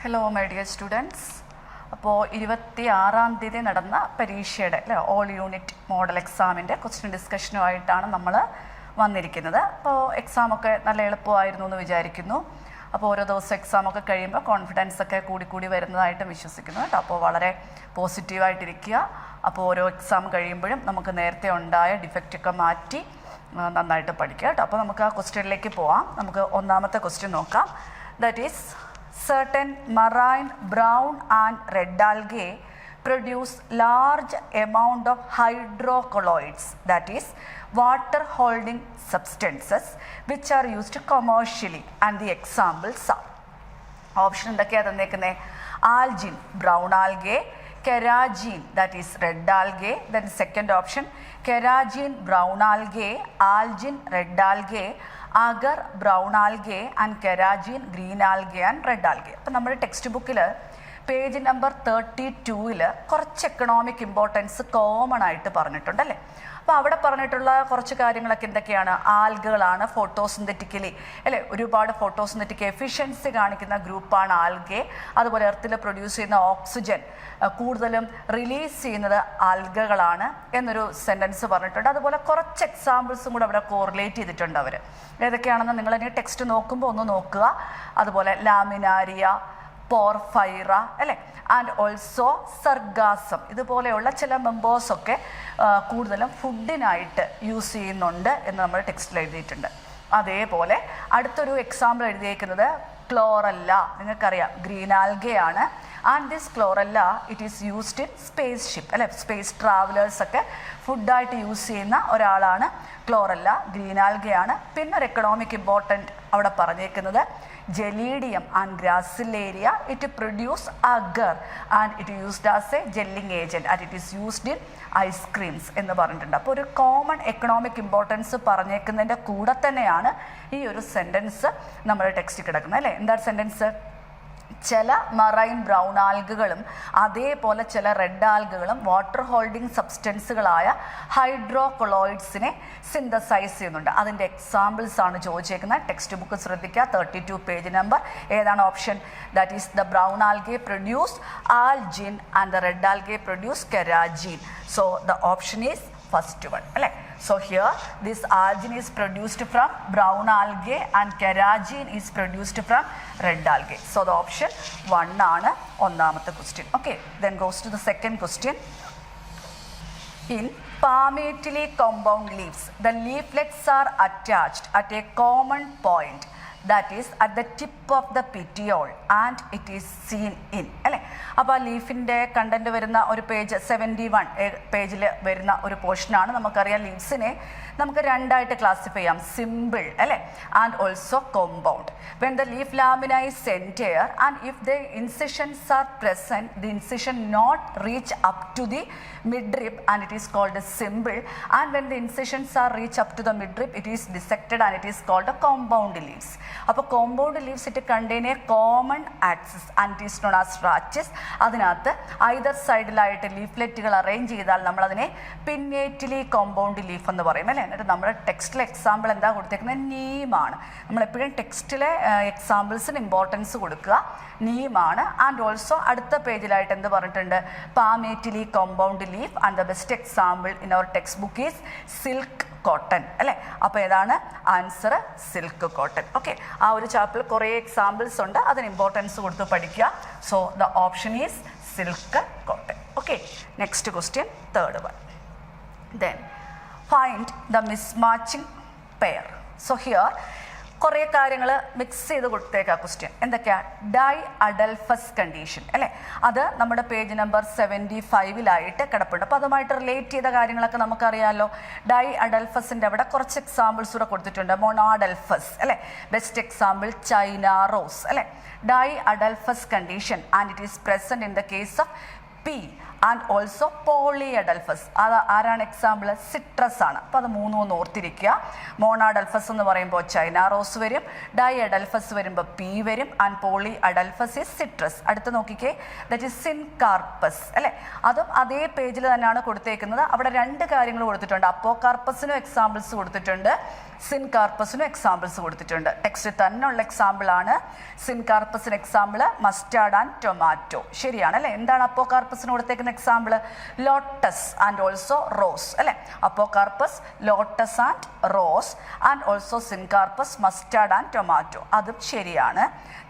Hello my dear students. അപ്പോൾ 26-ാം തീയതി നടന്ന പരീക്ഷയുടെ ഓൾ യൂണിറ്റ് മോഡൽ എക്സാമിൻ്റെ ക്വസ്റ്റ്യൻ ഡിസ്കഷനുമായിട്ടാണ് നമ്മൾ വന്നിരിക്കുന്നത്. അപ്പോൾ എക്സാമൊക്കെ നല്ല എളുപ്പമായിരുന്നു എന്ന് വിചാരിക്കുന്നു. അപ്പോൾ ഓരോ ദിവസം എക്സാമൊക്കെ കഴിയുമ്പോൾ കോൺഫിഡൻസ് ഒക്കെ കൂടി വരുന്നതായിട്ട് വിശ്വസിക്കുന്നു കേട്ടോ. അപ്പോൾ വളരെ പോസിറ്റീവായിട്ടിരിക്കുക. അപ്പോൾ ഓരോ എക്സാം കഴിയുമ്പോഴും നമുക്ക് നേരത്തെ ഉണ്ടായ ഡിഫക്റ്റൊക്കെ മാറ്റി നന്നായിട്ട് പഠിക്കുക കേട്ടോ. അപ്പോൾ നമുക്ക് ആ ക്വസ്റ്റ്യനിലേക്ക് പോവാം. നമുക്ക് ഒന്നാമത്തെ ക്വസ്റ്റ്യൻ നോക്കാം. That is certain marine brown and red algae produce large amount of hydrocolloids, that is water holding substances which are used commercially, and the examples are option എന്തൊക്കെയാണ് തന്നേക്കുന്നത്? algin brown algae, keragene that is red algae, then second option keragene brown algae, algin red algae, agar brown algae and keragene green algae and red algae. അപ്പോൾ നമ്മുടെ text ബുക്കിൽ page number 32-ൽ കുറച്ച് economic importance common ആയിട്ട് പറഞ്ഞിട്ടുണ്ടല്ലേ. അപ്പോൾ അവിടെ പറഞ്ഞിട്ടുള്ള കുറച്ച് കാര്യങ്ങളൊക്കെ എന്തൊക്കെയാണ്? ആൽഗകളാണ് ഫോട്ടോസിന്തറ്റിക്കലി ഒരുപാട് ഫോട്ടോസിന്തറ്റിക് എഫിഷ്യൻസി കാണിക്കുന്ന ഗ്രൂപ്പാണ് ആൽഗെ. അതുപോലെ എർത്തിൽ പ്രൊഡ്യൂസ് ചെയ്യുന്ന ഓക്സിജൻ കൂടുതലും റിലീസ് ചെയ്യുന്നത് ആൽഗകളാണ് എന്നൊരു സെൻറ്റൻസ് പറഞ്ഞിട്ടുണ്ട്. അതുപോലെ കുറച്ച് എക്സാമ്പിൾസും കൂടെ അവിടെ കോറിലേറ്റ് ചെയ്തിട്ടുണ്ട് അവർ. ഏതൊക്കെയാണെന്ന് നിങ്ങൾ ഇനി ടെക്സ്റ്റ് നോക്കുമ്പോൾ ഒന്ന് നോക്കുക. അതുപോലെ ലാമിനാരിയ, പോർഫൈറ ആൻഡ് ഓൾസോ സർഗാസം, ഇതുപോലെയുള്ള ചില മെമ്പേഴ്സൊക്കെ കൂടുതലും ഫുഡിനായിട്ട് യൂസ് ചെയ്യുന്നുണ്ട് എന്ന് നമ്മൾ ടെക്സ്റ്റിൽ എഴുതിയിട്ടുണ്ട്. അതേപോലെ അടുത്തൊരു എക്സാമ്പിൾ എഴുതിയേക്കുന്നത് ക്ലോറല്ല. നിങ്ങൾക്കറിയാം ഗ്രീൻ ആൽഗയാണ്. And this chlorella it is used in spaceship space ട്രാവലേഴ്സൊക്കെ ഫുഡായിട്ട് യൂസ് ചെയ്യുന്ന ഒരാളാണ് ക്ലോറല്ല, ഗ്രീൻ ആൽഗയാണ്. പിന്നെ ഒരു എക്കണോമിക് ഇമ്പോർട്ടൻറ്റ് അവിടെ പറഞ്ഞേക്കുന്നത് gelidium and gracilaria, it produce agar and it used as a gelling agent and it is used in ice creams എന്ന് പറഞ്ഞിട്ടുണ്ട്. അപ്പോൾ ഒരു കോമൺ എക്കണോമിക് ഇമ്പോർട്ടൻസ് പറഞ്ഞേക്കുന്നതിൻ്റെ കൂടെ തന്നെയാണ് ഈ ഒരു സെൻറ്റൻസ് നമ്മുടെ ടെക്സ്റ്റിൽ കിടക്കുന്നത് എന്താണ് സെൻറ്റൻസ്? ചില മറൈൻ ബ്രൗൺ ആൽഗകളും അതേപോലെ ചില റെഡ് ആൽഗകളും വാട്ടർ ഹോൾഡിംഗ് സബ്സ്റ്റൻസുകളായ ഹൈഡ്രോകൊളോയിഡ്സിനെ സിന്തസൈസ് ചെയ്യുന്നുണ്ട്. അതിൻ്റെ എക്സാമ്പിൾസ് ആണ് ചോദിച്ചേക്കുന്നത്. ടെക്സ്റ്റ് ബുക്ക് ശ്രദ്ധിക്കുക. 32 പേജ് നമ്പർ. ഏതാണ് option? That is the brown algae produce algin and the red algae produce carrageenan. So the option is first one So here this algin is produced from brown algae and keragene is produced from red algae. So the option 1 ആണ് ഒന്നാമത്തെ question. Okay, then goes to the second question. In palmately compound leaves, the leaflets are attached at a common point, that is at the tip of the petiole and it is seen in അപ്പോൾ ലീഫിൻ്റെ content വരുന്ന ഒരു page 71 പേജിൽ വരുന്ന ഒരു പോർഷനാണ്. നമുക്കറിയാം ലീവ്സിനെ നമുക്ക് രണ്ടായിട്ട് ക്ലാസിഫൈ ചെയ്യാം, simple and also compound. When the leaf lamina is entire and if the incisions are present, the incision not reach up to the midrib and it is called a simple, and when the incisions are reach up to the midrib it is dissected and it is called a compound leaves. അപ്പോൾ compound leaves it contain a common axis and it is known as rachis. അതിനകത്ത് either സൈഡിലായിട്ട് ലീഫ്ലെറ്റുകൾ arrange ചെയ്താൽ നമ്മളതിനെ pinnately compound leaf എന്ന് പറയും എന്നിട്ട് നമ്മുടെ ടെക്സ്റ്റിലെ example എന്താ കൊടുത്തേക്കുന്നത്? നീമാണ്. നമ്മളെപ്പോഴും ടെക്സ്റ്റിലെ എക്സാമ്പിൾസിന് ഇമ്പോർട്ടൻസ് കൊടുക്കുക. നീമാണ്. ആൻഡ് ഓൾസോ അടുത്ത പേജിലായിട്ട് എന്ത് പറഞ്ഞിട്ടുണ്ട്? Palmately compound leaf and the best example in our text book is silk cotton അപ്പോൾ ഏതാണ് ആൻസർ? Silk cotton. ഓക്കെ, ആ ഒരു ചാപ്റ്ററിൽ കുറേ എക്സാമ്പിൾസ് ഉണ്ട്, അതിന് ഇമ്പോർട്ടൻസ് കൊടുത്ത് പഠിക്കുക. So the option is silk cotton. Okay, next question, third one. Then find the mismatching pair. So here കുറേ കാര്യങ്ങൾ മിക്സ് ചെയ്ത് കൊടുത്തേക്കാം ക്വസ്റ്റ്യൻ. എന്തൊക്കെയാണ്? ഡൈ അഡൽഫസ് കണ്ടീഷൻ അത് നമ്മുടെ പേജ് നമ്പർ 75-ലായിട്ട് കിടപ്പുണ്ട്. അപ്പോൾ അതുമായിട്ട് റിലേറ്റ് ചെയ്ത കാര്യങ്ങളൊക്കെ നമുക്കറിയാമല്ലോ. ഡൈ അഡൽഫസിൻ്റെ അവിടെ കുറച്ച് എക്സാമ്പിൾസ് കൂടെ കൊടുത്തിട്ടുണ്ട്. Monadelphous best example China rose diadelphous condition and it is present in the case of pea and also polyadelphous. അത് ആരാണ് എക്സാമ്പിൾ? സിട്രസ് ആണ്. അപ്പോൾ അത് മൂന്നും ഒന്ന് ഓർത്തിരിക്കുക. മോണാഡൽഫസ് എന്ന് പറയുമ്പോൾ ചൈന റോസ് വരും, ഡൈ അഡൽഫസ് വരുമ്പോൾ പി വരും, and poly adelphous is citrus. അടുത്ത് നോക്കിക്കേ, ദറ്റ് ഈസ് സിൻകാർപ്പസ് അല്ലേ. അതും അതേ പേജിൽ തന്നെയാണ് കൊടുത്തേക്കുന്നത്. അവിടെ രണ്ട് കാര്യങ്ങൾ കൊടുത്തിട്ടുണ്ട്. അപ്പോകാർപ്പസിനും എക്സാമ്പിൾസ് കൊടുത്തിട്ടുണ്ട്, സിൻകാർപ്പസിനും എക്സാമ്പിൾസ് കൊടുത്തിട്ടുണ്ട്. ടെക്സ്റ്റ് തന്നെ ഉള്ള എക്സാമ്പിൾ ആണ്. സിൻകാർപ്പസിന് എക്സാമ്പിൾ മസ്റ്റാർഡ് ആൻഡ് ടൊമാറ്റോ. ശരിയാണ് അല്ലേ. എന്താണ് അപ്പോകാർപ്പസിന് കൊടുത്തേക്കുന്ന example? Lotus and also rose അല്ലേ. Apocarpous lotus and rose, and also syncarpous mustard and tomato. അതും ശരിയാണ്.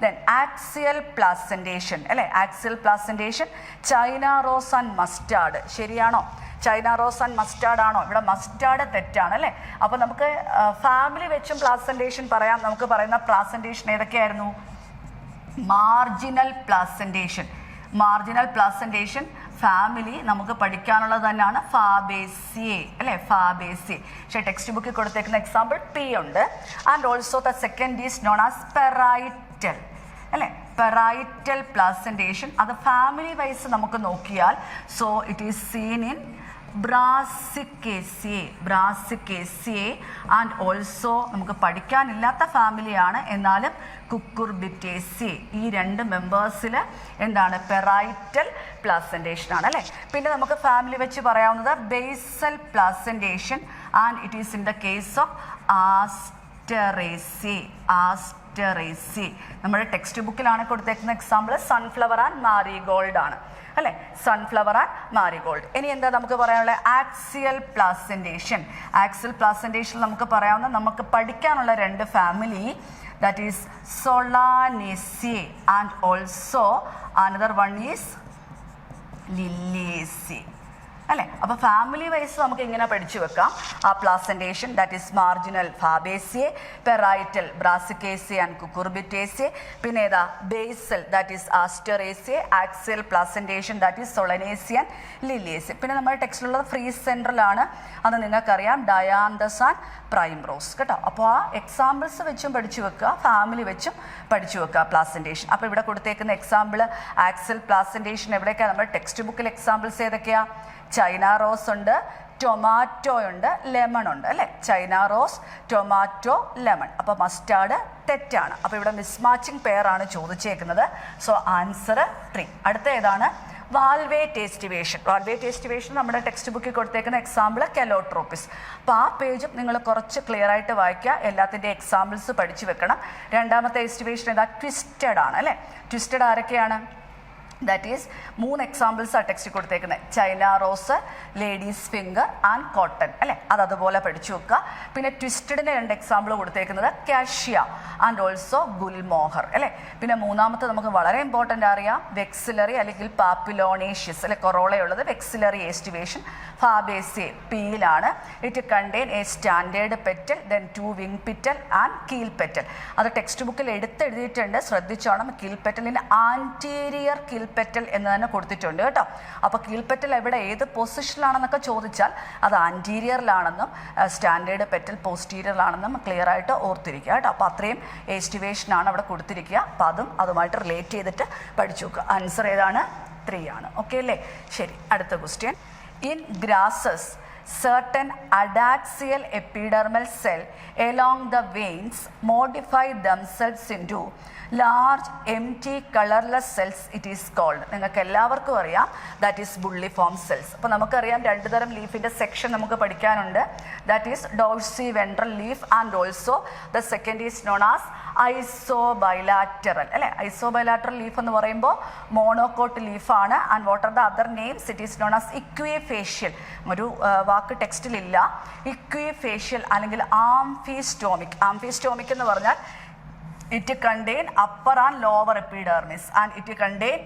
ദെൻ ആക്സിയൽ പ്ലാസന്റേഷൻ അല്ലേ. Axial placentation China rose and mustard. ശരിയാണോ? ചൈന റോസ് ആൻഡ് മസ്റ്റാർഡ് ആണോ? ഇവിടെ മസ്റ്റാർഡ് തെറ്റാണ് അല്ലേ. അപ്പോൾ നമുക്ക് ഫാമിലി വെച്ചും പ്ലാസന്റേഷൻ പറയാം. നമുക്ക് പറയുന്ന പ്ലാസന്റേഷൻ ഏതൊക്കെയായിരുന്നു? Marginal placentation. Marginal placentation family നമുക്ക് പഠിക്കാനുള്ളത് തന്നെയാണ്. ഫാബേസിയെ അല്ലേ, ഫാബേസിയെ. പക്ഷേ ടെക്സ്റ്റ് ബുക്കിൽ കൊടുത്തേക്കുന്ന എക്സാമ്പിൾ പി ഉണ്ട്. And also the second is known as parietal അല്ലേ. പെറൈറ്റൽ പ്ലാസന്റേഷൻ അത് ഫാമിലി വൈസ് നമുക്ക് നോക്കിയാൽ, so it is seen in Brassicaceae, Brassicaceae. And also നമുക്ക് പഠിക്കാനില്ലാത്ത ഫാമിലിയാണ്, എന്നാലും കുക്കുർബിറ്റേസിയെ. ഈ രണ്ട് മെമ്പേഴ്സിൽ എന്താണ്? പെറൈറ്റൽ പ്ലാസന്റേഷൻ ആണ് അല്ലേ. പിന്നെ നമുക്ക് ഫാമിലി വെച്ച് പറയാവുന്നത് basal placentation, and it is in the case of Asteraceae. Asteraceae നമ്മുടെ ടെക്സ്റ്റ് ബുക്കിലാണ് കൊടുത്തേക്കുന്ന എക്സാമ്പിൾ സൺഫ്ലവർ ആൻഡ് മാരിഗോൾഡ് ആണ് അല്ലേ. Sunflower and marigold. ഇനി എന്താ നമുക്ക് പറയാനുള്ളത്? Axial placentation. ആക്സിയൽ പ്ലാസന്റേഷൻ നമുക്ക് പറയാവുന്ന നമുക്ക് പഠിക്കാനുള്ള രണ്ട് family, that is Solanaceae and also another one is Liliaceae അല്ലേ. അപ്പോൾ ഫാമിലി വൈസ് നമുക്ക് ഇങ്ങനെ പഠിച്ചു വെക്കാം. ആ placentation that is marginal Fabaceae, parietal Brassicaceae and Cucurbitaceae, പിന്നെ ഏതാ basal that is Asteraceae, axial placentation that is Solanaceae, Liliaceae. പിന്നെ നമ്മുടെ ടെക്സ്റ്റിലുള്ളത് ഫ്രീ സെൻട്രലാണ്. അത് നിങ്ങൾക്കറിയാം, ഡയാന്തസ് ആൻഡ് പ്രൈംറോസ് കേട്ടോ. അപ്പോൾ ആ എക്സാമ്പിൾസ് വെച്ചും പഠിച്ചു വെക്കുക, ഫാമിലി വെച്ചും പഠിച്ചു വെക്കുക പ്ലാസന്റേഷൻ. അപ്പോൾ ഇവിടെ കൊടുത്തേക്കുന്ന എക്സാമ്പിൾ ആക്സിയൽ പ്ലാസന്റേഷൻ എവിടെയൊക്കെയാണ്? നമ്മുടെ ടെക്സ്റ്റ് ബുക്കിൽ എക്സാമ്പിൾസ് ഏതൊക്കെയാണ്? ചൈന റോസ് ഉണ്ട്, ടൊമാറ്റോ ഉണ്ട്, ലെമൺ ഉണ്ട് അല്ലേ. China rose, tomato, lemon. അപ്പോൾ മസ്റ്റാർഡ് തെറ്റാണ്. അപ്പോൾ ഇവിടെ മിസ്മാച്ചിങ് പെയർ ആണ് ചോദിച്ചേക്കുന്നത്. So answer 3. അടുത്ത ഏതാണ്? വാൽവേറ്റ് എസ്റ്റിവേഷൻ. വാൽവേറ്റ് എസ്റ്റിവേഷൻ നമ്മുടെ ടെക്സ്റ്റ് ബുക്കിൽ കൊടുത്തേക്കുന്ന എക്സാമ്പിൾ കെലോട്രോപ്പിസ്. അപ്പോൾ ആ പേജും നിങ്ങൾ കുറച്ച് ക്ലിയർ ആയിട്ട് വായിക്കുക, എല്ലാത്തിൻ്റെ എക്സാമ്പിൾസ് പഠിച്ചു വെക്കണം. രണ്ടാമത്തെ എസ്റ്റിവേഷൻ ഏതാ? ട്വിസ്റ്റഡ് ആണ് അല്ലേ. ട്വിസ്റ്റഡ് ആരൊക്കെയാണ്? ദാറ്റ് ഈസ് 3 എക്സാമ്പിൾസ് ആ ടെക്സ്റ്റ് കൊടുത്തേക്കുന്നത്. China rose, ladies finger and cotton അല്ലേ. അതുപോലെ പഠിച്ചു വെക്കുക. പിന്നെ ട്വിസ്റ്റഡിന് 2 എക്സാമ്പിൾ കൊടുത്തേക്കുന്നത് കാഷ്യ ആൻഡ് ഓൾസോ ഗുൽമോഹർ അല്ലേ. പിന്നെ മൂന്നാമത്തെ നമുക്ക് വളരെ ഇമ്പോർട്ടൻ്റ് അറിയാം, വെക്സിലറി അല്ലെങ്കിൽ പാപ്പിലോണേഷ്യസ് അല്ലെ, കൊറോളയുള്ളത് വെക്സിലറി എസ്റ്റിവേഷൻ. ഫാബേസിയെ പിയിലാണ്. It contain a standard petal, then 2 wing petal and keel petal. അത് ടെക്സ്റ്റ് ബുക്കിൽ എടുത്തെഴുതിയിട്ടുണ്ട്, ശ്രദ്ധിച്ചോണം. കീൽ പെറ്റലിന് ആൻറ്റീരിയർ കീൽ പെറ്റൽ എന്ന് തന്നെ കൊടുത്തിട്ടുണ്ട് കേട്ടോ. അപ്പോൾ കീൽപ്പെറ്റൽ എവിടെ ഏത് പൊസിഷനിലാണെന്നൊക്കെ ചോദിച്ചാൽ അത് ആൻറ്റീരിയറിലാണെന്നും സ്റ്റാൻഡേർഡ് പെറ്റൽ പോസ്റ്റീരിയറിലാണെന്നും ക്ലിയർ ആയിട്ട് ഓർത്തിരിക്കുക കേട്ടോ. അപ്പോൾ അത്രയും എസ്റ്റിവേഷനാണ് അവിടെ കൊടുത്തിരിക്കുക. അപ്പോൾ അതുമായിട്ട് റിലേറ്റ് ചെയ്തിട്ട് പഠിച്ചു നോക്കുക. ആൻസർ ഏതാണ്? 3 ആണ്. ഓക്കെ അല്ലേ. ശരി, അടുത്ത question. In grasses certain adaxial epidermal cell along the veins modify themselves into large empty colorless cells. It is called, നിങ്ങൾക്ക് എല്ലാവർക്കും അറിയാം, that is bulliform cells. അപ്പോൾ നമുക്കറിയാം 2 തരം ലീഫിൻ്റെ സെക്ഷൻ നമുക്ക് പഠിക്കാനുണ്ട്. that is dorsiventral leaf and also the second is known as isobilateral അല്ലേ. ഐസോബൈലാറ്ററൽ leaf എന്ന് പറയുമ്പോൾ മോണോകോട്ട് ലീഫാണ്. And what are the other names? It is known as equifacial. ഒരു വാക്ക് ടെക്സ്റ്റിലില്ല. ഇക്വിഫേഷ്യൽ അല്ലെങ്കിൽ ആംഫിസ്റ്റോമിക്. ആംഫിസ്റ്റോമിക് എന്ന് പറഞ്ഞാൽ it contain upper and lower epidermis and it contain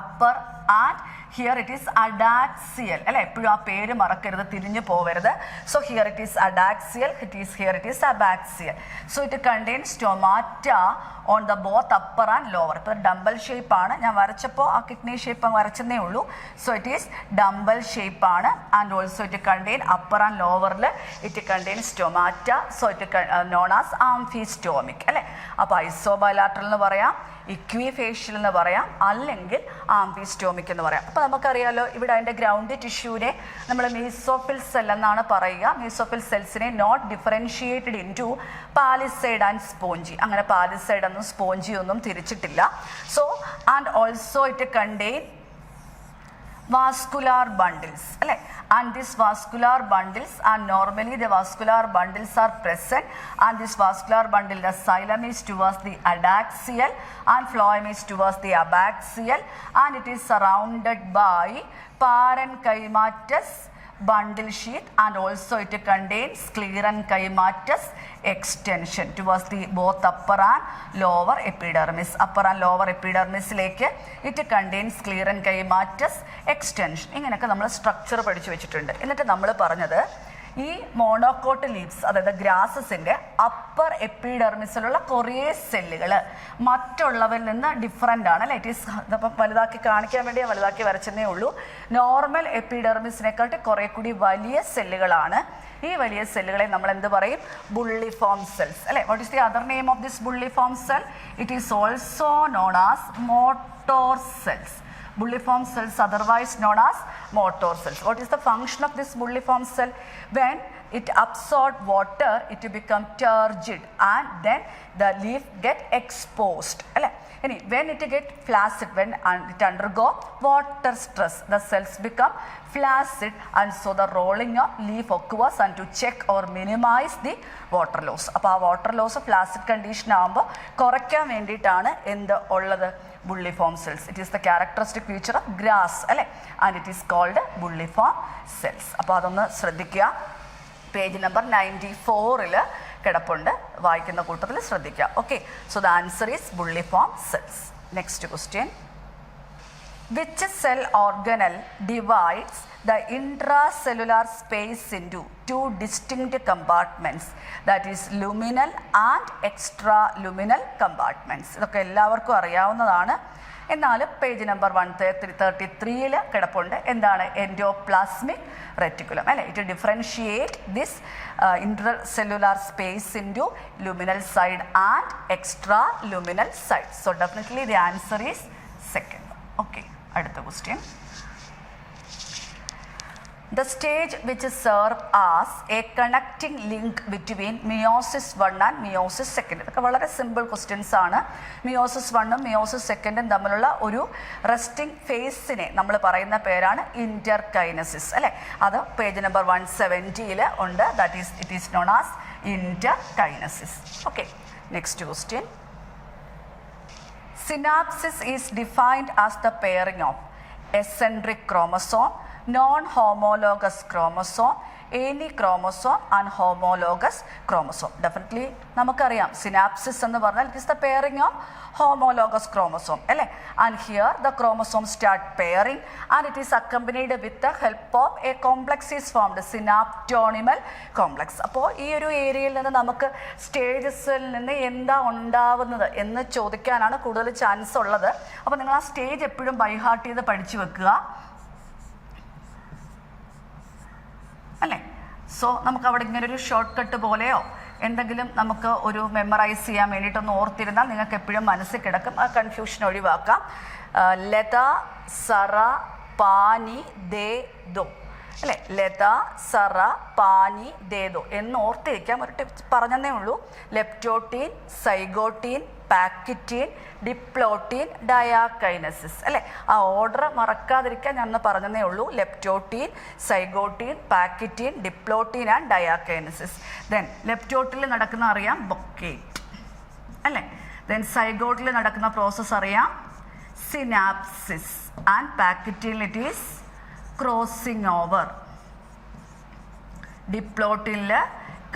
upper and here it is adaxial അല്ലെ. എപ്പോഴും ആ പേര് മറക്കരുത്, തിരിഞ്ഞു പോവരുത്. So here it is adaxial, here it is abaxial. So it contain stomata on the both upper and lower. ഇപ്പോൾ dumbbell ഷേപ്പാണ്, ഞാൻ വരച്ചപ്പോൾ ആ കിഡ്നി ഷേപ്പ് വരച്ചെന്നേ ഉള്ളൂ. സോ ഇറ്റ് ഈസ് ഡംബൽ ഷേപ്പാണ്. And also it contain upper and ലോവറിൽ it contain stomata. So it known as amphistomic അല്ലേ. അപ്പോൾ ഐസോബൈലാറ്ററൽ എന്ന് പറയാം, ഇക്വിഫേഷ്യൽ എന്ന് പറയാം, അല്ലെങ്കിൽ ആംഫിസ്റ്റോമിക് എന്ന് പറയാം. അപ്പോൾ അപ്പോൾ നമുക്കറിയാലോ ഇവിടെ അതിൻ്റെ ഗ്രൗണ്ട് ടിഷ്യൂവിനെ നമ്മൾ മീസോഫിൽ സെൽ എന്നാണ് പറയുക. മീസോഫിൽ സെൽസിനെ not differentiated into palisade and spongy. അങ്ങനെ പാലിസൈഡ് എന്നും സ്പോഞ്ചി ഒന്നും തിരിച്ചിട്ടില്ല. So and also it contain vascular bundles, അല്ലേ? And these vascular bundles and normally the vascular bundles are present, and this vascular bundle, the xylem is towards the adaxial and phloem is towards the abaxial, and it is surrounded by parenchymatous bundle sheath, and also it contains sclerenchymatous extension towards the both upper and lower epidermis. Upper and lower epidermisലേക്ക് it contains sclerenchymatous extension. ഇങ്ങനെയൊക്കെ നമ്മൾ structure പഠിച്ചു വെച്ചിട്ടുണ്ട്. എന്നിട്ട് നമ്മൾ പറഞ്ഞത് ഈ monocot leaves, അതായത് ഗ്രാസസിൻ്റെ upper എപ്പിഡെർമിസിലുള്ള കുറേ സെല്ലുകൾ മറ്റുള്ളവരിൽ നിന്ന് ഡിഫറൻ്റ് ആണ്, അല്ലേ? ഇറ്റ് ഈസ് ഇതപ്പം വലുതാക്കി കാണിക്കാൻ വേണ്ടി വലുതാക്കി വരച്ചതേ ഉള്ളൂ. നോർമൽ എപ്പിഡെർമിസിനെക്കാട്ടി കുറേ കൂടി വലിയ സെല്ലുകളാണ്. ഈ വലിയ സെല്ലുകളെ നമ്മൾ എന്ത് പറയും? ബുള്ളിഫോം സെൽസ്, അല്ലേ? What is the other name of this bulliform cell? It is also known as motor cells. Bulliform cells, otherwise known as motor cells. What is the function of this bulliform cell? When it absorbs water, it become turgid and then the leaf get exposed. When it get flaccid, when it undergo water stress, the cells become flaccid, and so the rolling of leaf occurs and to check or minimize the water loss. അപ്പോൾ ആ water loss flaccid condition ആകുമ്പോൾ കുറയ്ക്കാൻ വേണ്ടിയിട്ടാണ് എന്ത് ഉള്ളത്? bulliform cells. It is the characteristic feature of grass, അല്ലേ? And it is called bulliform cells. അപ്പോൾ അതൊന്ന് ശ്രദ്ധിക്കുക. പേജ് നമ്പർ 94 കിടപ്പുണ്ട്, വായിക്കുന്ന കൂട്ടത്തിൽ ശ്രദ്ധിക്കുക. Okay, so the answer is bulliform cells. Next question. Which cell organelle divides the intracellular space into two distinct compartments, that is luminal and extraluminal compartments? ഇതൊക്കെ എല്ലാവർക്കും അറിയാവുന്നതാണ്. എന്നാലും പേജ് നമ്പർ 133 കിടപ്പുണ്ട്. എന്താണ്? എൻഡോപ്ലാസ്മിക് റെറ്റിക്കുലം, അല്ലേ? It differentiate this intracellular space into luminal side and extraluminal side. So definitely the answer is second. Okay, അടുത്ത question. The stage which serve as a connecting link between meiosis 1 and meiosis 2. ഇതൊക്കെ വളരെ simple questions ആണ്. Meiosis 1ഉം meiosis 2ഉം തമ്മിലുള്ള ഒരു resting ഫേസിനെ നമ്മൾ പറയുന്ന പേരാണ് ഇന്റർകൈനസിസ്, അല്ലേ? അത് പേജ് നമ്പർ 170 ഉണ്ട്. That is it is known as interkinesis. Okay, next question. Synapsis is defined as the pairing of eccentric chromosome, non-homologous chromosome, any chromosome and homologous chromosome. Definitely നമുക്കറിയാം synapses എന്ന് പറഞ്ഞാൽ it is the pairing of homologous chromosome, അല്ലേ? And here the chromosome start pairing and it is accompanied with the help of a complex is formed, synaptonymal complex. അപ്പോൾ ഈ ഒരു ഏരിയയിൽ നിന്ന് നമുക്ക് സ്റ്റേജസിൽ നിന്ന് എന്താ ഉണ്ടാവുന്നത് എന്ന് ചോദിക്കാനാണ് കൂടുതൽ ചാൻസ് ഉള്ളത്. അപ്പോൾ നിങ്ങൾ ആ സ്റ്റേജ് എപ്പോഴും ബൈഹാർട്ട് ചെയ്ത് പഠിച്ചു വെക്കുക, അല്ലേ? സോ നമുക്ക് അവിടെ ഇങ്ങനെ ഒരു ഷോർട്ട് കട്ട് പോലെയോ എന്തെങ്കിലും നമുക്ക് ഒരു മെമ്മറൈസ് ചെയ്യാൻ വേണ്ടിയിട്ടൊന്ന് ഓർത്തിരുന്നാൽ നിങ്ങൾക്ക് എപ്പോഴും മനസ്സിൽ കിടക്കും. ആ കൺഫ്യൂഷൻ ഒഴിവാക്കാം. ലത, സറ, പാനി, ദേ, ദോ, അല്ലേ? ലത, സറ, പാനി, ദേ, ദോ എന്ന് ഓർത്തിരിക്കാം. ഒരു ടിപ്സ് പറഞ്ഞതേ ഉള്ളൂ. ലെപ്റ്റോട്ടീൻ, സൈഗോട്ടീൻ, പാക്കിറ്റീൻ, ഡിപ്ലോട്ടീൻ, ഡയാകൈനസിസ്, അല്ലേ? ആ ഓർഡർ മറക്കാതിരിക്കാൻ ഞാൻ പറഞ്ഞതേ ഉള്ളൂ. Leptotene, zygotene, pachytene, diplotene and diakinesis. Then ലെപ്റ്റോട്ടിൽ നടക്കുന്ന അറിയാം ബൊക്കേറ്റ്, അല്ലേ? ദെൻ സൈഗോട്ടിൽ നടക്കുന്ന പ്രോസസ്സ് അറിയാം synapsis, and pachytene it is crossing over. ഡിപ്ലോട്ടിൽ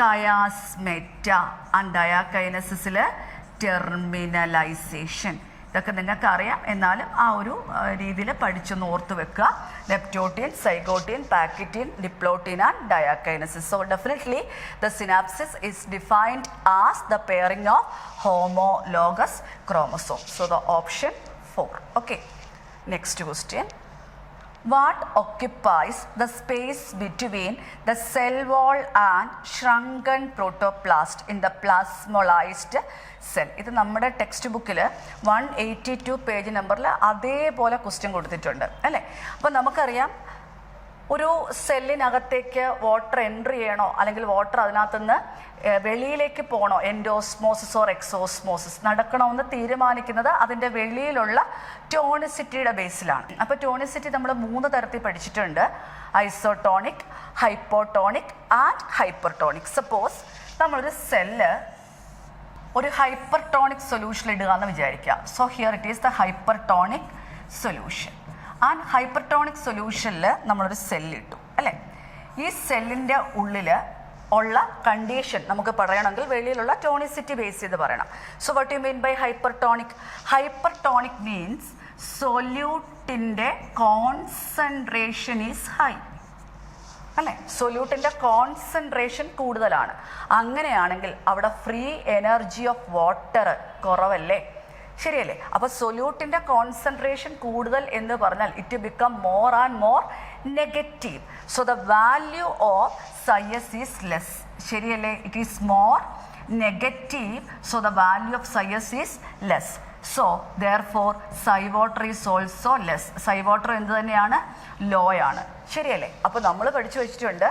കയാസ്മെറ്റ ആൻഡ് ഡയാകൈനസിസിൽ ടെർമിനലൈസേഷൻ. ഇതൊക്കെ നിങ്ങൾക്ക് അറിയാം, എന്നാലും ആ ഒരു രീതിയിൽ പഠിച്ചൊന്ന് ഓർത്ത് വെക്കുക. Leptotene, zygotene, pachytene, diplotene and diakinesis. So definitely the synapsis is defined as the pairing of homologous chromosome. So the option 4. Okay, next question. What occupies the space between the cell wall and shrunken protoplast in the plasmolized cell? ഇത് നമ്മുടെ text ബുക്കിൽ 182 page നമ്പറിൽ അതേപോലെ question കൊടുത്തിട്ടുണ്ട് അല്ലേ. അപ്പോൾ നമുക്കറിയാം ഒരു സെല്ലിനകത്തേക്ക് വാട്ടർ എൻട്രി ചെയ്യണോ അല്ലെങ്കിൽ വാട്ടർ അതിനകത്തുനിന്ന് വെളിയിലേക്ക് പോകണോ, എൻഡോസ്മോസിസ് ഓർ എക്സോസ്മോസിസ് നടക്കണമെന്ന് തീരുമാനിക്കുന്നത് അതിൻ്റെ വെളിയിലുള്ള ടോണിസിറ്റിയുടെ ബേസിലാണ്. അപ്പോൾ ടോണിസിറ്റി നമ്മൾ 3 തരത്തിൽ പഠിച്ചിട്ടുണ്ട്: isotonic, hypotonic and hypertonic. Suppose നമ്മളൊരു സെല്ല് ഒരു ഹൈപ്പർട്ടോണിക് സൊല്യൂഷൻ ഇടുക എന്ന് വിചാരിക്കുക. So here it is the hypertonic solution. And hypertonic സൊല്യൂഷനിൽ നമ്മളൊരു സെല്ലിട്ടു അല്ലേ. ഈ സെല്ലിൻ്റെ ഉള്ളിൽ ഉള്ള കണ്ടീഷൻ നമുക്ക് പറയണമെങ്കിൽ വെളിയിലുള്ള ടോണിസിറ്റി ബേസ് ചെയ്ത് പറയണം. So what you mean by hypertonic? Hypertonic means സൊല്യൂട്ടിൻ്റെ കോൺസെൻട്രേഷൻ ഈസ് ഹൈ അല്ലേ. സൊല്യൂട്ടിൻ്റെ കോൺസെൻട്രേഷൻ കൂടുതലാണ്. അങ്ങനെയാണെങ്കിൽ അവിടെ ഫ്രീ എനർജി ഓഫ് വാട്ടർ കുറവല്ലേ, ശരിയല്ലേ? അപ്പോൾ സൊല്യൂട്ടിൻ്റെ കോൺസെൻട്രേഷൻ കൂടുതൽ എന്ന് പറഞ്ഞാൽ it become more and more negative. So the value of psi s is less, ശരിയല്ലേ? It is more negative. So the value of psi s is less. So therefore psi water is also less. Psi water എന്ത് തന്നെയാണ്? Low ആണ്, ശരിയല്ലേ? അപ്പോൾ നമ്മൾ പഠിച്ചു വെച്ചിട്ടുണ്ട്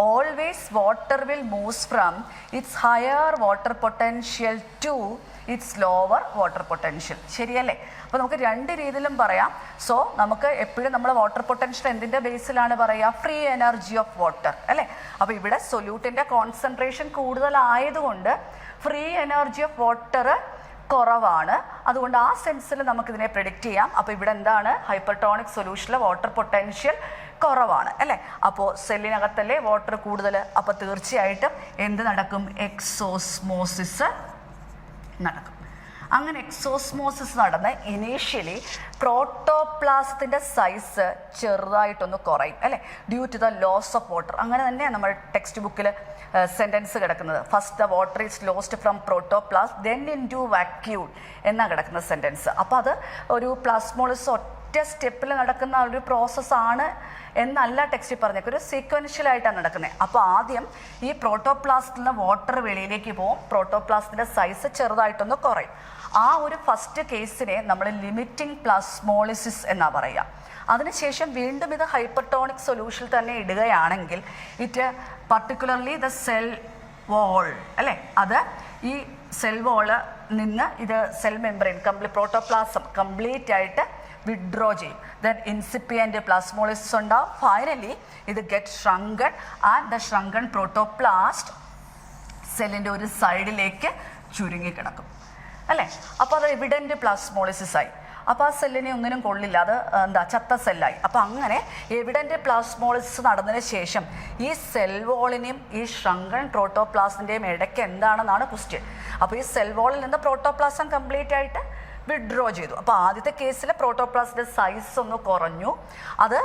always water will moves from its higher water potential to its lower water potential, ശരിയല്ലേ? അപ്പോൾ നമുക്ക് 2 രീതിയിലും പറയാം. സോ നമുക്ക് എപ്പോഴും നമ്മൾ വാട്ടർ പൊട്ടൻഷ്യൽ എന്തിൻ്റെ ബേസിലാണ് പറയുക? ഫ്രീ എനർജി ഓഫ് വാട്ടർ അല്ലേ. അപ്പോൾ ഇവിടെ സൊല്യൂട്ടിൻ്റെ കോൺസെൻട്രേഷൻ കൂടുതലായതുകൊണ്ട് ഫ്രീ എനർജി ഓഫ് വാട്ടർ കുറവാണ്. അതുകൊണ്ട് ആ സെൻസിൽ നമുക്കിതിനെ പ്രെഡിക്റ്റ് ചെയ്യാം. അപ്പോൾ ഇവിടെ എന്താണ്? ഹൈപ്പർട്ടോണിക് സൊല്യൂഷനിലെ വാട്ടർ പൊട്ടൻഷ്യൽ കുറവാണ് അല്ലേ. അപ്പോൾ സെല്ലിനകത്തല്ലേ വാട്ടർ കൂടുതൽ, അപ്പോൾ തീർച്ചയായിട്ടും എന്ത് നടക്കും? എക്സോസ്മോസിസ് നടക്കും. അങ്ങനെ എക്സോസ്മോസിസ് നടന്ന് ഇനീഷ്യലി പ്രോട്ടോപ്ലാസത്തിൻ്റെ സൈസ് ചെറുതായിട്ടൊന്ന് കുറയും അല്ലേ, due to the loss of water. അങ്ങനെ തന്നെയാണ് നമ്മുടെ ടെക്സ്റ്റ് ബുക്കിൽ സെൻറ്റൻസ് കിടക്കുന്നത്. First the water is lost from protoplast then into vacuole എന്നാണ് കിടക്കുന്ന സെൻറ്റൻസ്. അപ്പോൾ അത് ഒരു പ്ലാസ്മോളിസ് ഒറ്റ സ്റ്റെപ്പിൽ നടക്കുന്ന ഒരു പ്രോസസ്സാണ് എന്നല്ല ടെക്സ്റ്റിൽ പറഞ്ഞേക്കും, ഒരു സീക്വൻഷ്യലായിട്ടാണ് നടക്കുന്നത്. അപ്പോൾ ആദ്യം ഈ പ്രോട്ടോപ്ലാസ്റ്റിൽ നിന്ന് വാട്ടർ വെളിയിലേക്ക് പോകും, പ്രോട്ടോപ്ലാസ്റ്റിൻ്റെ സൈസ് ചെറുതായിട്ടൊന്ന് കുറയും. ആ ഒരു ഫസ്റ്റ് കേസിനെ നമ്മൾ ലിമിറ്റിംഗ് പ്ലാസ്മോളിസിസ് എന്നാണ് പറയുക. അതിനുശേഷം വീണ്ടും ഇത് ഹൈപ്പർട്ടോണിക് സൊല്യൂഷനിൽ തന്നെ ഇടുകയാണെങ്കിൽ it particularly the cell wall അല്ലേ, അത് ഈ സെൽ വോള് നിന്ന് ഇത് സെൽ മെമ്പറൈൻ പ്രോട്ടോപ്ലാസം കംപ്ലീറ്റ് ആയിട്ട് വിഡ്രോ ചെയ്യും. ദെൻ ഇൻസിപ്പിയൻ്റ് പ്ലാസ്മോളിസിസ് ഉണ്ടാവും. ഫൈനലി ഇത് get shrunken and the shrunken protoplast സെല്ലിൻ്റെ ഒരു സൈഡിലേക്ക് ചുരുങ്ങിക്കിടക്കും അല്ലേ. അപ്പോൾ അത് എവിഡൻറ്റ് പ്ലാസ്മോളിസിസ് ആയി. അപ്പോൾ ആ സെല്ലിനെ ഒന്നിനും കൊള്ളില്ല, അത് ചത്ത സെല്ലായി. അപ്പോൾ അങ്ങനെ എവിഡൻറ്റ് പ്ലാസ്മോളിസിസ് നടന്നതിന് ശേഷം ഈ സെൽ വോളിനെയും ഈ ഷ്രങ്കൺ പ്രോട്ടോപ്ലാസ്റ്റിൻ്റെയും ഇടയ്ക്ക് എന്താണെന്നാണ് ക്വസ്റ്റ്യൻ. അപ്പോൾ ഈ സെൽ വോളിൽ നിന്ന് പ്രോട്ടോപ്ലാസം കംപ്ലീറ്റ് ആയിട്ട് വിഡ്രോ ചെയ്തു. അപ്പോൾ ആദ്യത്തെ കേസിൽ പ്രോട്ടോപ്ലാസ്റ്റിൻ്റെ സൈസ് ഒന്ന് കുറഞ്ഞു, അത്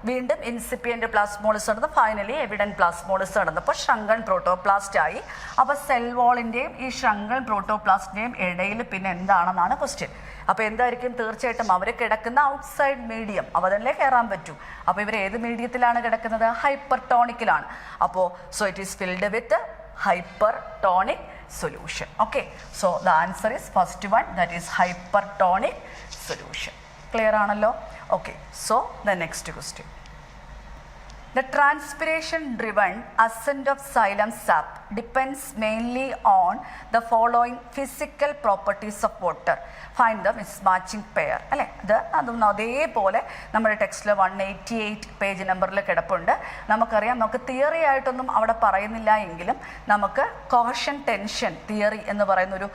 വീണ്ടും ഇൻസിപ്പിയൻ്റ് പ്ലാസ്മോളിസ് നടന്നു, ഫൈനലി എവിഡൻറ്റ് പ്ലാസ്മോളിസ് നടന്നപ്പോൾ ഷ്രങ്കൺ പ്രോട്ടോപ്ലാസ്റ്റ് ആയി. അപ്പോൾ സെൽ വോളിൻ്റെയും ഈ ഷ്രങ്കൺ പ്രോട്ടോപ്ലാസ്റ്റിൻ്റെയും ഇടയിൽ പിന്നെ എന്താണെന്നാണ് ക്വസ്റ്റ്യൻ. അപ്പോൾ എന്തായിരിക്കും? തീർച്ചയായിട്ടും അവർ കിടക്കുന്ന ഔട്ട്സൈഡ് മീഡിയം, അവതല്ലേ കയറാൻ പറ്റൂ. അപ്പോൾ ഇവർ ഏത് മീഡിയത്തിലാണ് കിടക്കുന്നത്? ഹൈപ്പർട്ടോണിക്കിലാണ്. അപ്പോൾ so it is filled with hypertonic solution. Okay, so the answer is first one, that is hypertonic solution. Clear aanallo? Okay, so the next question. The transpiration driven ascent of xylem sap depends mainly on the following physical properties of water. Find the mismatching pair. അല്ലേ, അതും അതേപോലെ നമ്മുടെ ടെക്സ്റ്റിൽ 188 page നമ്പറിൽ കിടപ്പുണ്ട്. നമുക്കറിയാം, നമുക്ക് theory ആയിട്ടൊന്നും അവിടെ പറയുന്നില്ല എങ്കിലും നമുക്ക് കോഹഷൻ ടെൻഷൻ തിയറി എന്ന് പറയുന്നൊരു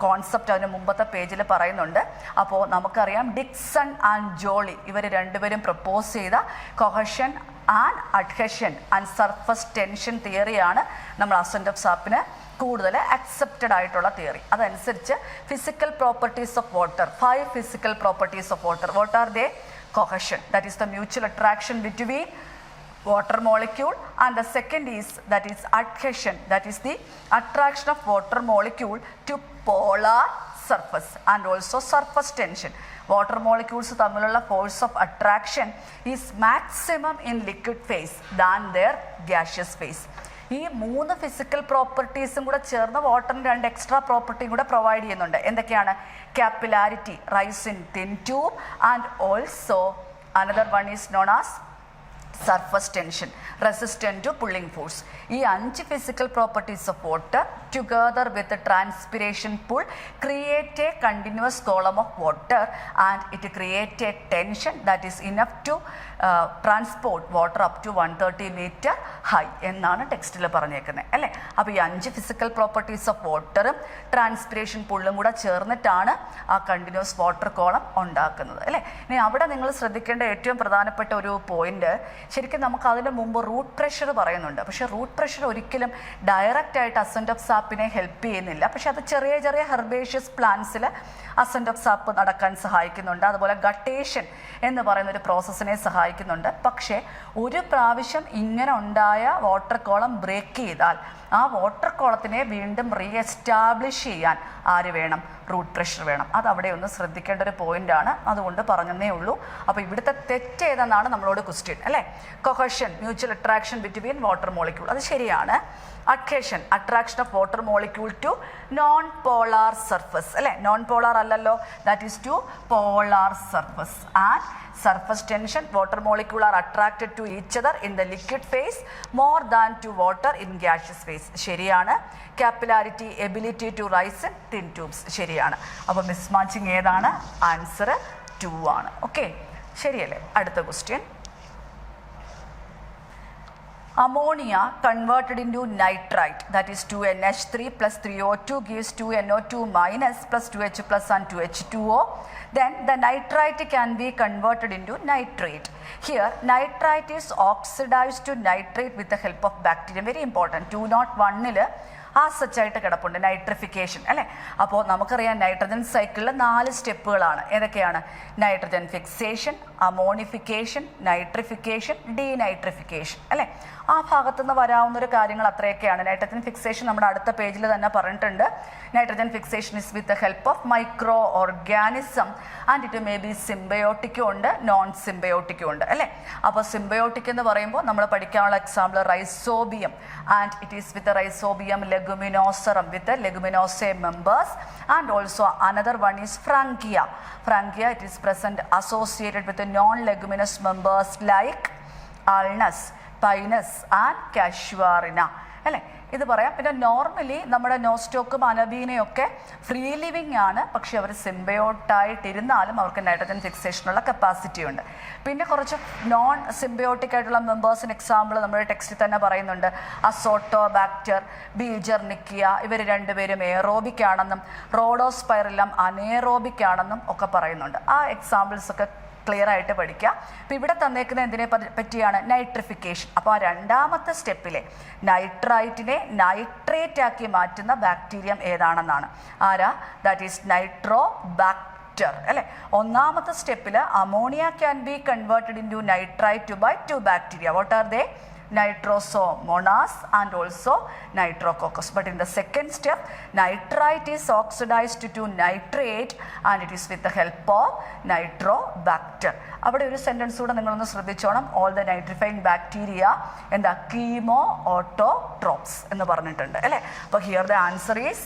കോൺസെപ്റ്റ് അതിന് മുമ്പത്തെ പേജിൽ പറയുന്നുണ്ട്. അപ്പോൾ നമുക്കറിയാം ഡിക്സൺ ആൻഡ് ജോളി ഇവർ രണ്ടുപേരും പ്രപ്പോസ് ചെയ്ത cohesion and adhesion and surface tension തിയറിയാണ് നമ്മൾ അസെന്റ് ഓഫ് സാപ്പിന് കൂടുതൽ അക്സെപ്റ്റഡ് ആയിട്ടുള്ള തിയറി. അതനുസരിച്ച് physical properties of water, 5 physical properties of water. What are they? Cohesion, that is the mutual attraction between water molecule, and the second is that is adhesion, that is the attraction of water molecule to polar surface and also surface tension. Water molecules തമ്മിലുള്ള force of attraction is maximum in liquid phase than their gaseous phase. ഈ 3 physical പ്രോപ്പർട്ടീസും കൂടെ ചേർന്ന് വാട്ടറിന് 2 extra പ്രോപ്പർട്ടിയും കൂടെ provide ചെയ്യുന്നുണ്ട്. എന്തൊക്കെയാണ്? Capillarity, rise in thin tube, and also another one is known as surface tension, resistant to pulling force. ഈ 5 physical properties of water together with transpiration pull create a continuous column of water and it create a tension that is enough to transport water up to 130 metre high എന്നാണ് ടെക്സ്റ്റിൽ പറഞ്ഞേക്കുന്നത് അല്ലേ. അപ്പോൾ ഈ 5 physical properties of വാട്ടറും transpiration പുള്ളും കൂടെ ചേർന്നിട്ടാണ് ആ കണ്ടിന്യൂസ് വാട്ടർ കോളം ഉണ്ടാക്കുന്നത് അല്ലേ. ഇനി അവിടെ നിങ്ങൾ ശ്രദ്ധിക്കേണ്ട ഏറ്റവും പ്രധാനപ്പെട്ട ഒരു പോയിന്റ്, ശരിക്കും നമുക്ക് അതിന് മുമ്പ് റൂട്ട് പ്രഷർ പറയുന്നുണ്ട്. പക്ഷേ റൂട്ട് പ്രഷർ ഒരിക്കലും ഡയറക്റ്റ് ആയിട്ട് അസെൻറ്റ് ഓഫ് സാപ്പിനെ ഹെൽപ്പ് ചെയ്യുന്നില്ല. പക്ഷെ അത് ചെറിയ ചെറിയ ഹെർബേഷ്യസ് പ്ലാന്റ്സിൽ അസെൻറ്റ് ഓഫ് സാപ്പ് നടക്കാൻ സഹായിക്കുന്നുണ്ട്. അതുപോലെ ഗട്ടേഷൻ എന്ന് പറയുന്ന ഒരു പ്രോസസ്സിനെ സഹായിക്കുന്നുണ്ട്. പക്ഷേ ഒരു പ്രാവശ്യം ഇങ്ങനെ ഉണ്ടായ വാട്ടർ കോളം ബ്രേക്ക് ചെയ്താൽ ആ വാട്ടർ കോളത്തിനെ വീണ്ടും റീഎസ്റ്റാബ്ലിഷ് ചെയ്യാൻ ആര് വേണം? റൂട്ട് പ്രഷർ വേണം. അത് അവിടെ ഒന്ന് ശ്രദ്ധിക്കേണ്ട ഒരു പോയിന്റാണ്, അതുകൊണ്ട് പറഞ്ഞതേ ഉള്ളൂ. അപ്പോൾ ഇവിടുത്തെ തെറ്റ് ഏതെന്നാണ് നമ്മളോട് ക്വസ്റ്റ്യൻ അല്ലേ. Cohesion, mutual attraction between water molecule, അത് ശരിയാണ്. Adhesion, attraction of water molecule to non polar surface അല്ലേ. നോൺ പോളാർ അല്ലല്ലോ, that is to polar surface. And surface tension, water molecule are attracted to each other in the liquid phase more than to water in gaseous phase. ശരിയാണ്. capillarity, ability to rise in thin tubes, ശരിയാണ്. അപ്പോൾ mismatching ഏതാണ്? Answer 2 ആണ്. Okay, ശരിയല്ലേ? അടുത്ത question. Ammonia converted into nitrite, that is 2NH3 plus 3O2 gives 2NO2 minus plus 2H plus and 2H2O. Then the nitrite can be converted into nitrate. Here nitrite is oxidized to nitrate with the help of bacteria. Very important. 201 ആ സച്ചായിട്ട് കിടപ്പുണ്ട് nitrification അല്ലേ. അപ്പോൾ നമുക്കറിയാം nitrogen സൈക്കിളിൽ 4 സ്റ്റെപ്പുകളാണ്. ഏതൊക്കെയാണ്? Nitrogen fixation, ammonification, nitrification, denitrification അല്ലേ. ആ ഭാഗത്തുനിന്ന് വരാവുന്നൊരു കാര്യങ്ങൾ അത്രയൊക്കെയാണ്. നൈട്രജൻ ഫിക്സേഷൻ നമ്മുടെ അടുത്ത പേജിൽ തന്നെ പറഞ്ഞിട്ടുണ്ട്. Nitrogen fixation is with the help of micro organism and it may be സിംബയോട്ടിക്കും ഉണ്ട്, നോൺ സിംബയോട്ടിക്കും ഉണ്ട് അല്ലേ. അപ്പോൾ സിംബയോട്ടിക് എന്ന് പറയുമ്പോൾ നമ്മൾ പഠിക്കാനുള്ള example rhizobium, and it is with rhizobium leguminosarum with the leguminose members, and also another one is Frangia. Frangia, it is present associated with the non-leguminous members like Alnus, Pinus and Casuarina അല്ലേ. ഇത് പറയാം. പിന്നെ normally നമ്മുടെ നോസ്റ്റോക്കും അനബീനയൊക്കെ free living ആണ്, പക്ഷെ അവർ സിംബയോട്ടായിട്ടിരുന്നാലും അവർക്ക് nitrogen ഫിക്സേഷനുള്ള capacity ഉണ്ട്. പിന്നെ കുറച്ച് നോൺ സിംബയോട്ടിക് ആയിട്ടുള്ള മെമ്പേഴ്സിന് എക്സാമ്പിൾ നമ്മുടെ ടെക്സ്റ്റിൽ തന്നെ പറയുന്നുണ്ട്. അസോട്ടോബാക്ടർ, ബീജർനിക്കിയ, ഇവർ രണ്ടുപേരും എയറോബിക് ആണെന്നും റോഡോസ്പൈറലം അനേറോബിക് ആണെന്നും ഒക്കെ പറയുന്നുണ്ട്. ആ എക്സാമ്പിൾസ് ഒക്കെ ക്ലിയർ ആയിട്ട് പഠിക്കുക. അപ്പോൾ ഇവിടെ തന്നേക്കുന്ന എന്തിനെ പറ്റിയാണ്? നൈട്രിഫിക്കേഷൻ. അപ്പോൾ ആ രണ്ടാമത്തെ സ്റ്റെപ്പിലെ നൈട്രൈറ്റിനെ നൈട്രേറ്റ് ആക്കി മാറ്റുന്ന ബാക്ടീരിയം ഏതാണെന്നാണ്. ആരാ? ദാറ്റ് ഈസ് നൈട്രോ ബാക്ടർ അല്ലേ. ഒന്നാമത്തെ സ്റ്റെപ്പിൽ ammonia can be converted into nitrite by 2 bacteria. What are they? Nitrosomonas and also Nitrococcus. But in the second step, nitrite is oxidized to nitrate and it is with the help of Nitrobacter. അവിടെ ഒരു sentence കൂടെ നിങ്ങളൊന്ന് ശ്രദ്ധിച്ചോണം. All the nitrifying bacteria എന്താ? Chemo autotrophs എന്ന് പറഞ്ഞിട്ടുണ്ട് അല്ലേ. അപ്പോൾ here the answer is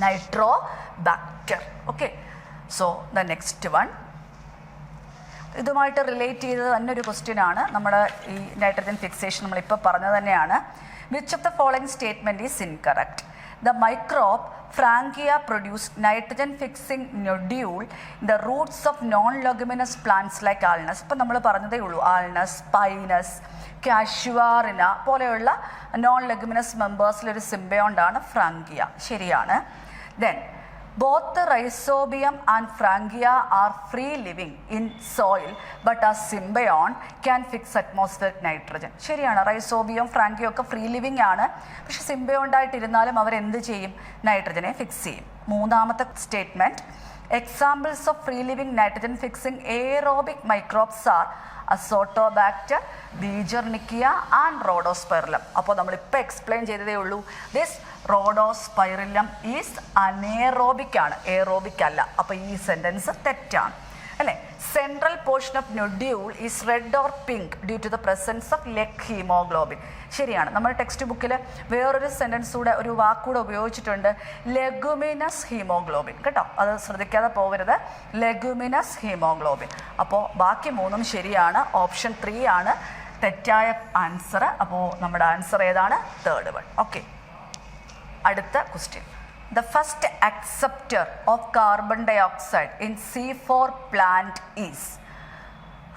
Nitrobacter. Okay, so the next one ഇതുമായിട്ട് റിലേറ്റ് ചെയ്ത് തന്നെ ഒരു ക്വസ്റ്റ്യൻ ആണ്. നമ്മുടെ ഈ നൈട്രജൻ ഫിക്സേഷൻ നമ്മളിപ്പോൾ പറഞ്ഞത് തന്നെയാണ്. Which of the following statement is incorrect? The microbe Frankia produce nitrogen fixing nodule in the roots of non leguminous plants like Alnus. ഇപ്പം നമ്മൾ പറഞ്ഞതേ ഉള്ളൂ. ആൾനസ്, പൈനസ്, കാഷ്വാറിന പോലെയുള്ള നോൺ ലെഗുമിനസ് മെമ്പേഴ്സിലൊരു സിംബയോണ്ടാണ് ഫ്രാങ്കിയ. ശരിയാണ്. Then both the rhizobium and frangia are free living in soil but a symbiont can fix atmospheric nitrogen. ശരിയാണ്. Rhizobium ഫ്രാങ്കിയോ ഒക്കെ free living ആണ്, പക്ഷെ സിംബയോണ്ടായിട്ടിരുന്നാലും അവർ എന്ത് ചെയ്യും? നൈട്രജനെ ഫിക്സ് ചെയ്യും. മൂന്നാമത്തെ statement, Examples of free-living nitrogen-fixing aerobic microbes are Azotobacter, Beechernickia and Rhodospirillum. അപ്പോൾ നമ്മളിപ്പോൾ എക്സ്പ്ലെയിൻ ചെയ്തതേ ഉള്ളൂ. ദിസ് റോഡോസ്പൈറില്ലം ഈസ് അനേറോബിക് ആണ്, എയറോബിക് അല്ല. അപ്പോൾ ഈ സെൻറ്റൻസ് തെറ്റാണ് അല്ലേ. Central portion of nodule is red or pink due to the presence of leghaemoglobin. ശരിയാണ്. നമ്മുടെ ടെക്സ്റ്റ് ബുക്കിൽ വേറൊരു സെൻറ്റൻസ് കൂടെ, ഒരു വാക്കുകൂടെ ഉപയോഗിച്ചിട്ടുണ്ട്, ലെഗുമിനസ് ഹീമോഗ്ലോബിൻ കേട്ടോ. അത് ശ്രദ്ധിക്കാതെ പോകരുത്, ലെഗുമിനസ് ഹീമോഗ്ലോബിൻ. അപ്പോൾ ബാക്കി മൂന്നും ശരിയാണ്. ഓപ്ഷൻ 3 ആണ് തെറ്റായ ആൻസർ. അപ്പോൾ നമ്മുടെ ആൻസർ ഏതാണ്? Third one. ഓക്കെ, അടുത്ത question. The first acceptor of carbon dioxide in C4 plant is,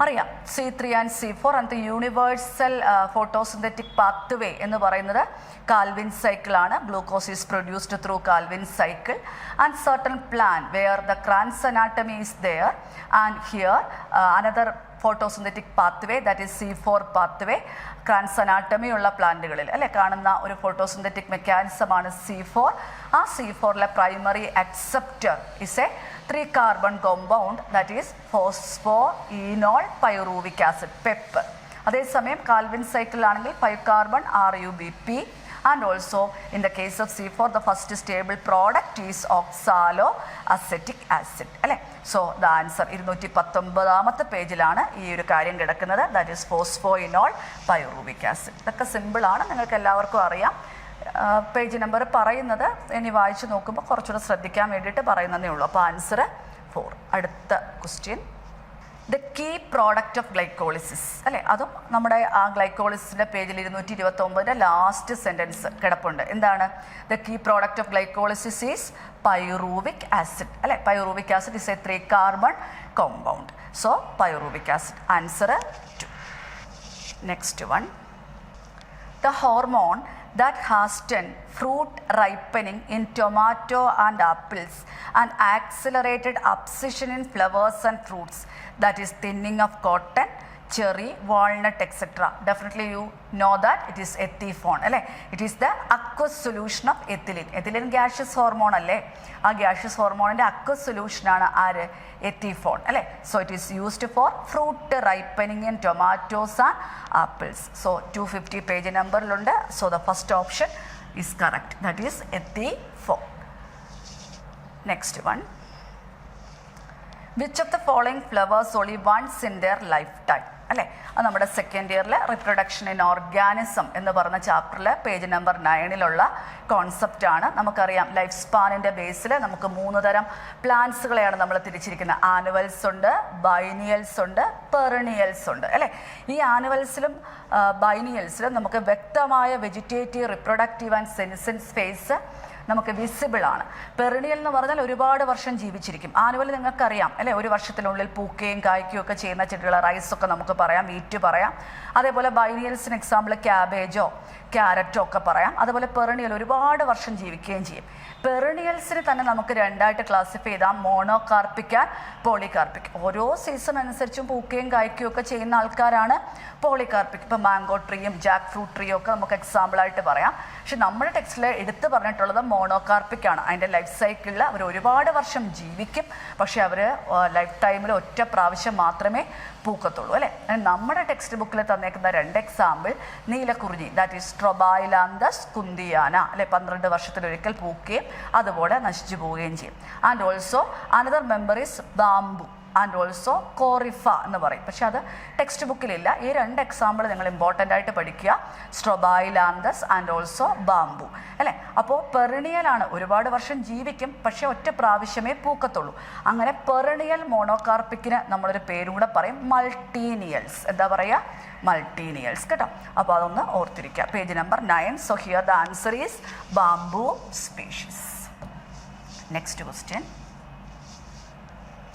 അറിയാം, C3 and C4 and the universal photosynthetic pathway എന്ന് പറയുന്നത് കാൽവിൻ സൈക്കിളാണ്. Glucose is produced through Calvin cycle and certain plant where the Kranz anatomy is there and here another photosynthetic pathway, that is C4 pathway. Kranz anatomy ഉള്ള പ്ലാന്റുകളിൽ അല്ലെ കാണുന്ന ഒരു photosynthetic മെക്കാനിസമാണ് C4. ആ C4ലെ primary acceptor is a 3 carbon compound, that is phosphoenol pyruvic acid, PEP. അതേസമയം Calvin സൈക്കിളിലാണെങ്കിൽ 5 carbon RUBP. And also in the case of C4 the first stable product is oxaloacetic acid അല്ലേ. So the answer 219 പേജിലാണ് ഈ ഒരു കാര്യം കിടക്കുന്നത്. That is phosphoenol pyruvic acid. ഇതൊക്കെ സിമ്പിളാണ്, നിങ്ങൾക്ക് എല്ലാവർക്കും അറിയാം. പേജ് നമ്പർ പറയുന്നത് ഇനി വായിച്ചു നോക്കുമ്പോൾ കുറച്ചുകൂടെ ശ്രദ്ധിക്കാൻ വേണ്ടിയിട്ട് പറയുന്നതേ ഉള്ളൂ. അപ്പോൾ ആൻസർ 4. അടുത്ത question. The key product of glycolysis അല്ലേ. അതും നമ്മുടെ ആ ഗ്ലൈക്കോളിസിൻ്റെ പേജിൽ 229 ലാസ്റ്റ് സെൻറ്റൻസ് കിടപ്പുണ്ട്. എന്താണ്? The key product of glycolysis is pyruvic acid അല്ലേ. Pyruvic acid is a 3 carbon compound. So pyruvic acid answer 2. Next one. The hormone that hasten fruit ripening in tomato and apples and accelerated abscission in flowers and fruits, that is thinning of cotton, cherry, walnut, etc. Definitely you know that it is ethifone. It is the aqueous solution of ethylene. Ethylene gaseous hormone. A gaseous hormone in aqueous solution is ethifone. So it is used for fruit ripening in tomatoes and apples. So 250 page number. So the first option is correct. That is ethifone. Next one. Which of the following flowers only once in their lifetime? നമ്മുടെ second ഇയറിലെ reproduction in organism എന്ന് പറഞ്ഞ ചാപ്റ്ററിൽ page number 9 കോൺസെപ്റ്റാണ്. നമുക്കറിയാം life സ്പാനിൻ്റെ ബേസിൽ നമുക്ക് 3 തരം പ്ലാന്റ്സുകളെയാണ് നമ്മൾ തിരിച്ചിരിക്കുന്നത്. Annuals ഉണ്ട്, biennials ഉണ്ട്, പെറിനിയൽസ് ഉണ്ട് ഈ ആനുവൽസിലും ബൈനിയൽസിലും നമുക്ക് വ്യക്തമായ വെജിറ്റേറ്റീവ്, റിപ്രൊഡക്റ്റീവ് ആൻഡ് സെൻസൻസ് ഫേസ് നമുക്ക് വിസിബിൾ ആണ്. പെറിനിയൽ എന്ന് പറഞ്ഞാൽ ഒരുപാട് വർഷം ജീവിച്ചിരിക്കും. ആനുവൽ നിങ്ങൾക്കറിയാം ഒരു വർഷത്തിനുള്ളിൽ പൂക്കുകയും കായ്ക്കുകയും ഒക്കെ ചെയ്യുന്ന ചെടികൾ, റൈസൊക്കെ നമുക്ക് പറയാം, വീറ്റ് പറയാം. അതേപോലെ ബൈനിയൽസിന് എക്സാമ്പിൾ ക്യാബേജോ ക്യാരറ്റോ ഒക്കെ പറയാം. അതുപോലെ പെറിനിയൽ ഒരുപാട് വർഷം ജീവിക്കുകയും ചെയ്യും. പെറിനിയൽസിന് തന്നെ നമുക്ക് 2ആയിട്ട് ക്ലാസിഫൈ ചെയ്താൽ മോണോകാർപ്പിക് ആൻഡ് പോളികാർപ്പിക്. ഓരോ സീസൺ അനുസരിച്ചും പൂക്കുകയും കായ്ക്കുകയും ഒക്കെ ചെയ്യുന്ന ആൾക്കാരാണ് പോളികാർപ്പിക്. ഇപ്പോൾ മാംഗോ ട്രീയും ജാക്ക് ഫ്രൂട്ട് ട്രീയും ഒക്കെ നമുക്ക് എക്സാമ്പിളായിട്ട് പറയാം. പക്ഷെ നമ്മുടെ ടെക്സ്റ്റിൽ എടുത്തു പറഞ്ഞിട്ടുള്ളത് മോണോകാർപ്പിക് ആണ്. അതിൻ്റെ ലൈഫ് സൈക്കിളിൽ അവർ ഒരുപാട് വർഷം ജീവിക്കും, പക്ഷെ അവർ ലൈഫ് ടൈമിൽ ഒറ്റ പ്രാവശ്യം മാത്രമേ പൂക്കത്തുള്ളൂ നമ്മുടെ ടെക്സ്റ്റ് ബുക്കിൽ തന്നേക്കുന്ന 2 example Neelakurinji, that is Strobilanthes kunthiana 12 വർഷത്തിലൊരിക്കൽ പൂക്കുകയും അതുപോലെ നശിച്ചു പോവുകയും ചെയ്യും. And also another member is bamboo and also Corypha എന്ന് പറയും. പക്ഷെ അത് ടെക്സ്റ്റ് ബുക്കിലില്ല. ഈ 2 എക്സാമ്പിൾ നിങ്ങൾ ഇമ്പോർട്ടൻ്റ് ആയിട്ട് പഠിക്കുക, സ്ട്രൊബൈലാന്തസ് ആൻഡ് ഓൾസോ ബാംബു അപ്പോൾ പെറിനിയലാണ്, ഒരുപാട് വർഷം ജീവിക്കും, പക്ഷെ ഒറ്റ പ്രാവശ്യമേ പൂക്കത്തുള്ളൂ. അങ്ങനെ പെറിനിയൽ മോണോകാർപ്പിക്കിന് നമ്മളൊരു പേരും കൂടെ പറയും, മൾട്ടീനിയൽസ്. എന്താ പറയുക? മൾട്ടീനിയൽസ് കേട്ടോ. അപ്പോൾ അതൊന്ന് ഓർത്തിരിക്കുക. Page number 9. So here the answer is bamboo species. Next question.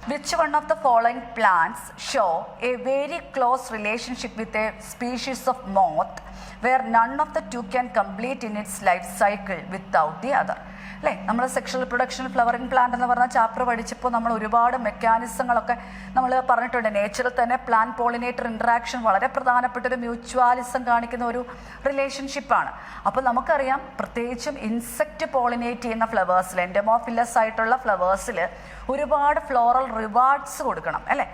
Which one of the following plants show a very close relationship with a species of moth where none of the two can complete in its life cycle without the other? അല്ലേ? നമ്മൾ sexual reproduction flowering plant എന്ന് പറഞ്ഞ chapter പഠിച്ചപ്പോൾ നമ്മൾ ഒരുപാട് മെക്കാനിസങ്ങളൊക്കെ നമ്മൾ പറഞ്ഞിട്ടുണ്ട്. നേച്ചറിൽ തന്നെ പ്ലാന്റ് പോളിനേറ്റർ ഇൻട്രാക്ഷൻ വളരെ പ്രധാനപ്പെട്ട ഒരു മ്യൂച്വാലിസം കാണിക്കുന്ന ഒരു റിലേഷൻഷിപ്പാണ്. അപ്പോൾ നമുക്കറിയാം പ്രത്യേകിച്ചും ഇൻസെക്റ്റ് പോളിനേറ്റ് ചെയ്യുന്ന ഫ്ലവേഴ്സിൽ, എൻഡമോഫില്ലസ് ആയിട്ടുള്ള ഫ്ലവേഴ്സിൽ ഒരുപാട് ഫ്ലോറൽ റിവാർഡ്സ് കൊടുക്കണം അല്ലേ?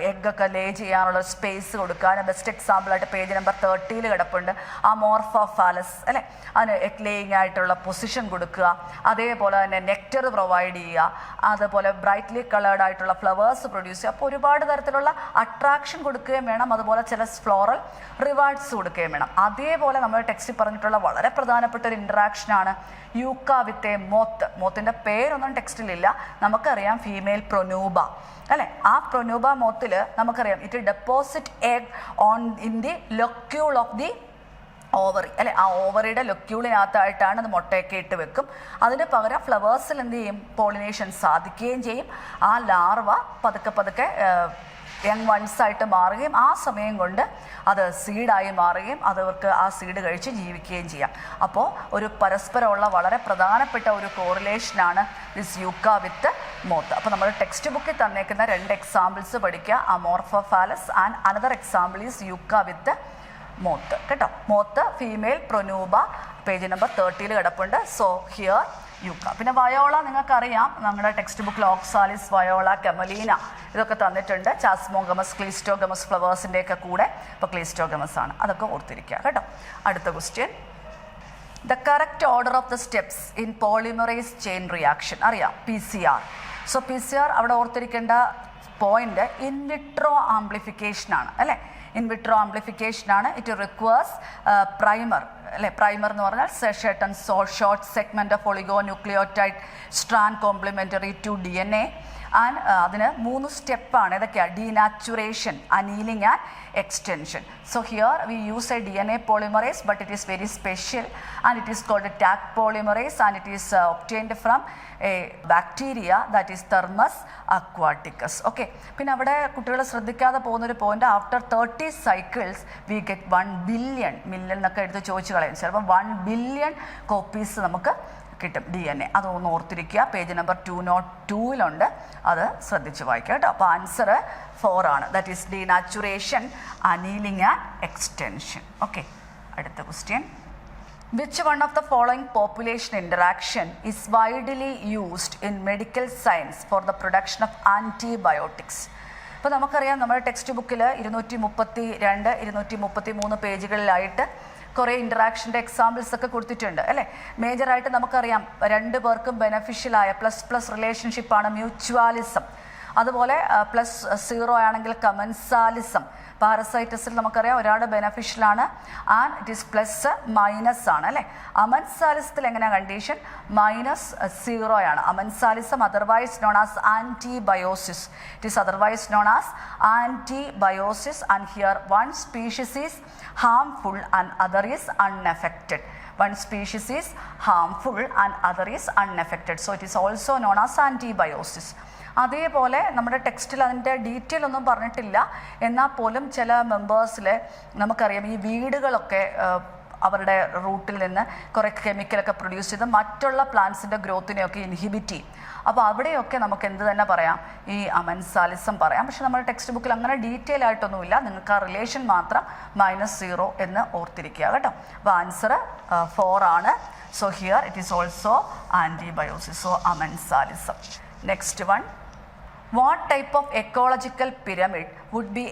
എഗ്ഗൊക്കെ ലേ ചെയ്യാനുള്ള സ്പേസ് കൊടുക്കുക. ബെസ്റ്റ് എക്സാമ്പിളായിട്ട് പേജ് നമ്പർ 30 കിടപ്പുണ്ട്. ആ മോർഫോഫാലസ് അല്ലേ, അതിന് എഗ് ലേയിങ് ആയിട്ടുള്ള പൊസിഷൻ കൊടുക്കുക. അതേപോലെ തന്നെ നെക്ടർ പ്രൊവൈഡ് ചെയ്യുക. അതുപോലെ ബ്രൈറ്റ്ലി കളേർഡ് ആയിട്ടുള്ള ഫ്ലവേഴ്സ് പ്രൊഡ്യൂസ് ചെയ്യുക. അപ്പോൾ ഒരുപാട് തരത്തിലുള്ള അട്രാക്ഷൻ കൊടുക്കുകയും വേണം. അതുപോലെ ചില ഫ്ലോറൽ റിവാർഡ്സ് കൊടുക്കുകയും വേണം. അതേപോലെ നമ്മൾ ടെക്സ്റ്റിൽ പറഞ്ഞിട്ടുള്ള വളരെ പ്രധാനപ്പെട്ട ഒരു ഇൻട്രാക്ഷനാണ് യൂക്ക വിത്ത് എ മോത്ത്. മോത്തിൻ്റെ പേരൊന്നും ടെക്സ്റ്റിലില്ല. നമുക്കറിയാം ഫീമെയിൽ പ്രൊനൂബ അല്ലേ? ആ പ്രൊനൂബ മോത്തിൽ നമുക്കറിയാം it deposit egg on in the locule of the ovary അല്ലെ? ആ ഓവറിയുടെ ലൊക്യൂളിനകത്തായിട്ടാണ് അത് മുട്ടയൊക്കെ ഇട്ട് വെക്കും. അതിന് പകരം ഫ്ലവേഴ്സിൽ എന്ത് ചെയ്യും? പോളിനേഷൻ സാധിക്കുകയും ചെയ്യും. ആ ലാർവ പതുക്കെ യങ് വൺസായിട്ട് മാറുകയും ആ സമയം കൊണ്ട് അത് സീഡായി മാറുകയും അതവർക്ക് ആ സീഡ് കഴിച്ച് ജീവിക്കുകയും ചെയ്യാം. അപ്പോൾ ഒരു പരസ്പരമുള്ള വളരെ പ്രധാനപ്പെട്ട ഒരു കോറിലേഷനാണ് ദിസ് യൂക്ക വിത്ത് മോത്ത്. അപ്പോൾ നമ്മൾ ടെക്സ്റ്റ് ബുക്കിൽ തന്നേക്കുന്ന 2 എക്സാമ്പിൾസ് പഠിക്കുക. Amorphophallus and another example is yucca with moth കേട്ടോ. മോത്ത് ഫീമെയിൽ പ്രൊനൂബ പേജ് നമ്പർ 30 കിടപ്പുണ്ട്. So here yucca. പിന്നെ വയോള നിങ്ങൾക്കറിയാം, നമ്മുടെ ടെക്സ്റ്റ് ബുക്കിൽ ഓക്സാലിസ്, വയോള, കെമലീന ഇതൊക്കെ തന്നിട്ടുണ്ട്. ചാസ്മോഗമസ്, ക്ലീസ്റ്റോഗമസ് ഫ്ലവേഴ്സിൻ്റെയൊക്കെ കൂടെ. ഇപ്പോൾ ക്ലീസ്റ്റോഗമസ് ആണ്, അതൊക്കെ ഓർത്തിരിക്കുക കേട്ടോ. അടുത്ത question, the correct order of the steps in polymerase chain reaction. അറിയാം PCR. സോ PCR അവിടെ ഓർത്തിരിക്കേണ്ട പോയിന്റ് ഇൻ വിട്രോ ആംപ്ലിഫിക്കേഷനാണ് അല്ലേ? ഇൻ വിട്രോ ആംപ്ലിഫിക്കേഷനാണ്. ഇറ്റ് റിക്വേഴ്സ് പ്രൈമർ അല്ലേ? പ്രൈമർ എന്ന് പറഞ്ഞാൽ certain short segment of oligo nucleotide strand complementary to DNA. And അതിന് 3 സ്റ്റെപ്പാണ്. ഏതൊക്കെയാണ്? Denaturation, annealing and extension. So here we use a DNA polymerase, but it is very special and it is called a Taq polymerase and it is obtained from a bacteria that is Thermus aquaticus. Okay, പിന്നെ അവിടെ കുട്ടികൾ ശ്രദ്ധിക്കാതെ പോകുന്നൊരു point, after 30 cycles we get 1 billion, million എന്നൊക്കെ എടുത്ത് ചോദിച്ചു കളയും. ചിലപ്പോൾ 1 billion കോപ്പീസ് നമുക്ക് കിട്ടും DNA. അതൊന്ന് ഓർത്തിരിക്കുക. പേജ് നമ്പർ 202 അത് ശ്രദ്ധിച്ച് വായിക്കുക കേട്ടോ. അപ്പോൾ ആൻസർ 4 ആണ്. That is denaturation, annealing and extension. Okay, അടുത്ത question, which one of the following population interaction is widely used in medical science for the production of antibiotics? ഇപ്പോൾ നമുക്കറിയാം നമ്മുടെ ടെക്സ്റ്റ് ബുക്കിൽ 232, 233 പേജുകളിലായിട്ട് കുറേ ഇൻറ്ററാക്ഷൻ്റെ എക്സാമ്പിൾസ് ഒക്കെ കൊടുത്തിട്ടുണ്ട് അല്ലേ? മേജറായിട്ട് നമുക്കറിയാം 2 പേർക്കും ബെനഫിഷ്യലായ പ്ലസ് റിലേഷൻഷിപ്പാണ് മ്യൂച്വാലിസം. അതുപോലെ +0 ആണെങ്കിൽ കമൻസാലിസം. പാരസൈറ്റസിൽ നമുക്കറിയാം ഒരാളുടെ ബെനഫിഷ്യലാണ് ആൻഡ് ഇറ്റ് ഈസ് +- ആണ് അല്ലേ? അമൻസാലിസത്തിൽ എങ്ങനെയാണ് കണ്ടീഷൻ? -0 ആണ്. Amensalism otherwise known as antibiosis. It is otherwise known as antibiosis and here one species is harmful and other is unaffected. One species is harmful and other is unaffected. So it is also known as antibiosis. അതേപോലെ നമ്മുടെ ടെക്സ്റ്റിൽ അതിൻ്റെ detail ഒന്നും പറഞ്ഞിട്ടില്ല. എന്നാൽ പോലും ചില മെമ്പേഴ്സിൽ നമുക്കറിയാം ഈ വീടുകളൊക്കെ അവരുടെ റൂട്ടിൽ നിന്ന് കുറേ കെമിക്കലൊക്കെ പ്രൊഡ്യൂസ് ചെയ്ത് മറ്റുള്ള പ്ലാന്റ്സിൻ്റെ ഗ്രോത്തിനെയൊക്കെ ഇൻഹിബിറ്റ് ചെയ്യും. അപ്പോൾ അവിടെയൊക്കെ നമുക്ക് എന്ത് തന്നെ പറയാം? ഈ അമൻസാലിസം പറയാം. പക്ഷെ നമ്മുടെ ടെക്സ്റ്റ് ബുക്കിൽ അങ്ങനെ ഡീറ്റെയിൽ ആയിട്ടൊന്നുമില്ല. നിങ്ങൾക്ക് ആ റിലേഷൻ മാത്രം -0 എന്ന് ഓർത്തിരിക്കുക കേട്ടോ. അപ്പോൾ ആൻസർ 4 ആണ്. So here it is also antibiosis. So amensalism. Next one, what type of ecological pyramid would be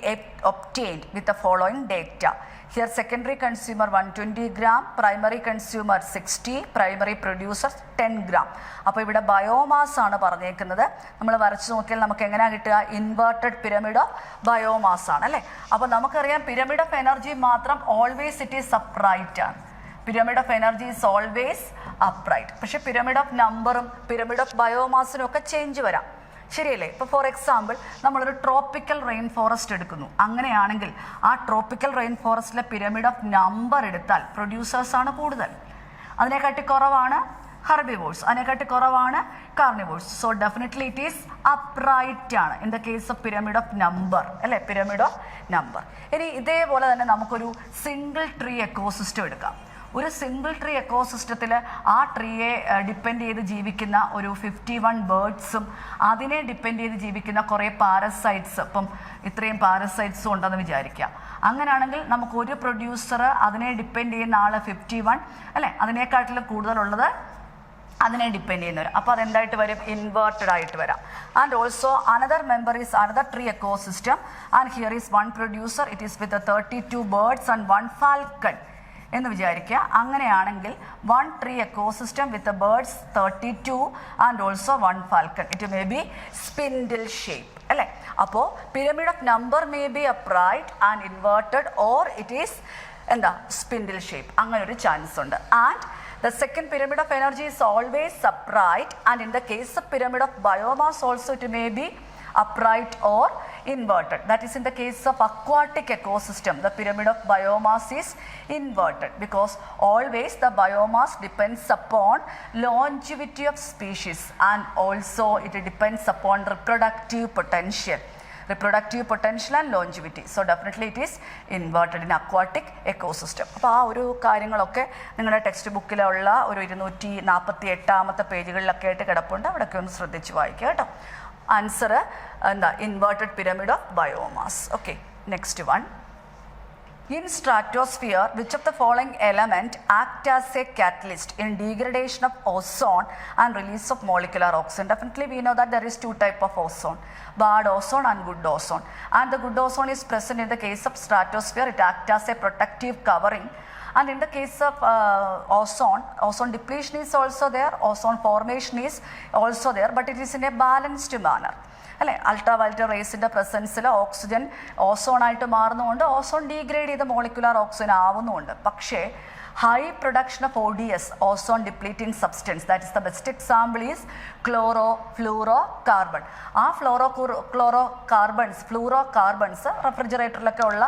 obtained with the following data? Here secondary consumer 120 gram, primary consumer 60, primary producer 10 gram. അപ്പോൾ ഇവിടെ biomass ആണ് പറഞ്ഞേക്കുന്നത്. നമ്മൾ വരച്ച് നോക്കിയാൽ നമുക്ക് എങ്ങനെയാണ് കിട്ടുക? ഇൻവേർട്ടഡ് പിരമിഡ് ഓഫ് ബയോമാസ് ആണ് അല്ലേ? അപ്പോൾ നമുക്കറിയാം പിരമിഡ് ഓഫ് എനർജി മാത്രം ഓൾവേസ് ഇറ്റ് ഈസ് അപ്രൈറ്റ് ആണ്. Pyramid of energy is always upright. പക്ഷേ പിരമിഡ് ഓഫ് നമ്പറും പിരമിഡ് ഓഫ് ബയോമാസിനും ഒക്കെ ചേഞ്ച് വരാം. ശരിയല്ലേ? ഇപ്പോൾ ഫോർ എക്സാമ്പിൾ നമ്മളൊരു ട്രോപ്പിക്കൽ റെയിൻ ഫോറസ്റ്റ് എടുക്കുന്നു. അങ്ങനെയാണെങ്കിൽ ആ ട്രോപ്പിക്കൽ റെയിൻ ഫോറസ്റ്റിലെ പിരമിഡ് ഓഫ് നമ്പർ എടുത്താൽ പ്രൊഡ്യൂസേഴ്സാണ് കൂടുതൽ. അതിനെക്കാട്ടി കുറവാണ് ഹെർബിവോഴ്സ്, അതിനെക്കാട്ടി കുറവാണ് carnivores. So definitely it is upright ആണ് in the case of pyramid of number അല്ലേ? Pyramid of number. ഇനി ഇതേപോലെ തന്നെ നമുക്കൊരു സിംഗിൾ ട്രീ എക്കോസിസ്റ്റം എടുക്കാം. ഒരു സിംഗിൾ ട്രീ എക്കോസിസ്റ്റത്തിൽ ആ ട്രീയെ ഡിപ്പെൻഡ് ചെയ്ത് ജീവിക്കുന്ന ഒരു 51 ബേർഡ്സും അതിനെ ഡിപ്പെൻഡ് ചെയ്ത് ജീവിക്കുന്ന കുറേ പാരസൈറ്റ്സ്, ഇപ്പം ഇത്രയും പാരസൈറ്റ്സും ഉണ്ടെന്ന് വിചാരിക്കുക. അങ്ങനെയാണെങ്കിൽ നമുക്ക് ഒരു പ്രൊഡ്യൂസർ അതിനെ ഡിപ്പെൻഡ് ചെയ്യുന്ന ആൾ 51 അല്ലേ, അതിനേക്കാട്ടിലും കൂടുതലുള്ളത് അതിനെ ഡിപ്പെൻഡ് ചെയ്യുന്നവർ. അപ്പോൾ അതെന്തായിട്ട് വരും? ഇൻവേർട്ടഡ് ആയിട്ട് വരാം. And also another member is another tree ecosystem and here is 1 producer, it is with 32 birds and 1 falcon എന്ന് വിചാരിക്കുക. അങ്ങനെയാണെങ്കിൽ 1 tree ecosystem with birds 32 and also 1 falcon, it may B spindle shape അല്ലേ. അപ്പോൾ pyramid of number may be upright and inverted or it is എന്താ spindle shape, അങ്ങനെ ഒരു chance ഉണ്ട്. And the second pyramid of energy is always upright, and in the case of pyramid of biomass also it may be upright or inverted. That is in the case of aquatic ecosystem, the pyramid of biomass is inverted because always the biomass depends upon longevity of species and also it depends upon reproductive potential and longevity. So definitely it is inverted in aquatic ecosystem. അപ്പോൾ ആ ഒരു കാര്യങ്ങളൊക്കെ നിങ്ങളുടെ text ബുക്കിലുള്ള ഒരു 248 പേജുകളിലൊക്കെ ആയിട്ട് കിടപ്പുണ്ട്. അവിടെയൊക്കെ ഒന്ന് ശ്രദ്ധിച്ച് വായിക്കുക കേട്ടോ. ആൻസർ എന്താ? Inverted pyramid of biomass. Okay, next one. In stratosphere, which of the following element act as a catalyst in degradation of ozone and release of molecular oxygen? Definitely we know that there is 2 types of ozone, bad ozone and good ozone. And the good ozone is present in the case of stratosphere, it acts as a protective covering. And in the case of ozone depletion is also there, ozone formation is also there, but it is in a balanced manner. അല്ലേ, ultraviolet റേസിൻ്റെ പ്രസൻസിൽ oxygen ഓസോണായിട്ട് മാറുന്നതുകൊണ്ട് ozone degrade ചെയ്ത് molecular oxygen ആവുന്നുമുണ്ട്. പക്ഷേ high production of ODS, ozone depleting substance, that is the best example is chlorofluorocarbon. ആ ഫ്ലൂറോകാർബൺസ് റെഫ്രിജറേറ്ററിലൊക്കെ ഉള്ള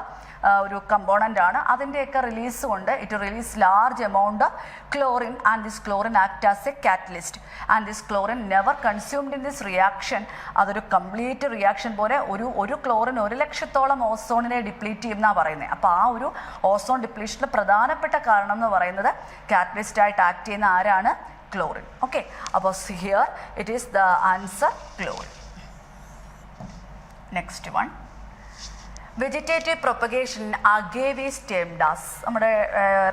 ഒരു component ആണ്. അതിൻ്റെയൊക്കെ release കൊണ്ട് it release large amount of chlorine and this chlorine act as A catalyst and this chlorine never consumed in this reaction. അതൊരു complete reaction പോലെ ഒരു chlorine 100,000-ഓളം ഓസോണിനെ deplete ചെയ്യുമെന്നാണ് പറയുന്നത്. അപ്പോൾ ആ ഒരു ഓസോൺ ഡിപ്ലീഷനിൽ പ്രധാനപ്പെട്ട കാരണം എന്ന് പറയുന്നത് കാറ്റലിസ്റ്റ് ആയിട്ട് ആക്ട് ചെയ്യുന്ന ആരാണ്? ക്ലോറിൻ. ഓക്കെ, അപ്പോൾ here it is the answer chlorine. Next one. Vegetative propagation agave is termed as, നമ്മുടെ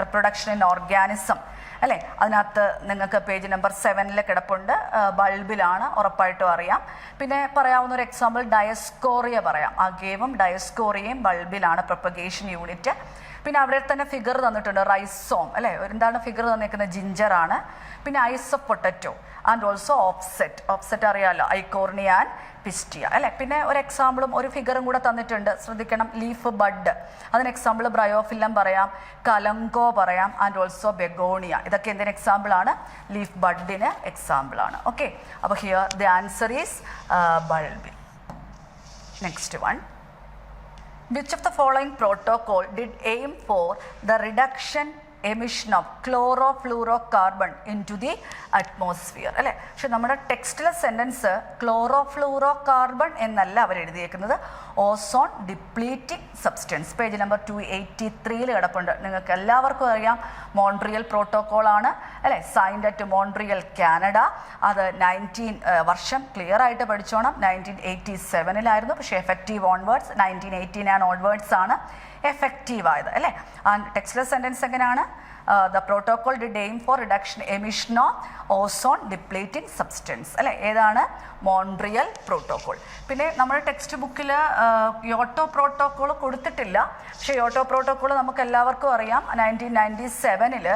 റിപ്രൊഡക്ഷൻ ഇൻ ഓർഗാനിസം അല്ലേ, അതിനകത്ത് നിങ്ങൾക്ക് പേജ് നമ്പർ 7 കിടപ്പുണ്ട്. ബൾബിലാണ്, ഉറപ്പായിട്ടും അറിയാം. പിന്നെ പറയാവുന്ന ഒരു എക്സാമ്പിൾ ഡയസ്കോറിയ പറയാം. അഗേവും ഡയസ്കോറിയയും ബൾബിലാണ് പ്രൊപ്പഗേഷൻ യൂണിറ്റ്. പിന്നെ അവിടെ തന്നെ ഫിഗർ തന്നിട്ടുണ്ട്, റൈസോം അല്ലേ, എന്താണ് ഫിഗർ തന്നിരിക്കുന്നത്? ജിഞ്ചറാണ്. പിന്നെ ice of potato and also offset അറിയാമല്ലോ, ഐക്കോർണിയ ആൻഡ് പിസ്റ്റിയ അല്ലേ. പിന്നെ ഒരു എക്സാമ്പിളും ഒരു ഫിഗറും കൂടെ തന്നിട്ടുണ്ട്, ശ്രദ്ധിക്കണം. ലീഫ് ബഡ്, അതിന് എക്സാമ്പിൾ ബ്രയോഫില്ലം പറയാം, കലങ്കോ പറയാം ആൻഡ് ഓൾസോ ബെഗോണിയ. ഇതൊക്കെ എന്തിന് എക്സാമ്പിളാണ്? ലീഫ് ബഡിന് എക്സാമ്പിളാണ്. ഓക്കെ, അപ്പോൾ here the answer is bulbil. Next one. Which of the following protocol did aim for the reduction emission of chlorofluorocarbon into the atmosphere? അല്ലേ, പക്ഷെ നമ്മുടെ ടെക്സ്റ്റിലെ സെൻറ്റൻസ് ക്ലോറോഫ്ലൂറോകാർബൺ എന്നല്ല അവർ എഴുതിയേക്കുന്നത്, ozone depleting substance. Page number 283 കിടപ്പുണ്ട്. നിങ്ങൾക്ക് എല്ലാവർക്കും അറിയാം, മോൺട്രിയൽ പ്രോട്ടോക്കോളാണ് അല്ലേ, സൈൻഡ് അറ്റ് മോൺട്രിയൽ, കാനഡ. അത് 19 വർഷം ക്ലിയർ ആയിട്ട് പഠിച്ചോണം. 1987 പക്ഷേ എഫക്റ്റീവ് ഓൺവേർഡ്സ് 1989 ഓൺവേർഡ്സ് ആണ് എഫക്റ്റീവ് ആയത് അല്ലേ. ആൻഡ് ടെക്സ്റ്റിലെ സെൻറ്റൻസ് എങ്ങനെയാണ്? the protocol did aim for reduction emission of ozone depleting substance അല്ലേ. ഏതാണ്? Montreal protocol. പിന്നെ നമ്മുടെ ടെക്സ്റ്റ് ബുക്കിൽ യോട്ടോ പ്രോട്ടോക്കോൾ കൊടുത്തിട്ടില്ല. പക്ഷേ യോട്ടോ പ്രോട്ടോക്കോൾ നമുക്ക് എല്ലാവർക്കും അറിയാം, 1997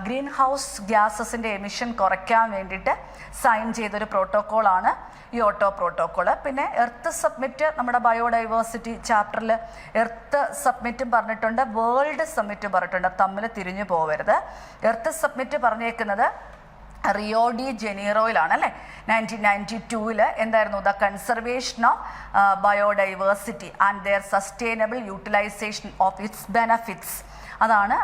ഗ്രീൻ ഹൗസ് ഗ്യാസസിൻ്റെ എമിഷൻ കുറയ്ക്കാൻ വേണ്ടിയിട്ട് സൈൻ ചെയ്തൊരു പ്രോട്ടോക്കോളാണ് യോട്ടോ പ്രോട്ടോക്കോൾ. പിന്നെ എർത്ത് സബ്മിറ്റ്, നമ്മുടെ ബയോഡൈവേഴ്സിറ്റി ചാപ്റ്ററിൽ എർത്ത് സബ്മിറ്റും പറഞ്ഞിട്ടുണ്ട്, വേൾഡ് സബ്മിറ്റും പറഞ്ഞിട്ടുണ്ട്, തമ്മിൽ തിരിഞ്ഞു പോകരുത്. എർത്ത് സബ്മിറ്റ് പറഞ്ഞേക്കുന്നത് റിയോ ഡി ജനീറോയിലാണ് അല്ലേ. 1992 എന്തായിരുന്നു? The conservation of biodiversity and their sustainable utilisation of its benefits. അതാണ്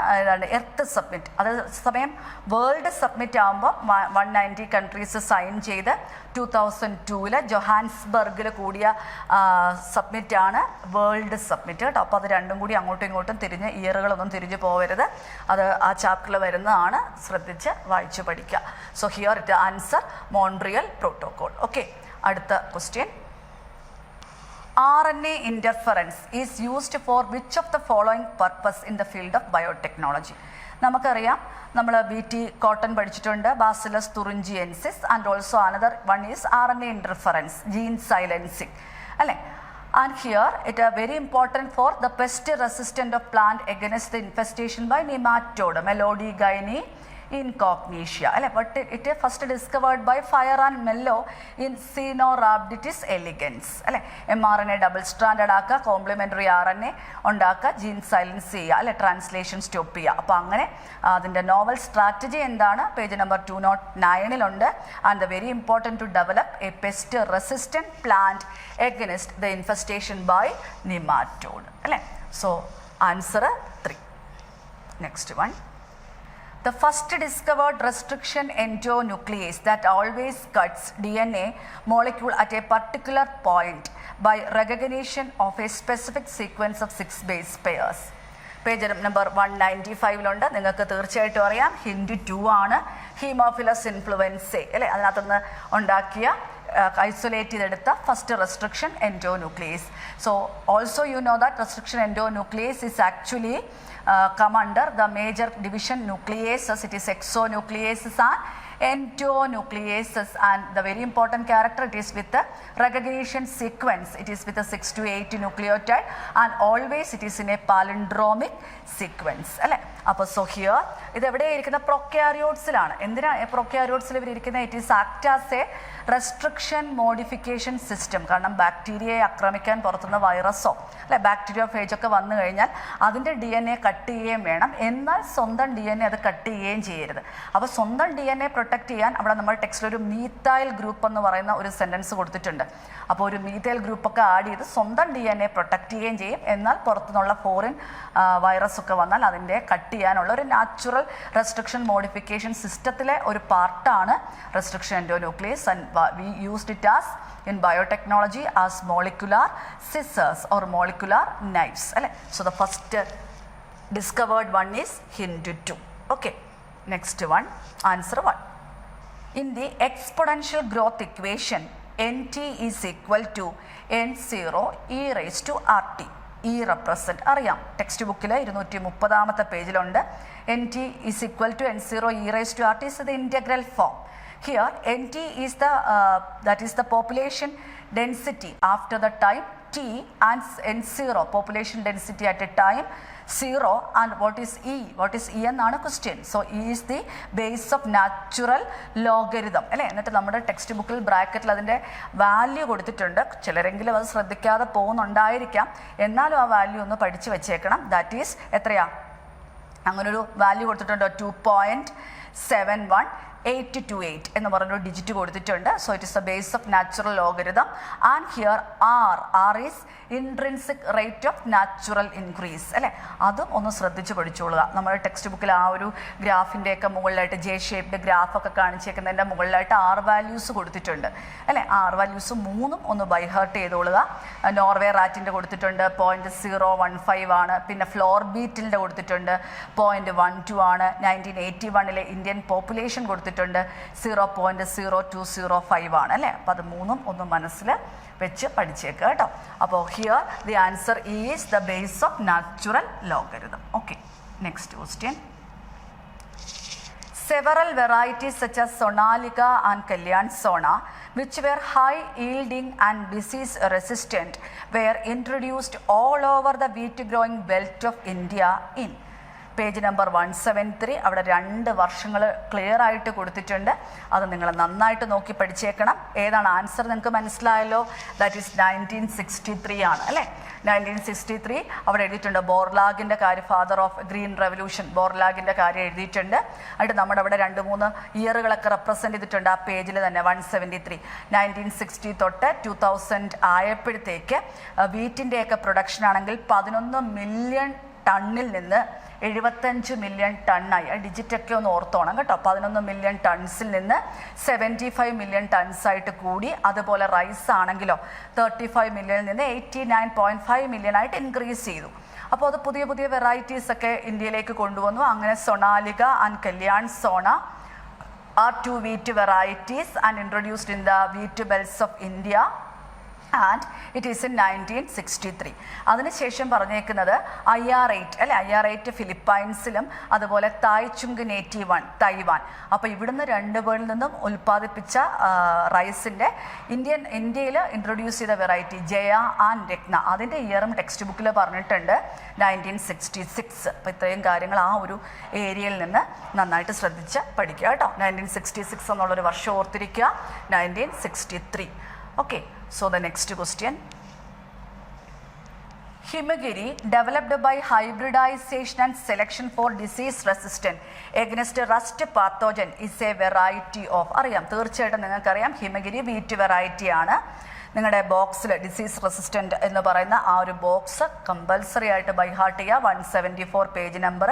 എർത്ത് സബ്മിറ്റ്. അതേസമയം വേൾഡ് സബ്മിറ്റ് ആകുമ്പോൾ 190 കൺട്രീസ് സൈൻ ചെയ്ത് 2002 ജൊഹാൻസ്ബർഗിൽ കൂടിയ സബ്മിറ്റാണ് വേൾഡ് സബ്മിറ്റ് കേട്ടോ. അപ്പോൾ അത് രണ്ടും കൂടി അങ്ങോട്ടും ഇങ്ങോട്ടും തിരിഞ്ഞ് ഇയറുകളൊന്നും തിരിഞ്ഞു പോകരുത്. അത് ആ ചാപ്റ്ററിൽ വരുന്നതാണ്, ശ്രദ്ധിച്ച് വായിച്ചു പഠിക്കുക. So here it answer Montreal protocol. Okay, അടുത്ത question. RNA interference is used for which of the following purpose in the field of biotechnology? നമുക്കറിയാം, നമ്മൾ BT കോട്ടൺ പഠിച്ചിട്ടുണ്ട്, Bacillus thuringiensis, and also another one is RNA interference, gene silencing, അല്ലേ? And here it is very important for the pest resistant of plant against the infestation by nematode, Melodigyne incognitia, but it is first discovered by Fire and Mello in Caenorhabditis elegans. mRNA double stranded ആക്കുക, complementary RNA ഉണ്ടാക്കുക, gene silence ചെയ്യുക, translation stop ചെയ്യുക. അപ്പോൾ അങ്ങനെ അതിൻ്റെ novel strategy എന്താണ്? Page number 209 and the very important to develop a pest resistant plant against the infestation by nematode. അല്ലേ? So answer 3. Next one. The first discovered restriction endonuclease that always cuts DNA molecule at a particular point by recognition of a specific sequence of 6 base pairs. Page number 195 നിങ്ങൾക്ക് തീർച്ചയായിട്ടും അറിയാം. Hint 2 ആണ്. Haemophilus influenzae അല്ലേ, അതിനകത്തുനിന്ന് ഉണ്ടാക്കിയ isolate ചെയ്തെടുത്ത first restriction endonuclease. So also you know that restriction endonuclease is actually come under the major division nucleases. It is exonucleases and endonucleases, and the very important character, it is with the recognition sequence. It is with a 6 to 8 nucleotide, and always it is in a palindromic sequence. അല്ലേ? അപ്പോൾ so here ഇത് എവിടെ ഇരിക്കുന്ന? പ്രൊക്യാരിയോട്സിലാണ്. എന്തിനാ പ്രൊക്യാരിയോട്സിൽ ഇവർ ഇരിക്കുന്നത്? It is act as A restriction modification system. കാരണം ബാക്ടീരിയയെ ആക്രമിക്കാൻ പുറത്തുനിന്ന് വൈറസോ ബാക്ടീരിയ ഫേജൊക്കെ വന്നു കഴിഞ്ഞാൽ അതിൻ്റെ DNA കട്ട് ചെയ്യുകയും വേണം, എന്നാൽ സ്വന്തം DNA അത് കട്ട് ചെയ്യുകയും ചെയ്യരുത്. അപ്പോൾ സ്വന്തം DNA പ്രൊട്ടക്റ്റ് ചെയ്യാൻ അവിടെ നമ്മൾ ടെക്സ്റ്റിൽ ഒരു മീത്തൈൽ ഗ്രൂപ്പ് എന്ന് പറയുന്ന ഒരു സെൻറ്റൻസ് കൊടുത്തിട്ടുണ്ട്. അപ്പോൾ ഒരു മീത്തൈൽ ഗ്രൂപ്പൊക്കെ ആഡ് ചെയ്ത് സ്വന്തം DNA പ്രൊട്ടക്റ്റ് ചെയ്യുകയും ചെയ്യും, എന്നാൽ പുറത്തുനിന്നുള്ള ഫോറിൻ വൈറസ് ഒക്കെ വന്നാൽ അതിൻ്റെ കട്ട് ചെയ്യാനുള്ള ഒരു നാച്ചുറൽ റെസ്ട്രിക്ഷൻ മോഡിഫിക്കേഷൻ സിസ്റ്റത്തിലെ ഒരു പാർട്ടാണ് restriction endonuclease. And we used it as in biotechnology as molecular scissors or molecular knives. So the first discovered one is Hindu 2. Okay, next one, answer 1. In the exponential growth equation, NT is equal to N0 e raised to RT. E represent അറിയാം, text ബുക്കിൽ 230 പേജിലുണ്ട്. NT is equal to N0 e raised to RT is the integral form. Here NT is the that is the population density after the time t, and N0 population density at a time 0, and what is E? What is E എന്നാണ് question. So E is the base of natural logarithm അല്ലേ? എന്നിട്ട് നമ്മുടെ text ബുക്കിൽ ബ്രാക്കറ്റിൽ അതിൻ്റെ value കൊടുത്തിട്ടുണ്ട്. ചിലരെങ്കിലും അത് ശ്രദ്ധിക്കാതെ പോകുന്നുണ്ടായിരിക്കാം, എന്നാലും ആ വാല്യൂ ഒന്ന് പഠിച്ചു വെച്ചേക്കണം. ദാറ്റ് ഈസ് എത്രയാ? അങ്ങനൊരു വാല്യൂ കൊടുത്തിട്ടുണ്ടോ? 2.718228 എന്ന് പറഞ്ഞൊരു ഡിജിറ്റ് കൊടുത്തിട്ടുണ്ട്. So it is the base of natural logarithm. And here r is intrinsic rate of natural increase അല്ലേ? അതും ഒന്ന് ശ്രദ്ധിച്ച് പഠിച്ചോളുക. നമ്മുടെ ടെക്സ്റ്റ് ബുക്കിൽ ആ ഒരു ഗ്രാഫിൻ്റെയൊക്കെ മുകളിലായിട്ട് ജെ ഷേപ്ഡ് ഗ്രാഫൊക്കെ കാണിച്ചേക്കുന്നതിൻ്റെ മുകളിലായിട്ട് R വാല്യൂസ് കൊടുത്തിട്ടുണ്ട് അല്ലേ? R വാല്യൂസ് 3 ഒന്ന് ബൈഹേർട്ട് ചെയ്തോളുക. നോർവേ റാറ്റിൻ്റെ കൊടുത്തിട്ടുണ്ട് 0.015 ആണ്. പിന്നെ ഫ്ലോർ ബീറ്റിലിൻ്റെ കൊടുത്തിട്ടുണ്ട് 0.12 ആണ്. 1981 ഇന്ത്യൻ പോപ്പുലേഷൻ കൊടുത്തിട്ടുണ്ട് 0.0205 ആണ് അല്ലേ? അപ്പോൾ അത് 3 ഒന്ന് മനസ്സിൽ വെച്ച് പഠിച്ചേക്കുക കേട്ടോ. അപ്പോൾ here the answer is the base of natural logarithm. Okay, next question. Several varieties such as Sonalika and Kalyan Sona, which were high yielding and disease resistant, were introduced all over the wheat growing belt of India in page number 173. അവിടെ 2 വർഷങ്ങൾ clear ആയിട്ട് കൊടുത്തിട്ടുണ്ട്. അത് നിങ്ങൾ നന്നായിട്ട് നോക്കി പഠിച്ചേക്കണം. ഏതാണ് answer നിങ്ങൾക്ക് മനസ്സിലായല്ലോ? ദാറ്റ് ഈസ് 1963 ആണ് അല്ലേ? 1963 അവിടെ എഴുതിയിട്ടുണ്ട്. ബോർലാഗിൻ്റെ കാര്യം, ഫാദർ ഓഫ് ഗ്രീൻ റെവല്യൂഷൻ, ബോർലാഗിൻ്റെ കാര്യം എഴുതിയിട്ടുണ്ട്. എന്നിട്ട് നമ്മുടെ അവിടെ 2-3 ഇയറുകളൊക്കെ റെപ്രസെൻറ്റ് ചെയ്തിട്ടുണ്ട് ആ പേജിൽ തന്നെ. 173 1960 തൊട്ട് 2000 ആയപ്പോഴത്തേക്ക് വീറ്റിൻ്റെയൊക്കെ പ്രൊഡക്ഷൻ ആണെങ്കിൽ 11 മില്യൺ ടണ്ണിൽ നിന്ന് 75 മില്യൺ ടണ്ണായി. ആ ഡിജിറ്റൊക്കെ ഒന്ന് ഓർത്തോണം കേട്ടോ. 11 മില്യൺ ടൺസിൽ നിന്ന് 75 മില്യൺ ടൺസ് ആയിട്ട് കൂടി. അതുപോലെ റൈസ് ആണെങ്കിലോ 35 മില്യണിൽ നിന്ന് 89.5 മില്യൺ ആയിട്ട് ഇൻക്രീസ് ചെയ്തു. അപ്പോൾ അത് പുതിയ പുതിയ വെറൈറ്റീസ് ഒക്കെ ഇന്ത്യയിലേക്ക് കൊണ്ടുവന്നു. അങ്ങനെ Sonalika and Kalyan Sona are two wheat varieties and introduced in the wheat belts of India and it is in 1963. അതിനുശേഷം പറഞ്ഞേക്കുന്നത് IR8 അല്ലെ, IR8 ഫിലിപ്പൈൻസിലും അതുപോലെ തായ്ചുങ് നേറ്റീവ് 1 തൈവാൻ. അപ്പോൾ ഇവിടുന്ന് രണ്ടുപേരിൽ നിന്നും ഉൽപ്പാദിപ്പിച്ച റൈസിൻ്റെ ഇന്ത്യയിൽ ഇൻട്രൊഡ്യൂസ് ചെയ്ത വെറൈറ്റി ജയ ആൻഡ് രത്ന, അതിൻ്റെ ഇയറും ടെക്സ്റ്റ് ബുക്കിൽ പറഞ്ഞിട്ടുണ്ട് 1966. അപ്പോൾ ഇത്രയും കാര്യങ്ങൾ ആ ഒരു ഏരിയയിൽ നിന്ന് നന്നായിട്ട് ശ്രദ്ധിച്ച് പഠിക്കുക കേട്ടോ. 1966 എന്നുള്ളൊരു വർഷം ഓർത്തിരിക്കുക, 1963. Okay, so the next question. Himagiri, developed by hybridization and selection for disease resistant against rust pathogen, is a variety of, അറിയാം തീർച്ചയായിട്ടും നിങ്ങൾക്കറിയാം, ഹിമഗിരി വീറ്റ് വെറൈറ്റി ആണ്. നിങ്ങളുടെ ബോക്സിൽ ഡിസീസ് റെസിസ്റ്റൻ്റ് എന്ന് പറയുന്ന ആ ഒരു ബോക്സ് കമ്പൽസറി ആയിട്ട് ബൈ ഹാർട്ട് ചെയ്യുക. 174 പേജ് നമ്പർ.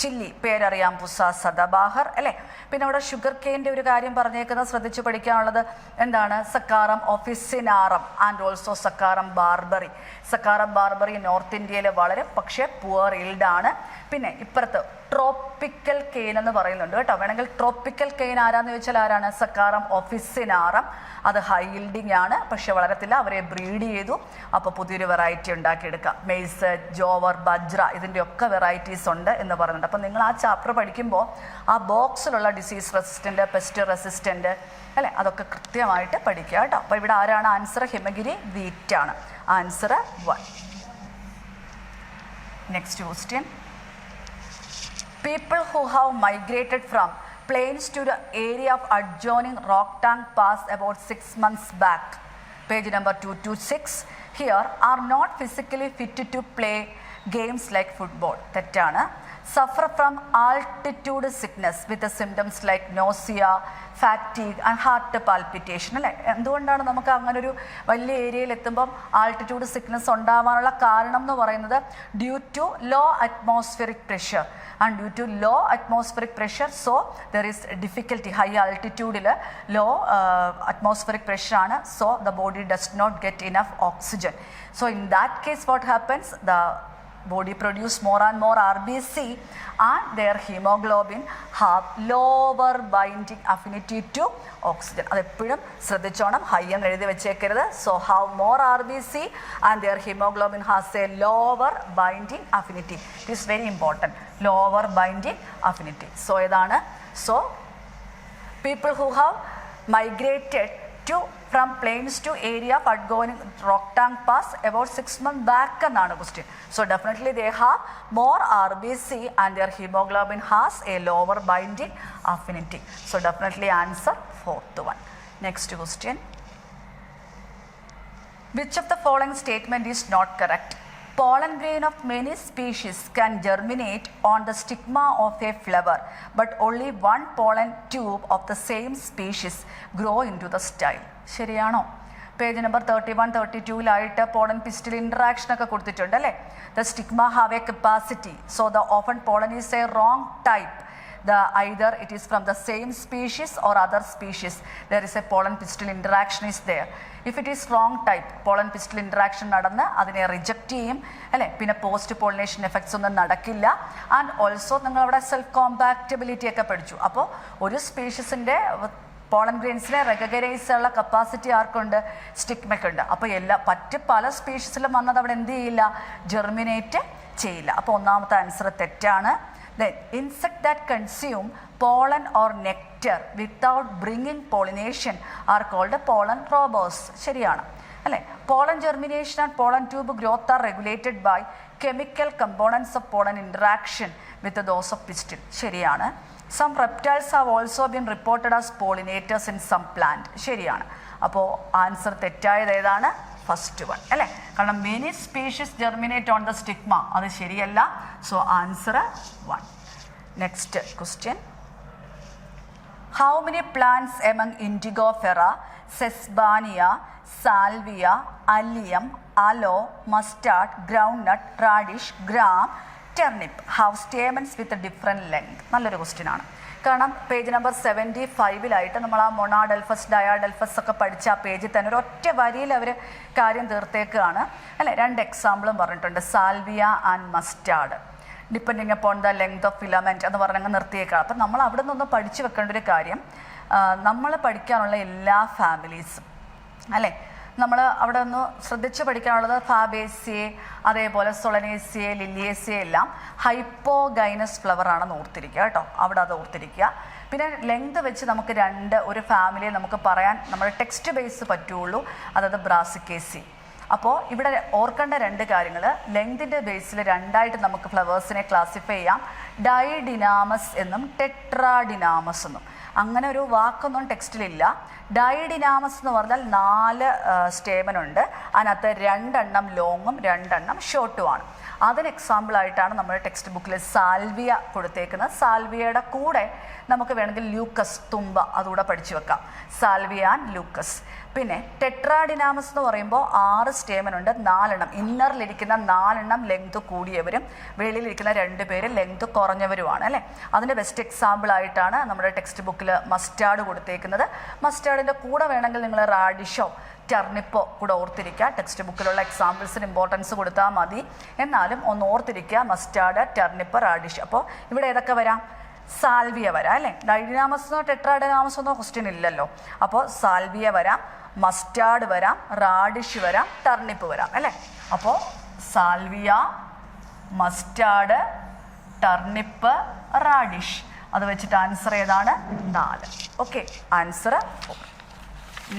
ചില്ലി പേരറിയാം, പുസ സദബാഹർ അല്ലേ. പിന്നെ അവിടെ ഷുഗർ കെയിൻ്റെ ഒരു കാര്യം പറഞ്ഞേക്കുന്നത് ശ്രദ്ധിച്ചു പഠിക്കാനുള്ളത് എന്താണ്? Saccharum officinarum and also Saccharum barberi. Saccharum barberi north ഇന്ത്യയിൽ വളരെ പക്ഷേ പുവർ ഈൽഡാണ്. പിന്നെ ഇപ്പുറത്ത് ട്രോപ്പിക്കൽ കെയിൻ എന്ന് പറയുന്നുണ്ട് കേട്ടോ. വേണമെങ്കിൽ ട്രോപ്പിക്കൽ കെയിൻ ആരാന്ന് ചോദിച്ചാൽ ആരാണ്? സക്കാറം ഒഫിസിനാറം. അത് ഹൈ ഈൽഡിങ് ആണ്, പക്ഷെ വളരത്തില്ല. അവരെ ബ്രീഡ് ചെയ്തു. അപ്പോൾ പുതിയൊരു വെറൈറ്റി ഉണ്ടാക്കിയെടുക്കാം. മെയ്സ്, ജോവർ, ബജ്ര, ഇതിൻ്റെ ഒക്കെ വെറൈറ്റീസ് ഉണ്ട് എന്ന് പറയുന്നുണ്ട്. അപ്പോൾ നിങ്ങൾ ആ ചാപ്റ്റർ പഠിക്കുമ്പോൾ ആ ബോക്സിലുള്ള ഡിസീസ് റെസിസ്റ്റൻ്റ്, പെസ്റ്റ് റെസിസ്റ്റൻ്റ് അല്ലേ, അതൊക്കെ കൃത്യമായിട്ട് പഠിക്കുക കേട്ടോ. അപ്പോൾ ഇവിടെ ആരാണ് ആൻസർ? ഹിമഗിരി വീറ്റ് ആണ് answer 1. Next question. People who have migrated from plains to the area of adjoining Rohtang Pass about 6 months back, page number 226, here are not physically fit to play games like football. തെറ്റാണ്. Suffer from altitude sickness with the symptoms like nausea, fatigue and heart palpitation അല്ലേ. എന്തുകൊണ്ടാണ് നമുക്ക് അങ്ങനൊരു വലിയ ഏരിയയിൽ എത്തുമ്പം altitude sickness ഉണ്ടാവാനുള്ള കാരണം എന്ന് പറയുന്നത് due to low atmospheric pressure. And due to low atmospheric pressure, so there is difficulty. High altitude low atmospheric pressure ആണ്, so the body does not get enough oxygen. So in that case what happens? The body produce more and more RBC and their hemoglobin have lower binding affinity to oxygen. അതെപ്പോഴും ശ്രദ്ധിച്ചോണം, high എന്ന് എഴുതി വെച്ചേക്കരുത്. So have more RBC and their hemoglobin has a lower binding affinity. It is very important. Lower binding affinity. So ഏതാണ്? So people who have migrated from plains to area of outgoing Rohtang Pass about 6 months back എന്നാണ് question. So definitely they have more RBC and their hemoglobin has a lower binding affinity. So definitely answer 4th one. Next question. Which of the following statement is not correct? Pollen grain of many species can germinate on the stigma of a flower, but only one pollen tube of the same species grow into the style. ശരിയാണോ? Page number 31, 32 pollen pistol interaction ഒക്കെ കൊടുത്തിട്ടുണ്ട് അല്ലേ. The stigma have A capacity, so the often pollen is A wrong type. Either it is from the same species or other species, there is a pollen pistil interaction is there. If it is wrong type, pollen pistil interaction നടന്ന് അതിനെ reject ചെയ്യും അല്ലേ. പിന്നെ post pollination effects ഒന്നും നടക്കില്ല. And also നിങ്ങളവിടെ self compatibility ഒക്കെ പഠിച്ചു. അപ്പോൾ ഒരു സ്പീഷീസിൻ്റെ പോളൻ ഗ്രെയിൻസിനെ റെക്കഗ്നൈസ് ചെയ്യാനുള്ള കപ്പാസിറ്റി ആർക്കുണ്ട്? സ്റ്റിഗ്മയ്ക്കുണ്ട്. അപ്പോൾ പല സ്പീഷീസിലും വന്നത് അവിടെ എന്ത് ചെയ്യില്ല? ജെർമിനേറ്റ് ചെയ്യില്ല. അപ്പോൾ ഒന്നാമത്തെ ആൻസർ തെറ്റാണ്. Then insect that consume pollen or nectar without bringing pollination are called pollen robbers. ശരിയാണ് അല്ലേ. pollen germination and pollen tube growth are regulated by chemical components of pollen interaction with those of pistil. ശരിയാണ്. Some reptiles have also been reported as pollinators in some plant. ശരിയാണ്. അപ്പോൾ answer തെറ്റായത് ഏതാണ്? First one അല്ലേ. കാരണം many species germinate on the stigma, അത് ശരിയല്ല. So answer 1. Next question. How many plants among Indigofera, Sesbania, Salvia, Allium, aloe, mustard, groundnut, radish, gram, turnip have stamens with a different length? നല്ലൊരു question ആണ്. കാരണം page number 75 നമ്മൾ ആ മൊണാഡെൽഫസ് ഡയാഡെൽഫസ് ഒക്കെ പഠിച്ച ആ പേജിൽ തന്നെ ഒരു ഒറ്റ വരിയിൽ അവർ കാര്യം തീർത്തേക്കാണ് അല്ലേ. 2 എക്സാമ്പിളും പറഞ്ഞിട്ടുണ്ട്, Salvia and mustard, depending upon the length of filament എന്ന് പറഞ്ഞങ്ങ് നിർത്തിയേക്കാം. അപ്പം നമ്മൾ അവിടെ നിന്നൊന്ന് പഠിച്ചു വെക്കേണ്ട ഒരു കാര്യം, നമ്മൾ പഠിക്കാനുള്ള എല്ലാ ഫാമിലീസും അല്ലേ, നമ്മൾ അവിടെ ഒന്ന് ശ്രദ്ധിച്ച് പഠിക്കാനുള്ളത് ഫാബേസിയെ, അതേപോലെ സൊളനേസിയെ, ലില്ലിയേസിയെ എല്ലാം ഹൈപ്പോഗൈനസ് ഫ്ലവർ ആണെന്ന് ഓർത്തിരിക്കുക കേട്ടോ, അവിടെ അത് ഓർത്തിരിക്കുക. പിന്നെ ലെങ്ത് വെച്ച് നമുക്ക് ഒരു ഫാമിലിയെ നമുക്ക് പറയാൻ നമ്മുടെ ടെക്സ്റ്റ് ബേസ് പറ്റുള്ളൂ, അതായത് ബ്രാസിക്കേസി. അപ്പോൾ ഇവിടെ ഓർക്കേണ്ട 2 കാര്യങ്ങൾ, ലെങ്തിൻ്റെ ബേസിൽ 2ആയിട്ട് നമുക്ക് ഫ്ലവേഴ്സിനെ ക്ലാസിഫൈ ചെയ്യാം, ഡൈഡിനാമസ് എന്നും ടെട്രാഡിനാമസ് എന്നും. അങ്ങനെ ഒരു വാക്കൊന്നും ടെക്സ്റ്റിലില്ല. ഡൈഡിനാമസ് എന്ന് പറഞ്ഞാൽ 4 സ്റ്റേമനുണ്ട്, അതിനകത്ത് 2 ലോങ്ങും 2 ഷോർട്ടുമാണ്. അതിന് എക്സാമ്പിളായിട്ടാണ് നമ്മുടെ ടെക്സ്റ്റ് ബുക്കിൽ സാൽവിയ കൊടുത്തേക്കുന്നത്. സാൽവിയയുടെ കൂടെ നമുക്ക് വേണമെങ്കിൽ ലൂക്കസ്, തുമ്പ, അതുകൂടെ പഠിച്ചു വെക്കാം, സാൽവിയ ആൻഡ് ലൂക്കസ്. പിന്നെ ടെട്രാഡിനാമസ് എന്ന് പറയുമ്പോൾ 6 സ്റ്റേമനുണ്ട്, 4 ഇന്നറിലിരിക്കുന്ന 4 ലെങ്ത് കൂടിയവരും വെളിയിലിരിക്കുന്ന 2 പേര് ലെങ്ത് കുറഞ്ഞവരുമാണ് അല്ലേ. അതിൻ്റെ ബെസ്റ്റ് എക്സാമ്പിൾ ആയിട്ടാണ് നമ്മുടെ ടെക്സ്റ്റ് ബുക്കിൽ മസ്റ്റാർഡ് കൊടുത്തേക്കുന്നത്. മസ്റ്റാർഡിൻ്റെ കൂടെ വേണമെങ്കിൽ നിങ്ങൾ റാഡിഷോ ടർണിപ്പോ കൂടെ ഓർത്തിരിക്കുക. ടെക്സ്റ്റ് ബുക്കിലുള്ള എക്സാമ്പിൾസിന് ഇമ്പോർട്ടൻസ് കൊടുത്താൽ മതി, എന്നാലും ഒന്ന് ഓർത്തിരിക്കുക, മസ്റ്റാർഡ്, ടർണിപ്പ്, റാഡിഷ്. അപ്പോൾ ഇവിടെ ഏതൊക്കെ വരാം? സാൽവിയ വരാം അല്ലേ. ഡൈഡിനാമസോ ടെട്രാഡിനാമസോ ക്വസ്റ്റ്യൻ ഇല്ലല്ലോ. അപ്പോൾ സാൽവിയ വരാം, മസ്റ്റാർഡ് വരാം, റാഡിഷ് വരാം, ടർണിപ്പ് വരാം അല്ലേ. അപ്പോൾ സാൽവിയ, മസ്റ്റാർഡ്, ടർണിപ്പ്, റാഡിഷ്, അത് വെച്ചിട്ട് ആൻസർ ഏതാണ്? 4. Okay, answer 4.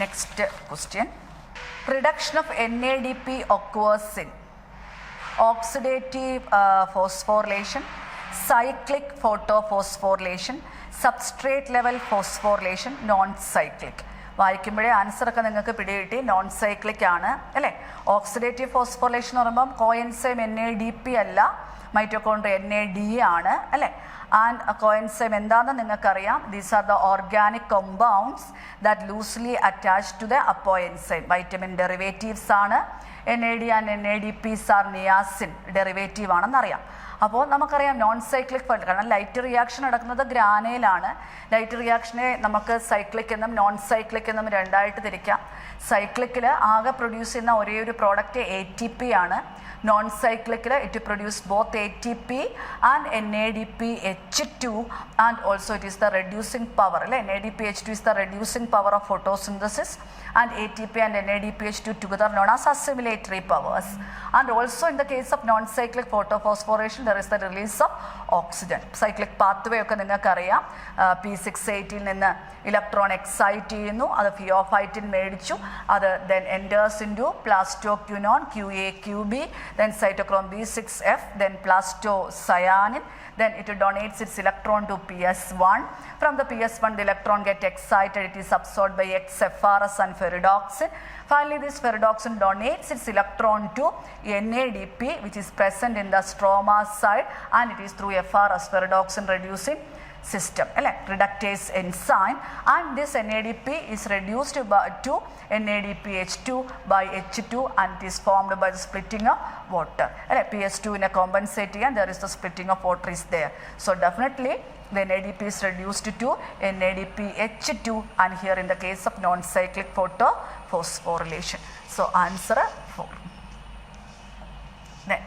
Next question, reduction of NADP occurs in oxidative phosphorylation, cyclic photophosphorylation, substrate level phosphorylation, non-cyclic. വായിക്കുമ്പോഴേ ആൻസറൊക്കെ നിങ്ങൾക്ക് പിടികിട്ടി, നോൺ സൈക്ലിക് ആണ് അല്ലേ. ഓക്സിഡേറ്റീവ് ഫോസ്ഫോറിലേഷൻ എന്ന് പറയുമ്പം കോഎൻസൈം NADP അല്ല, മൈറ്റോകോൺട്രിയ NAD ആണ് അല്ലേ. ആൻഡ് കോഎൻസൈം എന്താണെന്ന് നിങ്ങൾക്കറിയാം, these are the organic compounds that loosely attach to the apoenzyme. Vitamin derivatives ആണ്. NAD ആൻഡ് NADPs ആർ നിയാസിൻ ഡെറിവേറ്റീവ് ആണെന്നറിയാം. അപ്പോൾ നമുക്കറിയാം നോൺ സൈക്ലിക്, കാരണം ലൈറ്റ് റിയാക്ഷൻ നടക്കുന്നത് ഗ്രാനയിലാണ്. ലൈറ്റ് റിയാക്ഷനെ നമുക്ക് സൈക്ലിക് എന്നും നോൺ സൈക്ലിക് എന്നും 2ആയിട്ട് തിരിക്കാം. സൈക്ലിക്കിൽ ആകെ പ്രൊഡ്യൂസ് ചെയ്യുന്ന ഒരേ ഒരു പ്രോഡക്റ്റ് ATP ആണ്. നോൺ സൈക്ലിക്കിൽ it produce both ATP and NADPH2 and also it is the reducing power അല്ലേ. NADPH2 is the reducing power of photosynthesis and ATP and NADPH2 together known as assimilatory powers. And also in the case of non-cyclic photophosphorylation there is the release of oxygen. Cyclic pathway ഒക്കെ നിങ്ങൾക്കറിയാം. P618 നിന്ന് electron excite ചെയ്യുന്നു, അത് ഫിയോഫൈറ്റിൻ മേടിച്ചു, അത് then enters into plastocyanone QA/QB, then cytochrome B6F, then plastocyanin, then it donates its electron to PS1. From the PS1 the electron get excited, it is absorbed by XFRS and ferredoxin. Finally this ferredoxin donates its electron to NADP which is present in the stroma side, and it is through FRS, ferredoxin reducing system, reductase enzyme, and this NADP is reduced to NADPH2 by H2 and it is formed by the splitting of water. PS2 in a compensate and there is the splitting of water is there. So definitely the NADP is reduced to NADPH2, and here in the case of non-cyclic photophosphorylation. So answer 4. Then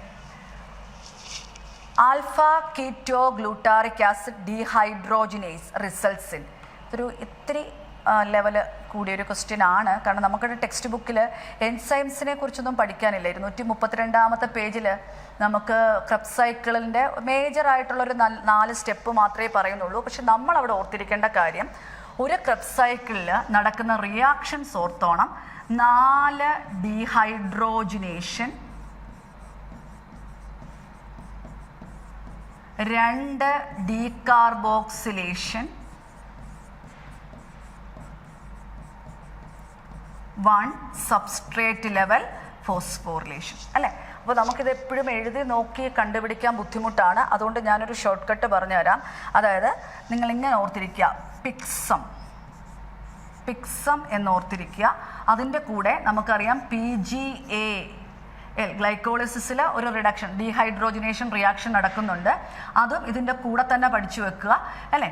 alpha ketoglutaric acid dehydrogenase results in, ഒരു ഇത്തിരി level കൂടിയൊരു question ആണ്. കാരണം നമുക്കൊരു text ബുക്കിൽ എൻസൈംസിനെ കുറിച്ചൊന്നും പഠിക്കാനില്ല. 232 പേജിൽ നമുക്ക് Krebs സൈക്കിളിൻ്റെ മേജറായിട്ടുള്ളൊരു 4 സ്റ്റെപ്പ് മാത്രമേ പറയുന്നുള്ളൂ. പക്ഷെ നമ്മൾ അവിടെ ഓർത്തിരിക്കേണ്ട കാര്യം, ഒരു ക്രെബ്സ് സൈക്കിളിൽ നടക്കുന്ന റിയാക്ഷൻസ് ഓർത്തോണം. 4 dehydrogenation, 2 decarboxylation, 1 substrate level phosphorylation അല്ലേ. അപ്പോൾ നമുക്കിത് എപ്പോഴും എഴുതി നോക്കി കണ്ടുപിടിക്കാൻ ബുദ്ധിമുട്ടാണ്. അതുകൊണ്ട് ഞാനൊരു ഷോർട്ട് കട്ട് പറഞ്ഞുതരാം. അതായത് നിങ്ങളിങ്ങനെ ഓർത്തിരിക്കുക, പിക്സം എന്നോർത്തിരിക്കുക. അതിൻ്റെ കൂടെ നമുക്കറിയാം PGA ഗ്ലൈക്കോളിസിസിൽ ഒരു റിഡക്ഷൻ ഡീഹൈഡ്രോജനേഷൻ റിയാക്ഷൻ നടക്കുന്നുണ്ട്. അതും ഇതിൻ്റെ കൂടെ തന്നെ പഠിച്ചു വെക്കുക അല്ലേ.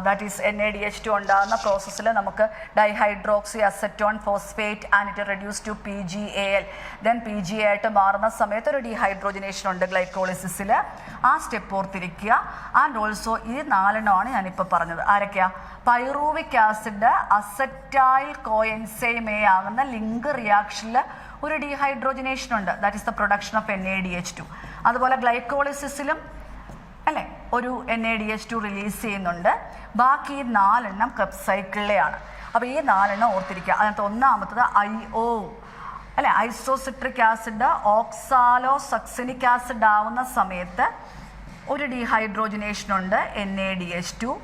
ദാറ്റ് ഈസ് NADH2 ഉണ്ടാകുന്ന പ്രോസസ്സിൽ നമുക്ക് dihydroxy acetone phosphate and it reduce to PGAL then PGA ആയിട്ട് മാറുന്ന സമയത്ത് ഒരു ഡീഹൈഡ്രോജനേഷൻ ഉണ്ട് ഗ്ലൈക്കോളിസിസിൽ. ആ സ്റ്റെപ്പ് ഓർത്തിരിക്കുക. ആൻഡ് ഓൾസോ ഈ 4 ഞാനിപ്പോൾ പറഞ്ഞത്. ആരൊക്കെയാ? Pyruvic acid acetyl coenzyme A ആകുന്ന ലിങ്ക് റിയാക്ഷനിൽ ഒരു ഡീഹൈഡ്രോജനേഷൻ ഉണ്ട്. That is the production of NADH2. അതുപോലെ ഗ്ലൈക്കോളിസിസിലും അല്ലേ ഒരു NADH2 റിലീസ് ചെയ്യുന്നുണ്ട്. ബാക്കി 4 ക്രെബ്സ് സൈക്കിളിലെയാണ്. അപ്പോൾ ഈ 4 ഓർത്തിരിക്കുക. അതിനകത്ത് ഒന്നാമത്തത് IO അല്ലെ, ഐസോസിട്രിക് ആസിഡ് ഓക്സാലോ സക്സിനിക് ആസിഡ് ആവുന്ന സമയത്ത് ഒരു ഡീഹൈഡ്രോജനേഷൻ ഉണ്ട് NADH2.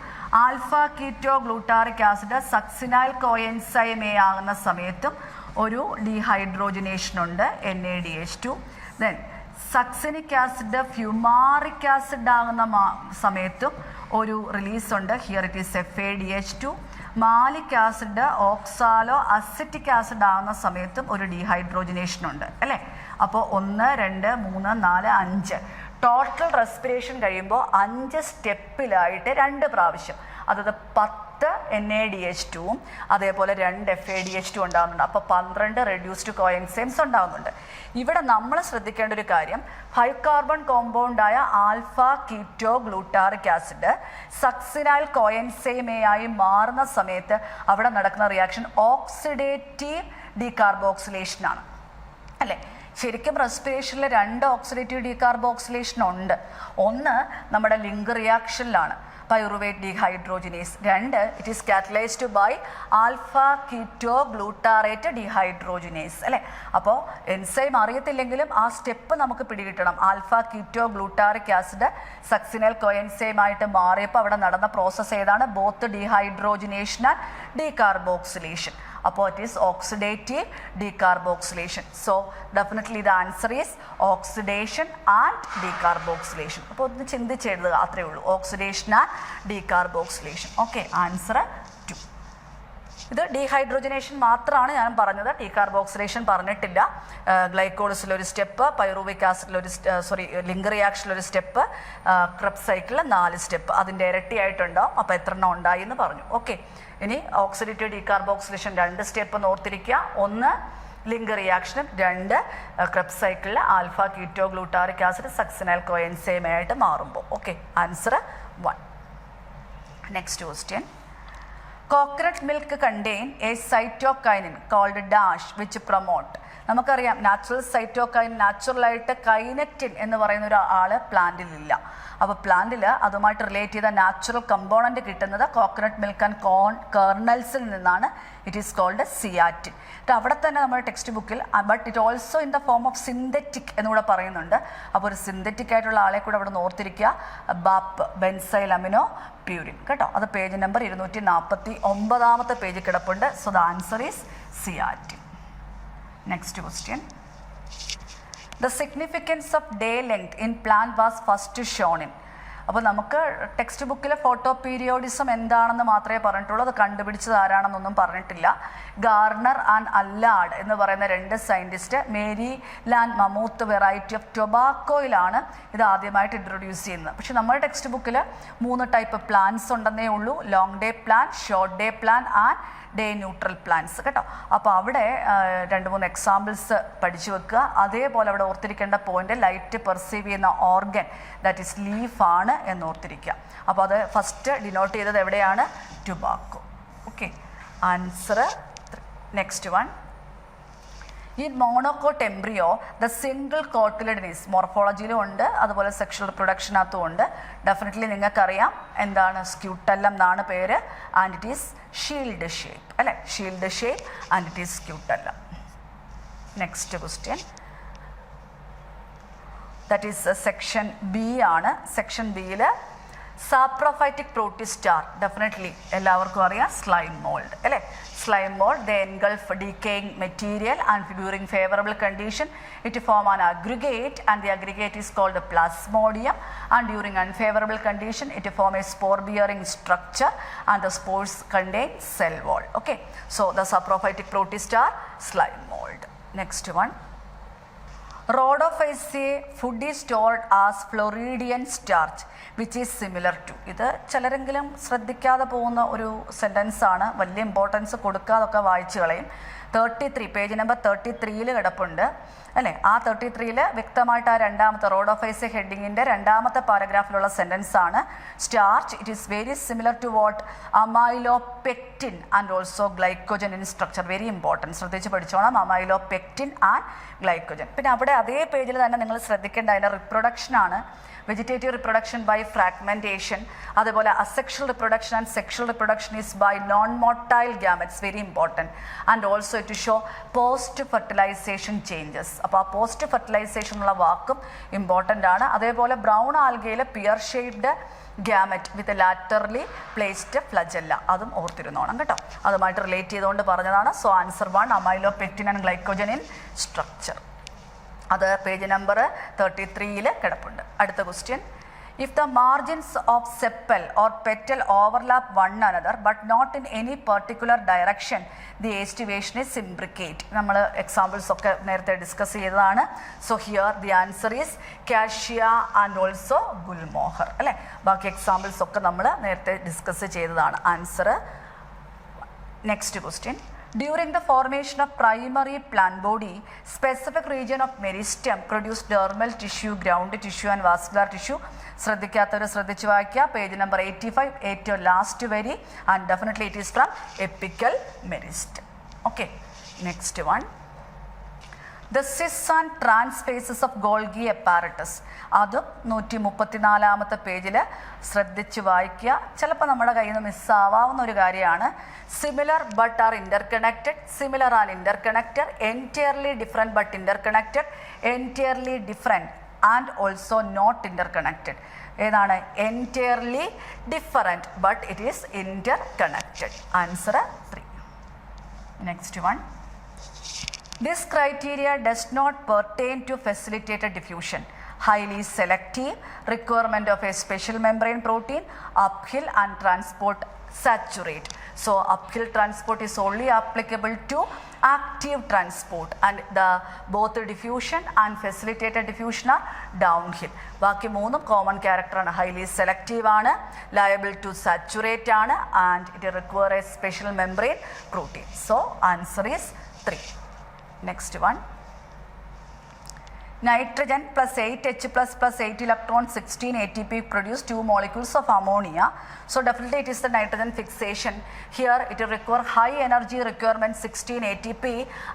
Alpha keto glutaric acid succinyl coenzyme A ആകുന്ന സമയത്തും ഒരു ഡീഹൈഡ്രോജനേഷൻ ഉണ്ട് NADH2. Then succinic acid fumaric acid ആകുന്ന സമയത്തും ഒരു റിലീസ് ഉണ്ട്. Here it is FADH2. Malic acid oxalo acetic acid ആകുന്ന സമയത്തും ഒരു ഡീഹൈഡ്രോജനേഷൻ ഉണ്ട് അല്ലേ. അപ്പോൾ 1, 2, 3, 4, 5 ടോട്ടൽ റെസ്പിറേഷൻ കഴിയുമ്പോൾ 5 സ്റ്റെപ്പിലായിട്ട് 2 പ്രാവശ്യം, അതായത് 10 NADH2 അതേപോലെ 2 FADH2 ഉണ്ടാകുന്നുണ്ട്. അപ്പോൾ 12 റെഡ്യൂസ്ഡ് കോഎൻസൈംസ് ഉണ്ടാകുന്നുണ്ട്. ഇവിടെ നമ്മൾ ശ്രദ്ധിക്കേണ്ട ഒരു കാര്യം, 5 കാർബൺ കോമ്പൗണ്ടായ alpha keto glutaric acid succinyl coenzyme A ആയി മാറുന്ന സമയത്ത് അവിടെ നടക്കുന്ന റിയാക്ഷൻ ഓക്സിഡേറ്റീവ് ഡീകാർബോക്സിലേഷൻ ആണ് അല്ലേ. ശരിക്കും റെസ്പിറേഷനിൽ 2 ഓക്സിഡേറ്റീവ് ഡീകാർബോക്സിലേഷൻ ഉണ്ട്. ഒന്ന് നമ്മുടെ ലിങ്ക് റിയാക്ഷനിലാണ്, pyruvate dehydrogenase. 2 it is catalysed by alpha keto glutarate dehydrogenase അല്ലേ. അപ്പോൾ എൻസൈം അറിയത്തില്ലെങ്കിലും ആ സ്റ്റെപ്പ് നമുക്ക് പിടികിട്ടണം. Alpha keto glutaric acid succinyl coenzyme ആയിട്ട് മാറിയപ്പോൾ അവിടെ നടന്ന പ്രോസസ്സ് ഏതാണ്? Both dehydrogenation and decarboxylation. അപ്പോൾ it is oxidative decarboxylation. So definitely the answer is oxidation and decarboxylation. അപ്പോൾ ഒന്ന് ചിന്തിച്ചെഴുതുക, അത്രയേ ഉള്ളൂ. Oxidation and decarboxylation. Okay, answer 2. ഇത് ഡീഹൈഡ്രോജനേഷൻ മാത്രമാണ് ഞാൻ പറഞ്ഞത്, ഡീകാർബോക്സിലേഷൻ പറഞ്ഞിട്ടില്ല. ഗ്ലൈക്കോളിസിലൊരു സ്റ്റെപ്പ്, പൈറുവിക് ആസിഡിലൊരു ലിങ്ക് റിയാക്ഷനിലൊരു സ്റ്റെപ്പ്, ക്രെബ്സ് സൈക്കിളിൽ 4 സ്റ്റെപ്പ്, അതിൻ്റെ ഇരട്ടിയായിട്ടുണ്ടാവും. അപ്പോൾ എത്ര എണ്ണം ഉണ്ടായി എന്ന് പറഞ്ഞു. ഓക്കെ, ഇനി ഓക്സിഡേറ്റീവ് ഡീകാർബോക്സിലേഷൻ 2 സ്റ്റെപ്പ് ഓർത്തിരിക്കുക. 1 ലിങ്ക് റിയാക്ഷനും, 2 ക്രെബ്സ് സൈക്കിളിൽ alpha keto glutaric acid succinyl coenzyme ആയിട്ട് മാറുമ്പോൾ. Okay, answer 1. Next question. Coconut milk contain a cytokinin called dash which promote. നമുക്കറിയാം നാച്ചുറൽ സൈറ്റോകൈൻ, നാച്ചുറലായിട്ട് കൈനറ്റിൻ എന്ന് പറയുന്ന ഒരു ആൾ പ്ലാന്റിലില്ല. അപ്പോൾ പ്ലാന്റിൽ അതുമായിട്ട് റിലേറ്റ് ചെയ്ത നാച്ചുറൽ കമ്പോണൻറ്റ് കിട്ടുന്നത് കോക്കനട്ട് മിൽക്ക് ആൻഡ് കേർണൽസിൽ നിന്നാണ്. It is called zeatin. അവിടെ തന്നെ നമ്മുടെ ടെക്സ്റ്റ് ബുക്കിൽ but it also in the form of synthetic എന്നുകൂടെ പറയുന്നുണ്ട്. അപ്പോൾ ഒരു സിന്തറ്റിക് ആയിട്ടുള്ള ആളെ കൂടെ അവിടെ ഓർത്തിരിക്കുക, ബാപ്പ് ബെൻസൈൽ അമിനോ പ്യൂരിൻ കേട്ടോ. അത് പേജ് നമ്പർ 249 പേജ് കിടപ്പുണ്ട്. So the answer is സിയാറ്റിൻ. Next question. The significance of day length in plant was first shown in. അപ്പോൾ നമുക്ക് ടെക്സ്റ്റ് ബുക്കിലെ ഫോട്ടോ പീരിയോഡിസം എന്താണെന്ന് മാത്രമേ പറഞ്ഞിട്ടുള്ളൂ. അത് കണ്ടുപിടിച്ചത് ആരാണെന്നൊന്നും പറഞ്ഞിട്ടില്ല. ഗാർണർ ആൻഡ് അല്ലാഡ് എന്ന് പറയുന്ന 2 scientist Maryland mammoth variety of ടൊബാക്കോയിലാണ് ഇത് ആദ്യമായിട്ട് ഇൻട്രൊഡ്യൂസ് ചെയ്യുന്നത്. പക്ഷെ നമ്മുടെ ടെക്സ്റ്റ് ബുക്കിൽ 3 ടൈപ്പ് പ്ലാന്റ്സ് ഉണ്ടെന്നേ ഉള്ളൂ. Long day plan, short day plan and day neutral plants കേട്ടോ. അപ്പോൾ അവിടെ 2-3 എക്സാമ്പിൾസ് പഠിച്ചു വെക്കുക. അതേപോലെ അവിടെ ഓർത്തിരിക്കേണ്ട പോയിന്റ്, ലൈറ്റ് പെർസീവ് ചെയ്യുന്ന ഓർഗൻ ദാറ്റ് ഈസ് ലീഫാണ് എന്ന് ഓർത്തിരിക്കുക. അപ്പോൾ അത് ഫസ്റ്റ് ഡിനോട്ട് ചെയ്തത് എവിടെയാണ്? Tobacco. Okay, answer. Next one. In monocot embryo, the single cotyledonous മോർഫോളജിയിലും ഉണ്ട്, അതുപോലെ സെക്ഷൽ റിപ്രൊഡക്ഷനകത്തും ഉണ്ട്. ഡെഫിനറ്റ്ലി നിങ്ങൾക്കറിയാം എന്താണ് സ്ക്യൂട്ടല്ലം എന്നാണ് പേര്. And it is shield shape അല്ലേ, shield shape and it is scutellum. Next question. That is section B ആണ്. Section ബിയിൽ സാപ്രോഫൈറ്റിക് പ്രോട്ടിസ്റ്റാർ ഡെഫിനറ്റ്ലി എല്ലാവർക്കും അറിയാം, സ്ലൈം മോൾഡ് അല്ലേ. Slime mould, they engulf decaying material and during favorable condition it form an aggregate and the aggregate is called a plasmodium, and during unfavorable condition it form a spore bearing structure and the spores contain cell wall. Okay, so the saprophytic protistar, slime mold. Next one. Rhodophyceae food is stored as Floridian starch which is similar to. ഇത് ചിലരെങ്കിലും ശ്രദ്ധിക്കാതെ പോകുന്ന ഒരു sentence ആണ്, വലിയ importance കൊടുക്കാതൊക്കെ വായിച്ചു കളയും. 33 page number 33 കിടപ്പുണ്ട് അല്ലേ. ആ 33 വ്യക്തമായിട്ട് ആ രണ്ടാമത്തെ റോഡോഫൈസെ ഹെഡിങ്ങിൻ്റെ രണ്ടാമത്തെ പാരഗ്രാഫിലുള്ള സെൻറ്റൻസ് ആണ്. Starch it is very similar to what amylopectin and also glycogen in structure. Very important, ശ്രദ്ധിച്ച് പഠിച്ചോണം. Amylopectin and glycogen. പിന്നെ അവിടെ അതേ പേജിൽ തന്നെ നിങ്ങൾ ശ്രദ്ധിക്കേണ്ട അതിൻ്റെ റിപ്രൊഡക്ഷനാണ്. വെജിറ്റേറ്റീവ് റിപ്രൊഡക്ഷൻ ബൈ ഫ്രാഗ്മെൻറ്റേഷൻ, അതുപോലെ asexual reproduction and sexual reproduction is by non motile gametes. Very important. And also to show post fertilisation changes. അപ്പോൾ ആ പോസ്റ്റ് ഫെർട്ടിലൈസേഷൻ ഉള്ള വാക്കും ഇമ്പോർട്ടൻ്റ് ആണ്. അതേപോലെ ബ്രൗൺ ആൽഗയിൽ pear shaped gamete with laterally placed flagella, അതും ഓർത്തിരുന്നോണം കേട്ടോ. അതുമായിട്ട് റിലേറ്റ് ചെയ്തുകൊണ്ട് പറഞ്ഞതാണ്. So answer 1 amylopectin and glycogen in structure. അത് പേജ് നമ്പർ 33 കിടപ്പുണ്ട്. അടുത്ത question. If the margins of sepal or petal overlap one another but not in any particular direction, the estivation is imbricate. നമ്മൾ examples ഒക്കെ നേരത്തെ discuss ചെയ്തതാണ്. So here the answer is cassia and also gulmohar അല്ലേ. ബാക്കി examples ഒക്കെ നമ്മൾ നേരത്തെ discuss ചെയ്തതാണ്. Answer. Next question. During the formation of primary plant body, specific region of meristem produce dermal tissue, ground tissue and vascular tissue. ശ്രദ്ധിക്കാത്തവർ ശ്രദ്ധിച്ച് വായിക്കുക. Page number 85, ഏറ്റവും last വരി. And definitely it is from epical meristem. Okay, next one. The cis and trans phases of Golgi apparatus. അതും 134 പേജിൽ ശ്രദ്ധിച്ച് വായിക്കുക. ചിലപ്പോൾ നമ്മുടെ കയ്യിൽ നിന്ന് മിസ്സാവാവുന്ന ഒരു കാര്യമാണ്. Similar but are interconnected, similar and interconnected, entirely different but interconnected, entirely different and also not interconnected. ഏതാണ്? Entirely different but it is interconnected. Answer 3. Next one. This criteria does not pertain to facilitated diffusion. Highly selective, requirement of a special membrane protein, uphill and transport saturate. So uphill transport is only applicable to active transport and the both diffusion and facilitated diffusion are downhill. ബാക്കി മൂന്നും common ക്യാരക്ടറാണ്. Highly selective ആണ്, liable to saturate ആണ് and it require A special membrane protein. So answer is 3. Next one. Nitrogen plus 8H plus 8 electron 16 ATP produce 2 molecules of ammonia. So definitely it is the nitrogen fixation. Here it require high energy requirement 16 ATP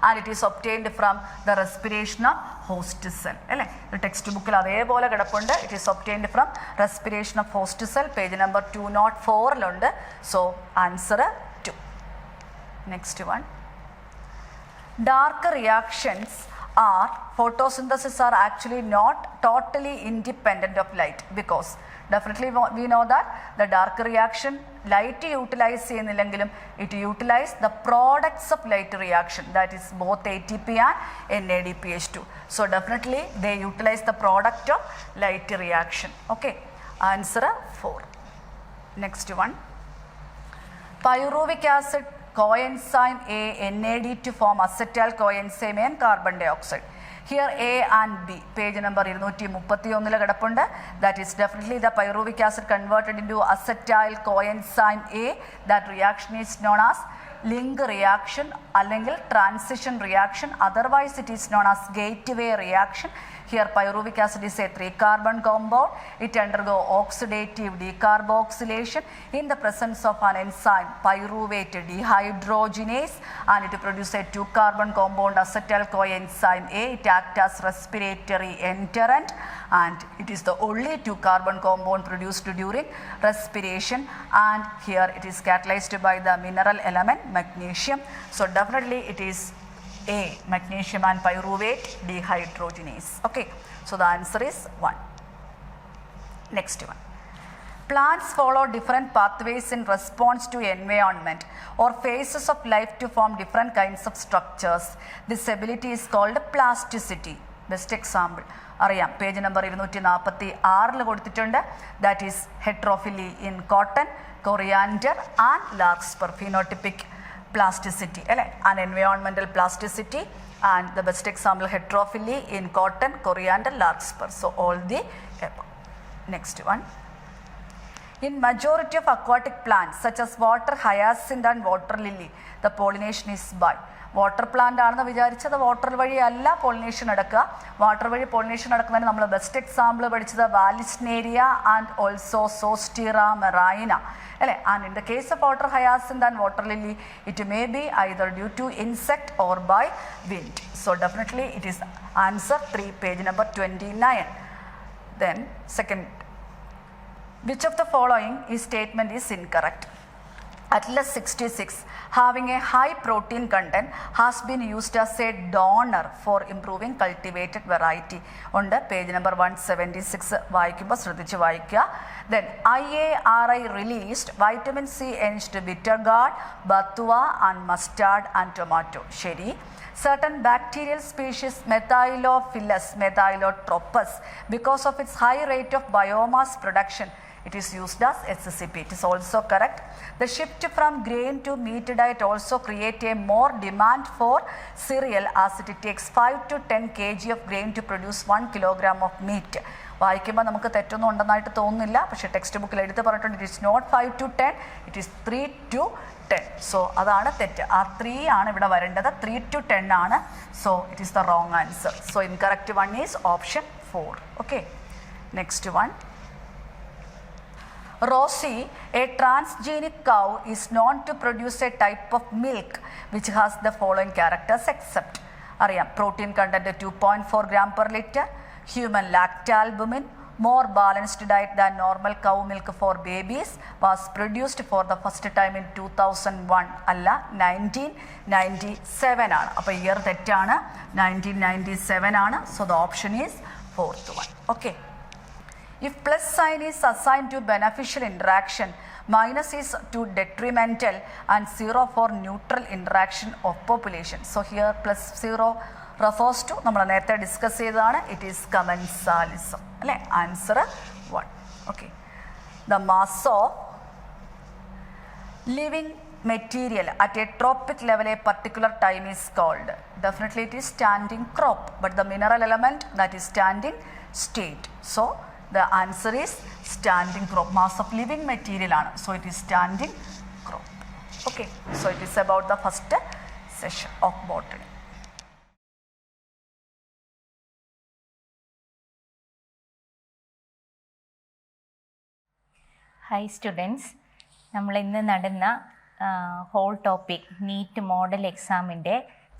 and it is obtained from the respiration of host cell. അല്ലേ, text ബുക്കിൽ അതേപോലെ കിടപ്പുണ്ട്. It is obtained from respiration of host cell. Page number 204 so answer 2. Next one. Dark reactions are photosynthesis are actually not totally independent of light because definitely we know that the dark reaction light utilize ചെയ്യുന്നില്ലെങ്കിലും it utilize the products of light reaction, that is both ATP and NADPH2. So definitely they utilize the product of light reaction. Okay, answer 4. Next one. Pyruvic acid coenzyme A NAD to form acetyl coenzyme and carbon dioxide. Here A and B, page number 231 കിടപ്പുണ്ട്. That is definitely the pyruvic acid converted into acetyl coenzyme A. That reaction is known as link reaction അല്ലെങ്കിൽ transition reaction. Otherwise it is known as gateway reaction. Here pyruvic acid is a 3-carbon compound. It undergo oxidative decarboxylation in the presence of an enzyme pyruvate dehydrogenase and it produces a 2-carbon compound acetyl coenzyme A. It acts as respiratory enterant and it is the only 2-carbon compound produced during respiration and here it is catalyzed by the mineral element magnesium. So definitely it is A, magnesium and pyruvate dehydrogenase. Okay, so the answer is 1. Next one. Plants follow different pathways in response to environment or phases of life to form different kinds of structures. This ability is called plasticity. Best example അറിയാം, page number 246 കൊടുത്തിട്ടുണ്ട്. That is heterophily in cotton, coriander and larkspur. Phenotypic plasticity, and environmental plasticity, and the best example heterophily in cotton, coriander, larkspur. So all the above. Next one. In majority of aquatic plants such as water hyacinth and water lily, the pollination is by water plant ആണെന്ന് വിചാരിച്ചത് water വഴിയല്ല pollination നടക്കുക. Water വഴി pollination നടക്കുന്നതിന് നമ്മൾ best example പഠിച്ചത് വാലിസ്നേരിയ and also Zostera marina അല്ലേ. And in the case of water hyacinth and water lily it may be either due to insect or by wind. So definitely it is answer 3, page number 29. Then second, which of the following statement is incorrect? Atlas 66 having a high protein content has been used as a donor for improving cultivated variety. On the page number 176 വായിക്കുമ്പോൾ ശ്രദ്ധിച്ച് വായിക്കുക. Then IARI released vitamin C enriched bitter gourd, batua and mustard and tomato. ശരി. Certain bacterial species Methylophilus Methylotropus, because of its high rate of biomass production, it is used as SCP. It is also correct. The shift from grain to meat diet also create a more demand for cereal as it takes 5 to 10 kg of grain to produce 1 kilogram of meat. വായിക്കുമ്പോൾ നമുക്ക് തെറ്റൊന്നും ഉണ്ടെന്നായിട്ട് തോന്നുന്നില്ല, പക്ഷേ text ബുക്കിൽ എടുത്ത് പറഞ്ഞിട്ടുണ്ട് it is not 5 to 10, it is 3 to 10. So അതാണ് തെറ്റ്. ആ 3 ആണ് ഇവിടെ വരേണ്ടത്, 3 to 10 ആണ്. So it is the wrong answer. So incorrect one is option 4. Okay, next one. Rosie, a transgenic cow, is known to produce a type of milk which has the following characters except. അറിയാം, protein content 2.4 gram per liter, human lactalbumin, more balanced diet than normal cow milk for babies, was produced for the first time in 2001 അല്ല 1997 ആണ്. അപ്പോൾ year തെറ്റാണ്, 1997 ആണ്. So the option is 4th one. Okay. If plus sign is assigned to beneficial interaction, minus is to detrimental, and 0 for neutral interaction of population. So here plus 0 refers to നമ്മൾ നേരത്തെ discuss ചെയ്തതാണ്, it is commensalism അല്ലേ. Answer 1. Okay. The mass of living material at a tropic level a particular time is called. Definitely it is standing crop, but the mineral element that is standing state. So the answer is standing crop. Mass of living material ആണ്. So it is standing crop. Okay. So it is about the first session of botany. Hi students. നമ്മൾ ഇന്ന് നടന്ന whole topic NEET model എക്സാമിൻ്റെ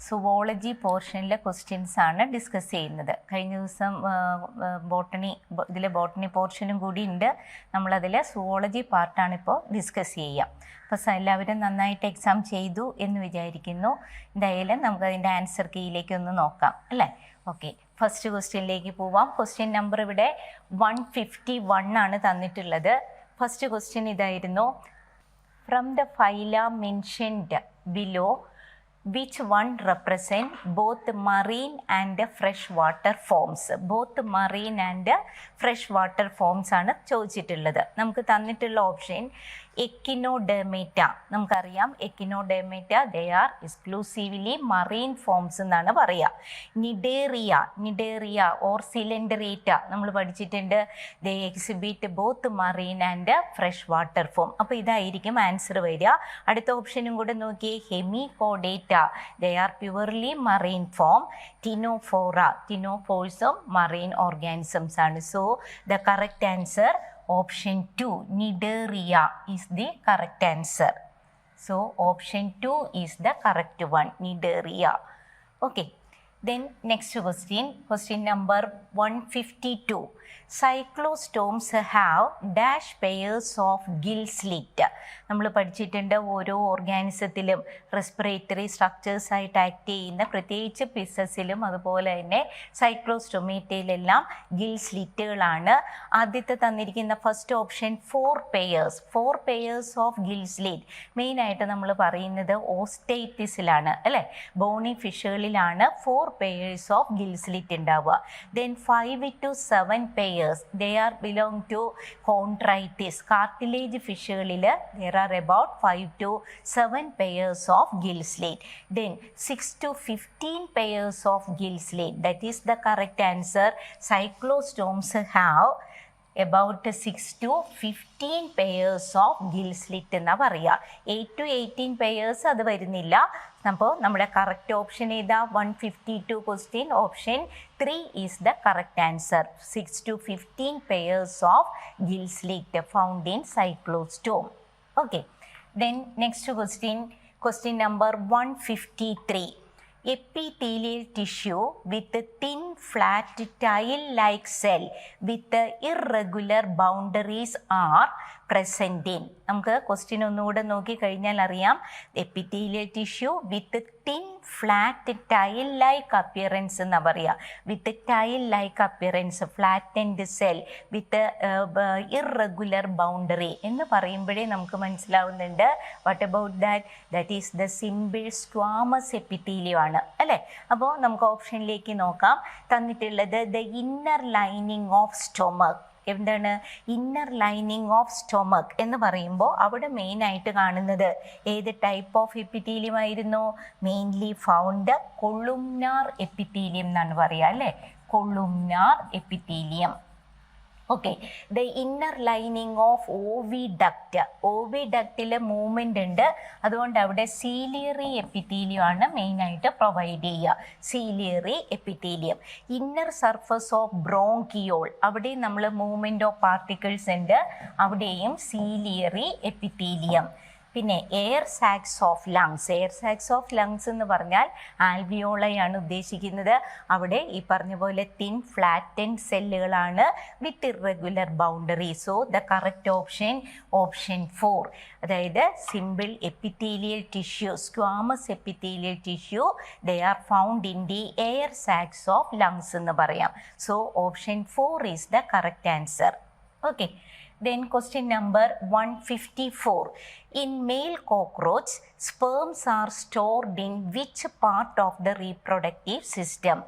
zoology പോർഷനിലെ questions ആണ് discuss ചെയ്യുന്നത്. കഴിഞ്ഞ ദിവസം botany പോർഷനും കൂടി ഉണ്ട്. നമ്മളതിൽ സുവോളജി പാർട്ടാണിപ്പോൾ ഡിസ്കസ് ചെയ്യുക. അപ്പോൾ എല്ലാവരും നന്നായിട്ട് എക്സാം ചെയ്തു എന്ന് വിചാരിക്കുന്നു. എന്തായാലും നമുക്കതിൻ്റെ ആൻസർ കീയിലേക്ക് ഒന്ന് നോക്കാം അല്ലേ. ഓക്കെ, ഫസ്റ്റ് ക്വസ്റ്റ്യനിലേക്ക് പോവാം. ക്വസ്റ്റ്യൻ നമ്പർ ഇവിടെ 151 ആണ് തന്നിട്ടുള്ളത്. ഫസ്റ്റ് ക്വസ്റ്റ്യൻ ഇതായിരുന്നു. From the ഫൈല mentioned below which one represent both marine and fresh water forms? Both marine and fresh water forms ആണ് ചോദിച്ചിട്ടുള്ളത്. നമുക്ക് തന്നിട്ടുള്ള ഓപ്ഷൻ എക്കിനോഡെർമേറ്റ. നമുക്കറിയാം echinodermata they are exclusively marine forms എന്നാണ് പറയുക. നിഡേറിയ ഓർ സിലിണ്ടറേറ്റ നമ്മൾ പഠിച്ചിട്ടുണ്ട്. They exhibit both marine and fresh water form. അപ്പോൾ ഇതായിരിക്കും ആൻസർ വരിക. അടുത്ത ഓപ്ഷനും കൂടെ നോക്കി. Hemichordata they are purely marine form. ടിനോഫോഴ്സും മറീൻ ഓർഗാനിസംസ് ആണ്. So the correct answer option 2, Nidaria is the correct answer. So option 2 is the correct one, Nidaria. Okay, then next question number 152. Cyclostomes have dash pairs of gill slit. നമ്മൾ പഠിച്ചിട്ടുണ്ട് ഓരോ ഓർഗാനിസത്തിലും respiratory structures ആയിട്ട് act ചെയ്യുന്ന പ്രത്യേകിച്ച് പിസസിലും അതുപോലെ തന്നെ സൈക്ലോസ്റ്റൊമേറ്റയിലെല്ലാം ഗിൽ സ്ലിറ്റുകളാണ്. ആദ്യത്തെ തന്നിരിക്കുന്ന first option 4 pairs of gill slit. മെയിനായിട്ട് നമ്മൾ പറയുന്നത് ഓസ്റ്റൈറ്റിസിലാണ് അല്ലേ, ബോണി ഫിഷുകളിലാണ് 4 പെയേഴ്സ് ഓഫ് ഗിൽ സ്ലിറ്റ് ഉണ്ടാവുക. Then 5 to 7 pairs. They are belong to chondrites. Cartilage ഫിഷുകളിൽ there are about 5 to 7 pairs of gill slit. Then 6 to 15 pairs of gill slit. That is the correct answer. Cyclostomes have about 6 to 15 pairs of gill slit എന്നാ പറയുക. 8 to 18 pairs അത് വരുന്നില്ല. അപ്പോൾ നമ്മുടെ correct option ഏതാ? 152 question option 3 is the correct answer. 6 to 15 pairs of gill slit found in cyclostome. Okay, then next question number 153. Epithelial tissue with a thin flat tile-like cell with irregular boundaries are present in. നമുക്ക് question ഒന്നുകൂടെ നോക്കി കഴിഞ്ഞാൽ അറിയാം. Epithelial tissue with thin flat tile like appearance എന്നാ പറയുക. With tile like appearance, flattened cell with irregular boundary എന്ന് പറയുമ്പോഴേ നമുക്ക് മനസ്സിലാവുന്നുണ്ട്. What about that is the simple squamous epithelium ആണ് അല്ലേ. അപ്പോൾ നമുക്ക് ഓപ്ഷനിലേക്ക് നോക്കാം. തന്നിട്ടുള്ളത് the inner lining of stomach. എന്താണ് ഇന്നർ ലൈനിങ് ഓഫ് സ്റ്റൊമക് എന്ന് പറയുമ്പോൾ അവിടെ മെയിനായിട്ട് കാണുന്നത് ഏത് ടൈപ്പ് ഓഫ് എപ്പിത്തീലിയം ആയിരുന്നു? മെയിൻലി ഫൗണ്ട് കൊളുംനാർ എപ്പിത്തീലിയം എന്നാണ് പറയുക അല്ലേ. കൊളുംനാർ epithelium. Okay, the inner lining of oviduct. ഓവിഡക്റ്റിൽ movement ഉണ്ട്, അതുകൊണ്ട് അവിടെ സീലിയറി എപ്പിത്തീലിയം ആണ് മെയിനായിട്ട് പ്രൊവൈഡ് ചെയ്യുക. Ciliary epithelium. Inner surface of bronchiole, അവിടെയും നമ്മൾ മൂവ്മെൻ്റ് ഓഫ് പാർട്ടിക്കിൾസ് ഉണ്ട്, അവിടെയും സീലിയറി എപ്പിത്തീലിയം. പിന്നെ air സാക്സ് of lungs. Air സാക്സ് of lungs എന്ന് പറഞ്ഞാൽ ആൽവിയോളയാണ് ഉദ്ദേശിക്കുന്നത്. അവിടെ ഈ പറഞ്ഞ പോലെ thin flattened സെല്ലുകളാണ് with irregular boundary. So the correct option 4. അതായത് simple epithelial tissue, squamous epithelial tissue, they are found in the air സാക്സ് of lungs എന്ന് പറയാം. So option 4 is the correct answer. Okay, then question number 154. In male cockroach, sperms are stored in which part of the reproductive system?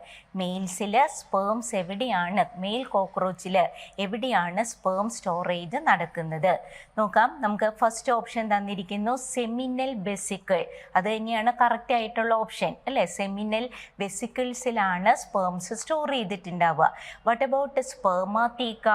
മെയിൽസിൽ sperms എവിടെയാണ്, male കോക്രോച്ചിൽ എവിടെയാണ് sperm storage നടക്കുന്നത്? നോക്കാം. നമുക്ക് first option തന്നിരിക്കുന്നു സെമിനൽ വെസിക്കിൾ. അത് തന്നെയാണ് കറക്റ്റ് ആയിട്ടുള്ള ഓപ്ഷൻ അല്ലേ. സെമിനൽ വെസിക്കിൾസിലാണ് സ്പേംസ് സ്റ്റോർ ചെയ്തിട്ടുണ്ടാവുക. What about spermatheca?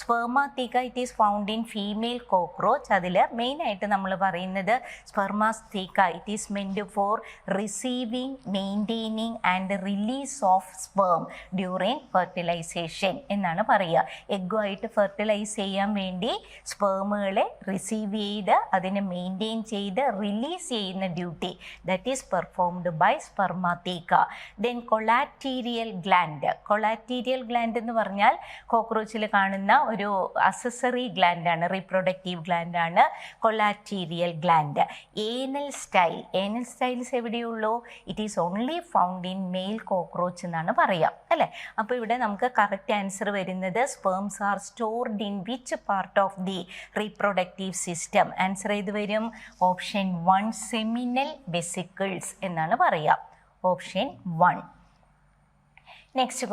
Spermatheca it is found in female cockroach. അതിൽ മെയിനായിട്ട് നമ്മൾ പറയുന്നത് spermatheca it is meant for receiving, maintaining and release of sperm during fertilization എന്നാണ് പറയുക. എഗ്ഗുമായിട്ട് ഫെർട്ടിലൈസ് ചെയ്യാൻ വേണ്ടി സ്പേമുകളെ റിസീവ് ചെയ്ത് അതിനെ മെയിൻറ്റെയിൻ ചെയ്ത് റിലീസ് ചെയ്യുന്ന duty that is performed by spermatheca. Then collaterial gland. Collaterial gland എന്ന് പറഞ്ഞാൽ കോക്രോച്ചിൽ കാണുന്ന ഒരു അസസറി ഗ്ലാൻഡാണ്, റീപ്രൊഡക്റ്റീവ് ഗ്ലാൻഡാണ് collaterial gland. Anal style. Anal styles എവിടെയുള്ളൂ? It is only found in male cockroach എന്നാണ് പറയാം അല്ലേ. അപ്പോൾ ഇവിടെ നമുക്ക് കറക്റ്റ് ആൻസർ വരുന്നത് sperms are stored in which part of the reproductive system? Answer ഏത് വരും? ഓപ്ഷൻ 1 സെമിനൽ വെസിക്കിൾസ് എന്നാണ് പറയാം. Option 1. Next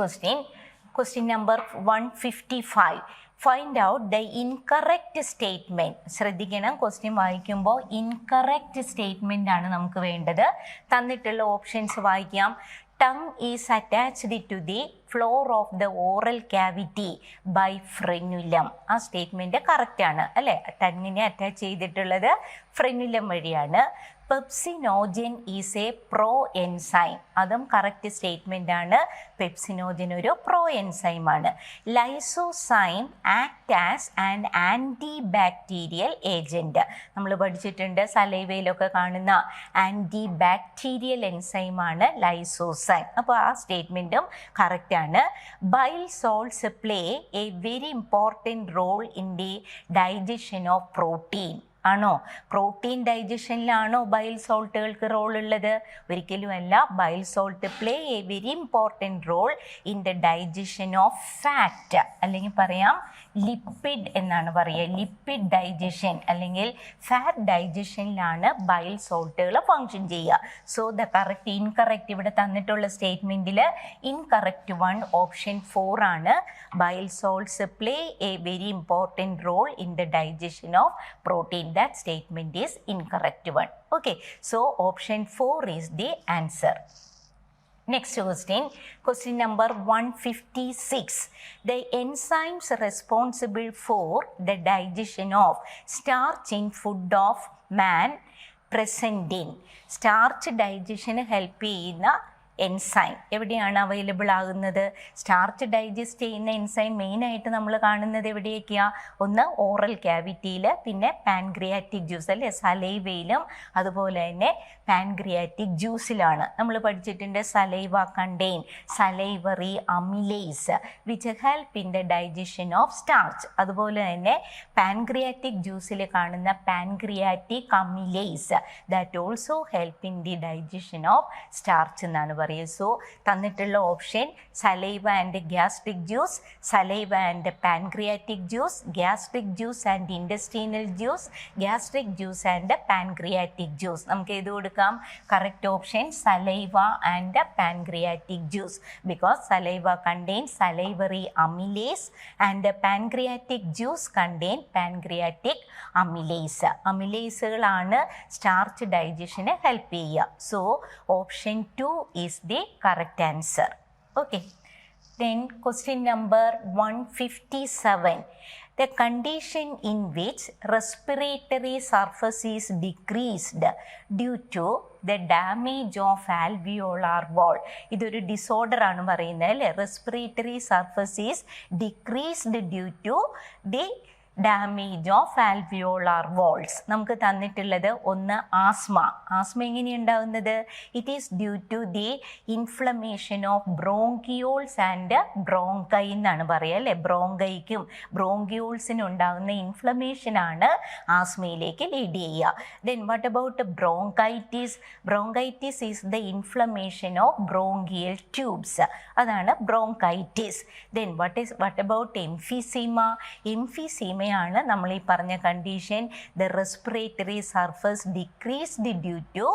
question number 155. Find out the incorrect statement. ശ്രദ്ധിക്കണം, ക്വസ്റ്റ്യൻ വായിക്കുമ്പോൾ ഇൻകറക്റ്റ് സ്റ്റേറ്റ്മെൻ്റ് ആണ് നമുക്ക് വേണ്ടത്. തന്നിട്ടുള്ള ഓപ്ഷൻസ് വായിക്കാം. Tongue is attached to the floor of the oral cavity by frenulum. ആ സ്റ്റേറ്റ്മെൻറ്റ് കറക്റ്റാണ് അല്ലേ. ടങ്ങിനെ അറ്റാച്ച് ചെയ്തിട്ടുള്ളത് ഫ്രെനുലം വഴിയാണ്. Pepsinogen is a pro enzyme. അതും കറക്റ്റ് സ്റ്റേറ്റ്മെൻ്റ് ആണ്. പെപ്സിനോജൻ ഒരു പ്രോ എൻസൈം ആണ്. Lysozyme act as an antibacterial agent. നമ്മൾ പഠിച്ചിട്ടുണ്ട് സലൈവയിലൊക്കെ കാണുന്ന ആൻറ്റി ബാക്ടീരിയൽ എൻസൈമാണ് ലൈസോസൈം. അപ്പോൾ ആ സ്റ്റേറ്റ്മെൻറ്റും കറക്റ്റാണ്. Bile salts play a very important role in the digestion of protein. ആണോ? പ്രോട്ടീൻ ഡൈജഷനിലാണോ ബൈൽ സോൾട്ടുകൾക്ക് റോൾ ഉള്ളത്? ഒരിക്കലുമല്ല. Bile salt play a very important role in the digestion of fat, അല്ലെങ്കിൽ പറയാം ലിപ്പിഡ് എന്നാണ് പറയുക. ലിപ്പിഡ് ഡൈജഷൻ അല്ലെങ്കിൽ ഫാറ്റ് ഡൈജഷനിലാണ് ബൈൽ സോൾട്ടുകൾ ഫങ്ഷൻ ചെയ്യുക. സോ ദ കറക്റ്റ് ഇൻകറക്റ്റ് ഇവിടെ തന്നിട്ടുള്ള സ്റ്റേറ്റ്മെൻറ്റിൽ ഇൻകറക്റ്റ് വൺ ഓപ്ഷൻ 4 ആണ്. Bile salts play a very important role in the digestion of protein. That statement is incorrect one. Okay, so option 4 is the answer. Next question number 156. The enzymes responsible for the digestion of starch in food of man present in. Starch digestion help ചെയ്യുന്ന enzyme എവിടെയാണ് available ആകുന്നത്? Starch digest ചെയ്യുന്ന enzyme മെയിനായിട്ട് നമ്മൾ കാണുന്നത് എവിടെയൊക്കെയാണ്? ഒന്ന് oral ക്യാവിറ്റിയിൽ, പിന്നെ പാൻക്രിയാറ്റിക് ജ്യൂസ് അല്ലെ സലൈവയിലും അതുപോലെ തന്നെ പാൻക്രിയാറ്റിക് ജ്യൂസിലാണ്. നമ്മൾ പഠിച്ചിട്ടുണ്ട് saliva contain salivary amylase which help in the digestion of starch. അതുപോലെ തന്നെ പാൻക്രിയാറ്റിക് ജ്യൂസിൽ കാണുന്ന pancreatic amylase that also help in the digestion of starch എന്നാണ് പറയുക. സോ തന്നിട്ടുള്ള option saliva and gastric juice, saliva and pancreatic juice, gastric juice and intestinal juice, gastric juice and pancreatic juice. നമുക്ക് ഏത് കൊടുക്കാം? Correct option saliva and pancreatic juice because saliva contain salivary amylase and pancreatic juice contain pancreatic amylase. അമിലേസുകളാണ് starch ഡൈജഷന് help ചെയ്യുക. So option 2 is the correct answer. Okay, then question number 157. The condition in which respiratory surface is decreased due to the damage of alveolar wall. ഇതൊരു disorder ആണ് പറയുന്നത് അല്ലേ? Respiratory surface is decreased due to the damage of alveolar walls. നമുക്ക് തന്നിട്ടുള്ളത് ഒന്ന് asthma. Asthma എങ്ങനെയുണ്ടാവുന്നത്? It is due to the inflammation of bronchioles and bronchi എന്നാണ് പറയുക അല്ലേ? ബ്രോങ്കൈക്കും ബ്രോങ്കിയോൾസിനും ഉണ്ടാകുന്ന ഇൻഫ്ലമേഷനാണ് ആസ്മയിലേക്ക് ലീഡ് ചെയ്യുക. Then what about bronchitis? Bronchitis is the inflammation of bronchial tubes, അതാണ് bronchitis. Then what about emphysema? Emphysema ാണ് നമ്മൾ ഈ പറഞ്ഞ condition. The respiratory surface decreased due to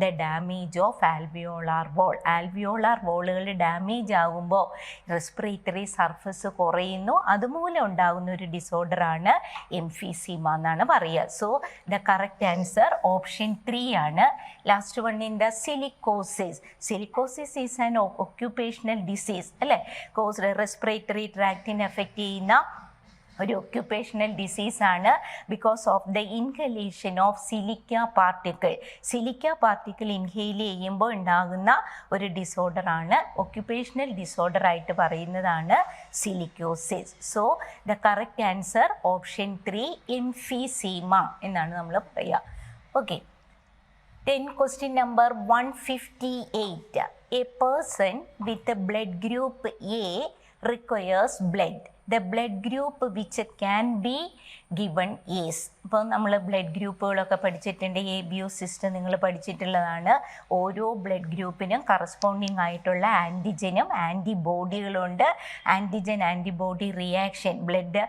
the damage of alveolar wall. Alveolar വോളുകൾ damage ആകുമ്പോൾ respiratory surface കുറയുന്നു, അതുമൂലം ഉണ്ടാകുന്ന ഒരു ഡിസോർഡറാണ് എംഫിസീമ എന്നാണ് പറയുക. So the correct answer option 3 ആണ്. Last one in the silicosis. Silicosis is an occupational disease അല്ലേ? റെസ്പിറേറ്ററി ട്രാക്റ്റിനെ എഫക്റ്റ് ചെയ്യുന്ന ഒരു ഒക്യുപ്പേഷണൽ ഡിസീസാണ് because of the inhalation of silica particle. Silica particle inhale ചെയ്യുമ്പോൾ ഉണ്ടാകുന്ന ഒരു ഡിസോർഡറാണ്, ഒക്യുപ്പേഷണൽ ഡിസോർഡറായിട്ട് പറയുന്നതാണ് silicosis. So the correct answer option 3 emphysema എന്നാണ് നമ്മൾ പറയുക. Okay, then question number 158. A person with a blood group A requires blood. The blood group which can be given is. ഇപ്പോൾ നമ്മൾ ബ്ലഡ് ഗ്രൂപ്പുകളൊക്കെ പഠിച്ചിട്ടുണ്ട്. ABO സിസ്റ്റം നിങ്ങൾ പഠിച്ചിട്ടുള്ളതാണ്. ഓരോ blood ഗ്രൂപ്പിനും corresponding ആയിട്ടുള്ള ആൻറ്റിജനും ആൻറ്റിബോഡികളുണ്ട്. Antigen antibody reaction blood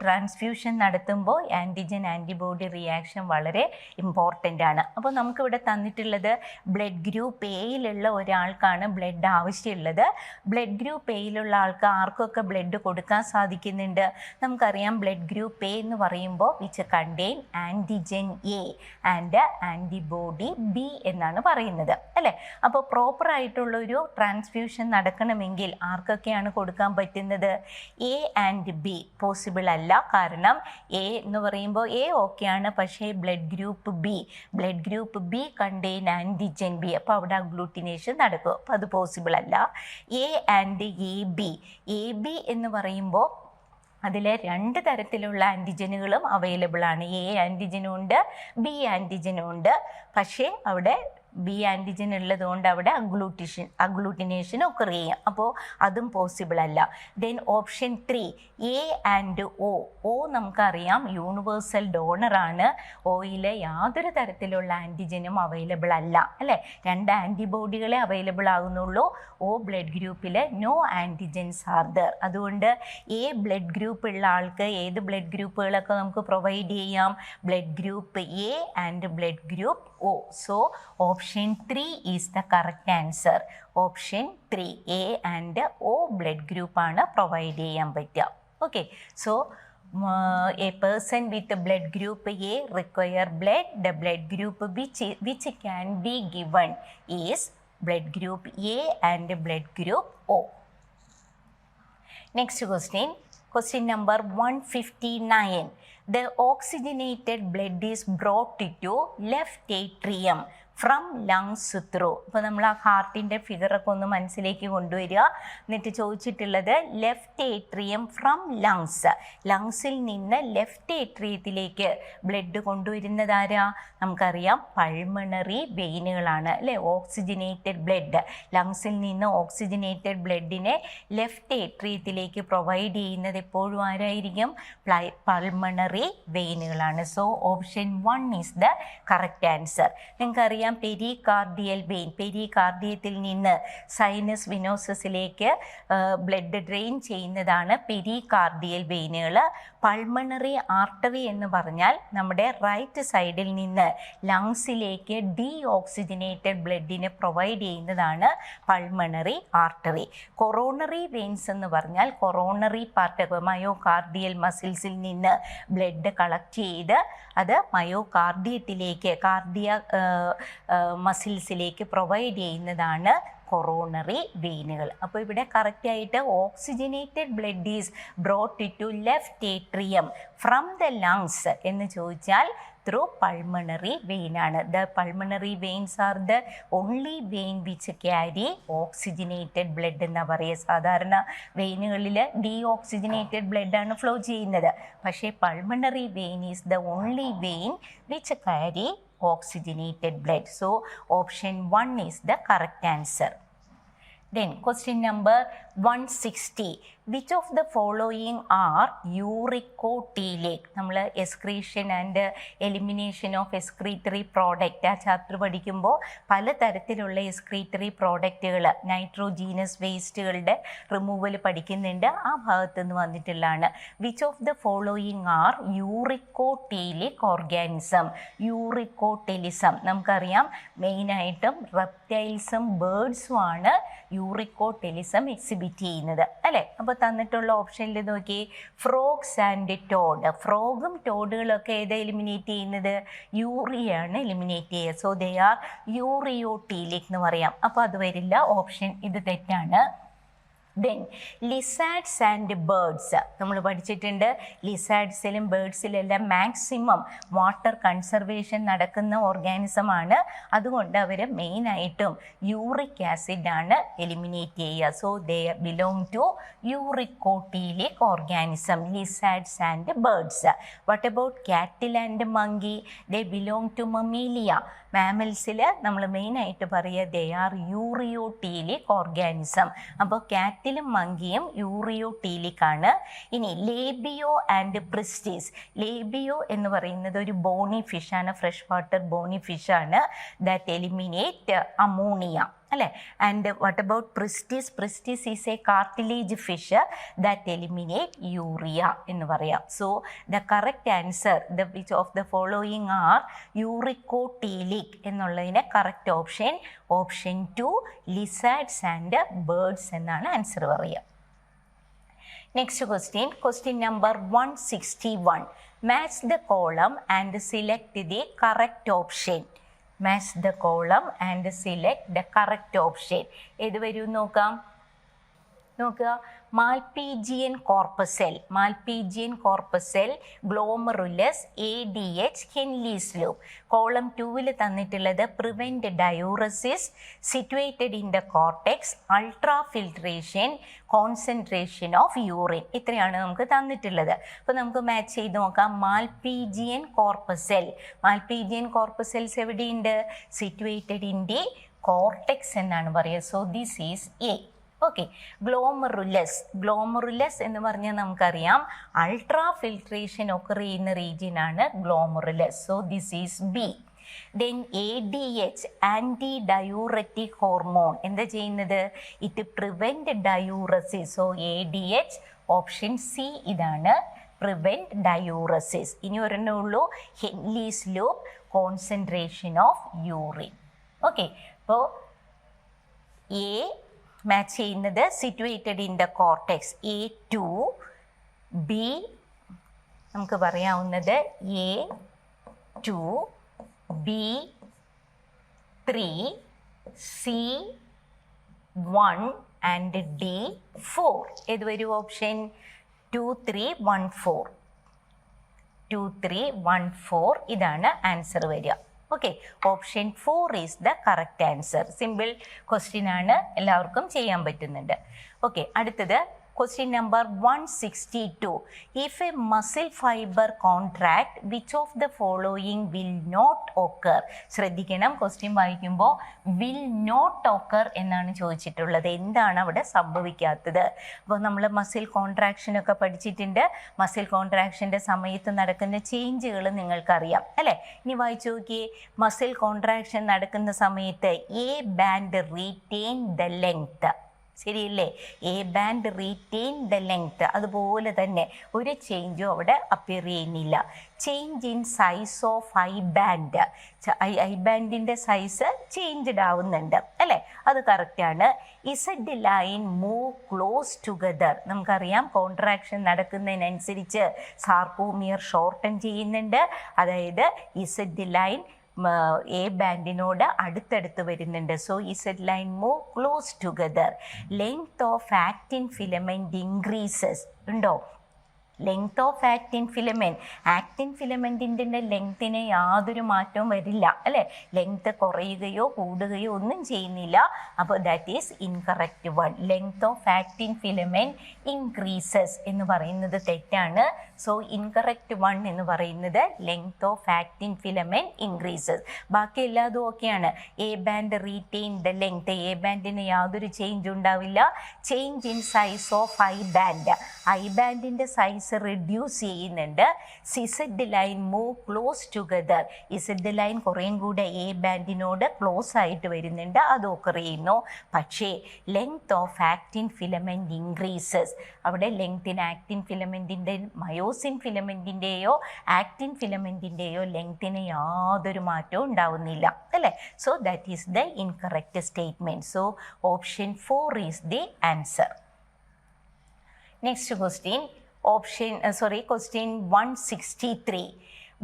transfusion നടത്തുമ്പോൾ ആൻറ്റിജൻ ആൻറ്റിബോഡി റിയാക്ഷൻ വളരെ ഇമ്പോർട്ടൻ്റ് ആണ്. അപ്പോൾ നമുക്കിവിടെ തന്നിട്ടുള്ളത് ബ്ലഡ് ഗ്രൂപ്പ് എയിലുള്ള ഒരാൾക്കാണ് ബ്ലഡ് ആവശ്യമുള്ളത്. ബ്ലഡ് ഗ്രൂപ്പ് എയിലുള്ള ആൾക്ക് ആർക്കൊക്കെ ബ്ലഡ് കൊടുക്കാൻ സാധിക്കുന്നുണ്ട്? നമുക്കറിയാം ബ്ലഡ് ഗ്രൂപ്പ് എ എന്ന് പറയുമ്പോൾ which contain antigen A and antibody B എന്നാണ് പറയുന്നത് അല്ലേ? അപ്പോൾ പ്രോപ്പറായിട്ടുള്ളൊരു ട്രാൻസ്ഫ്യൂഷൻ നടക്കണമെങ്കിൽ ആർക്കൊക്കെയാണ് കൊടുക്കാൻ പറ്റുന്നത്? എ ആൻഡ് ബി പോസിബിൾ അല്ല. കാരണം എ എന്ന് പറയുമ്പോൾ എ ഓക്കെയാണ്, പക്ഷേ blood group B contain antigen B, അപ്പോൾ അവിടെ അഗ്ലൂട്ടിനേഷൻ നടക്കും, അപ്പോൾ അത് പോസിബിൾ അല്ല. എ ആൻഡ് എ ബി എന്ന് പറയുമ്പോൾ അതിൽ 2 തരത്തിലുള്ള ആൻറ്റിജനുകളും അവൈലബിൾ ആണ്. എ ആൻറ്റിജനും ഉണ്ട്, ബി ആൻറ്റിജനും ഉണ്ട്. പക്ഷേ അവിടെ ബി ആൻറ്റിജൻ ഉള്ളതുകൊണ്ട് അവിടെ അഗ്ലൂട്ടിനേഷൻ ഒക്കെ ചെയ്യാം. അപ്പോൾ അതും പോസിബിൾ അല്ല. Then option 3 A and O നമുക്കറിയാം യൂണിവേഴ്സൽ ഡോണറാണ്. ഒയിൽ യാതൊരു തരത്തിലുള്ള ആൻറ്റിജനും അവൈലബിൾ അല്ല അല്ലേ, 2 ആൻറ്റിബോഡികളെ അവൈലബിൾ ആകുന്നുള്ളൂ. ഒ ബ്ലഡ് ഗ്രൂപ്പിൽ നോ ആൻറ്റിജൻസ് ആർ ദർ. അതുകൊണ്ട് എ ബ്ലഡ് ഗ്രൂപ്പ് ഉള്ള ആൾക്ക് ഏത് ബ്ലഡ് ഗ്രൂപ്പുകളൊക്കെ നമുക്ക് പ്രൊവൈഡ് ചെയ്യാം? Blood group A and blood group O. So option 3 is the correct answer. Option 3 A and O blood ഗ്രൂപ്പാണ് പ്രൊവൈഡ് ചെയ്യാൻ പറ്റുക. Okay, so a person with blood group A require blood. The blood group which can be given is blood group A and blood group O. Next question number 159. The oxygenated blood is brought to left atrium from lungs through. ഇപ്പോൾ നമ്മൾ ആ ഹാർട്ടിൻ്റെ ഫിഗറൊക്കെ ഒന്ന് മനസ്സിലേക്ക് കൊണ്ടുവരിക. എന്നിട്ട് ചോദിച്ചിട്ടുള്ളത് left atrium from ലങ്സിൽ നിന്ന് ലെഫ്റ്റ് ഏട്രിയത്തിലേക്ക് ബ്ലഡ് കൊണ്ടുവരുന്നതാരാ? നമുക്കറിയാം പൾമണറി വെയിനുകളാണ് അല്ലേ. ഓക്സിജനേറ്റഡ് ബ്ലഡ്, ലങ്സിൽ നിന്ന് ഓക്സിജനേറ്റഡ് ബ്ലഡിനെ ലെഫ്റ്റ് ഏട്രിയത്തിലേക്ക് പ്രൊവൈഡ് ചെയ്യുന്നത് എപ്പോഴും ആരായിരിക്കും? പൾമണറി വെയിനുകളാണ്. So option 1 is the correct answer. നിങ്ങൾക്കറിയാം പെരികാർഡിയൽ വെയിൻ, പെരികാർഡിയത്തിൽ നിന്ന് സൈനസ് വിനോസസിലേക്ക് ബ്ലഡ് ഡ്രെയിൻ ചെയ്യുന്നതാണ് പെരികാർഡിയൽ വെയിനുകൾ. പൾമണറി ആർട്ടറി എന്ന് പറഞ്ഞാൽ നമ്മുടെ റൈറ്റ് സൈഡിൽ നിന്ന് ലങ്സിലേക്ക് ഡീ ഓക്സിജനേറ്റഡ് ബ്ലഡിനെ പ്രൊവൈഡ് ചെയ്യുന്നതാണ് പൾമണറി ആർട്ടറി. കൊറോണറി വെയിൻസ് എന്ന് പറഞ്ഞാൽ കൊറോണറി പാർട്ട് മയോകാർഡിയൽ മസിൽസിൽ നിന്ന് ബ്ലഡ് കളക്ട് ചെയ്ത് അത് മയോകാർഡിയത്തിലേക്ക് മസിൽസിലേക്ക് പ്രൊവൈഡ് ചെയ്യുന്നതാണ് കൊറോണറി വെയിനുകൾ. അപ്പോൾ ഇവിടെ കറക്റ്റായിട്ട് oxygenated blood is brought to left atrium from the lungs എന്ന് ചോദിച്ചാൽ ത്രൂ പൾമണറി വെയിനാണ്. The pulmonary veins are the only vein which carry oxygenated blood എന്നാണ് പറയുക. സാധാരണ വെയിനുകളിൽ ഡീ ഓക്സിജനേറ്റഡ് ബ്ലഡാണ് ഫ്ലോ ചെയ്യുന്നത്. പക്ഷേ pulmonary vein is the only vein which carry oxygenated blood. So option 1 is the correct answer. Then question number 160. Which of the following are uricotelic? നമ്മൾ excretion and elimination of excretory product ആ chapter പഠിക്കുമ്പോൾ പലതരത്തിലുള്ള excretory പ്രോഡക്റ്റുകൾ nitrogenous വേസ്റ്റുകളുടെ removal പഠിക്കുന്നുണ്ട്. ആ ഭാഗത്തു നിന്ന് വന്നിട്ടുള്ളതാണ്. Which of the following are uricotelic organism? Uricotelism നമുക്കറിയാം മെയിനായിട്ടും റെപ്റ്റൈൽസും ബേർഡ്സും ആണ് യൂറിക്കോടെലിസം എക്സിബിറ്റ് ചെയ്യുന്നത് അല്ലേ. അപ്പോൾ തന്നിട്ടുള്ള ഓപ്ഷനിൽ നോക്കി ഫ്രോഗ്സ് ആൻഡ് ടോഡ്. ഫ്രോഗും ടോഡുകളൊക്കെ ഏതാ എലിമിനേറ്റ് ചെയ്യുന്നത്? യൂറിയാണ് എലിമിനേറ്റ് ചെയ്യുക. സോ ദേ ആർ യൂറിയോട്ടീലിക് എന്ന് പറയാം. അപ്പോൾ അത് വരില്ല, ഓപ്ഷൻ ഇത് തെറ്റാണ്. ദെൻ ലിസാഡ്സ് ആൻഡ് ബേർഡ്സ് നമ്മൾ പഠിച്ചിട്ടുണ്ട്. ലിസാഡ്സിലും ബേർഡ്സിലെല്ലാം മാക്സിമം വാട്ടർ കൺസർവേഷൻ നടക്കുന്ന ഓർഗാനിസമാണ്. അതുകൊണ്ട് അവർ മെയിനായിട്ടും യൂറിക് ആസിഡാണ് എലിമിനേറ്റ് ചെയ്യുക. So they belong to uricotelic organism, lizards and birds. What about cattle and monkey? They belong to mammalia. മാമൽസിൽ നമ്മൾ മെയിനായിട്ട് പറയുക ദേ ആർ യൂറിയോട്ടീലിക് ഓർഗാനിസം. അപ്പോൾ കാറ്റിലും മങ്കിയും യൂറിയോട്ടീലിക് ആണ്. ഇനി ലേബിയോ ആൻഡ് പ്രിസ്റ്റീസ്. ലേബിയോ എന്ന് പറയുന്നത് ഒരു ബോണി ഫിഷാണ്, ഫ്രഷ് വാട്ടർ ബോണി ഫിഷാണ്. ദാറ്റ് എലിമിനേറ്റ് അമോണിയ അല്ലേ. And what about pristis? Pristis is a cartilage fish that eliminate urea എന്ന് പറയാം. So the correct answer which of the following are uricotelic എന്നുള്ളതിന് correct option 2 lizards and birds എന്നാണ് answer പറയുക. Next question number 161. Match the column and select the correct option. Match the column and select the correct option. ഏത് വരും നോക്കാം. നോക്കുക, malpighian corpuscle glomerulus ADH Henle's loop. Column 2 തന്നിട്ടുള്ളത് prevent diuresis, situated in the cortex, ultrafiltration, concentration of urine. ഇത്രയാണ് നമുക്ക് തന്നിട്ടുള്ളത്. അപ്പോൾ നമുക്ക് മാച്ച് ചെയ്ത് നോക്കാം. മാൽപീജിയൻ കോർപ്പസെൽസ് എവിടെയുണ്ട്? സിറ്റുവേറ്റഡ് ഇൻ ദി കോർട്ടെക്സ് എന്നാണ് പറയുക. So this is A. Okay. Glomerulus എന്ന് പറഞ്ഞാൽ നമുക്കറിയാം അൾട്രാ ഫിൽട്രേഷൻ ഒക്കെ ചെയ്യുന്ന റീജിയൻ ആണ് glomerulus. So this is B. Then ADH antidiuretic hormone എന്താ ചെയ്യുന്നത്? It prevent diuresis. So ADH option C ഇതാണ്, പ്രിവെന്റ് ഡയൂറസിസ്. ഇനി ഒരെണ്ണേ ഉള്ളൂ, Henle's loop, concentration of urine. Okay. അപ്പോൾ എ മാച്ച് ചെയ്യുന്നത് situated in the cortex A2, B നമുക്ക് പറയാവുന്നത് A2, B3, C1 and D4. ഏത് വരും ഓപ്ഷൻ? 2, 3, 1, 4. 2, 3, 1, 4 ഇതാണ് ആൻസർ വരിക. Okay. Option 4 is the correct answer. Simple question ആണ്, എല്ലാവർക്കും ചെയ്യാൻ പറ്റുന്നുണ്ട്. ഓക്കെ. അടുത്തത് question number 162. If a muscle fibre contract which of the following will not occur. ശ്രദ്ധിക്കണം, ക്വസ്റ്റ്യൻ വായിക്കുമ്പോൾ വിൽ നോട്ട് ഓക്കർ എന്നാണ് ചോദിച്ചിട്ടുള്ളത്. എന്താണ് അവിടെ സംഭവിക്കാത്തത്? അപ്പോൾ നമ്മൾ മസിൽ കോൺട്രാക്ഷനൊക്കെ പഠിച്ചിട്ടുണ്ട്. മസിൽ കോൺട്രാക്ഷൻ്റെ സമയത്ത് നടക്കുന്ന ചേഞ്ചുകൾ നിങ്ങൾക്കറിയാം അല്ലേ? ഇനി വായിച്ചു നോക്കിയേ. മസിൽ കോൺട്രാക്ഷൻ നടക്കുന്ന സമയത്ത് A band retain the length. ശരിയല്ലേ? A band retain the length. അതുപോലെ തന്നെ ഒരു ചേഞ്ചും അവിടെ അപ്പിയർ ചെയ്യുന്നില്ല. Change in size of I band. I ബാൻഡിൻ്റെ സൈസ് ചേഞ്ച്ഡ് ആവുന്നുണ്ട് അല്ലേ? അത് കറക്റ്റാണ്. Z line move close together. നമുക്കറിയാം കോൺട്രാക്ഷൻ നടക്കുന്നതിനനുസരിച്ച് സാർകോമിയർ ഷോർട്ടൻ ചെയ്യുന്നുണ്ട്. അതായത് ഇസഡ് ലൈൻ എ ബാൻഡിനോട് അടുത്തടുത്ത് വരുന്നുണ്ട്. So Z line move close together. Length of actin filament increases. ഉണ്ടോ? ലെങ്ത് ഓഫ് ആക്റ്റിൻ ഫിലമെൻറ്റിൻ്റെ ലെങ്ത്തിന് യാതൊരു മാറ്റവും വരില്ല അല്ലേ? ലെങ്ത് കുറയുകയോ കൂടുകയോ ഒന്നും ചെയ്യുന്നില്ല. അപ്പോൾ that is incorrect one. Length of actin filament increases എന്ന് പറയുന്നത് തെറ്റാണ്. സോ ഇൻകറക്റ്റ് വൺ എന്ന് പറയുന്നത് length of actin filament increases. ബാക്കി എല്ലാതും ഓക്കെയാണ്. A band retain the length. A ബാൻഡിന് യാതൊരു ചേഞ്ച് ഉണ്ടാവില്ല. Change in size of I band. I ബാൻഡിൻ്റെ സൈസ് റിഡ്യൂസ് ചെയ്യുന്നുണ്ട്. Z line move close together. Z line കുറേയും കൂടെ എ ബാൻഡിനോട് ക്ലോസ് ആയിട്ട് വരുന്നുണ്ട്. അത് ഓക്കർ ചെയ്യുന്നു. പക്ഷേ length of actin filament increases. അവിടെ ലെങ്ത്തിന് ആക്റ്റിൻ ഫിലമെൻറ്റിൻ്റെ മയോസിൻ ഫിലമെൻറ്റിൻ്റെയോ ആക്റ്റിൻ ഫിലമെൻറ്റിൻ്റെയോ ലെങ്ത്തിന് യാതൊരു മാറ്റവും ഉണ്ടാവുന്നില്ല അല്ലേ? So that is the incorrect statement. So option 4 is the answer. Next question. Question 163.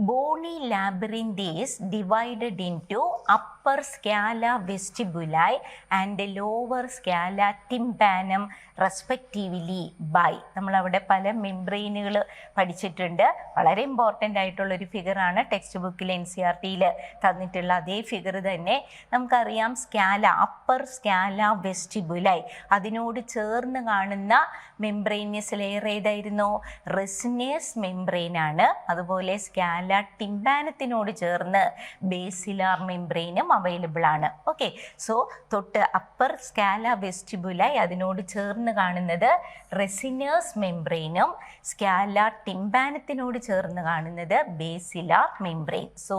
Bony labyrinth is divided into upper scala vestibuli and lower scala tympanum respectively by. നമ്മളവിടെ പല മെംബ്രെയിനുകൾ പഠിച്ചിട്ടുണ്ട്. വളരെ important ആയിട്ടുള്ളൊരു ഫിഗറാണ്. Text ബുക്കിൽ NCERT-യിൽ തന്നിട്ടുള്ള അതേ ഫിഗർ തന്നെ. നമുക്കറിയാം സ്കാല, അപ്പർ സ്കാല വെസ്റ്റിബുലായി. അതിനോട് ചേർന്ന് കാണുന്ന മെംബ്രെയിനിയസ് ലെയർ ഏതായിരുന്നു? റെസിനേസ് മെംബ്രെയിനാണ്. അതുപോലെ സ്കാല ടിംപാനത്തിനോട് ചേർന്ന് ബേസിലാർ മെംബ്രെയിനും അവൈലബിൾ ആണ്. ഓക്കെ. സോ തൊട്ട് അപ്പർ സ്കാല വെസ്റ്റിബുലായി അതിനോട് ചേർന്ന് കാണുന്നത് റെസിനേഴ്സ് മെംബ്രെയിനും സ്കാല ടിംപാനത്തിനോട് ചേർന്ന് കാണുന്നത് basilar membrane. So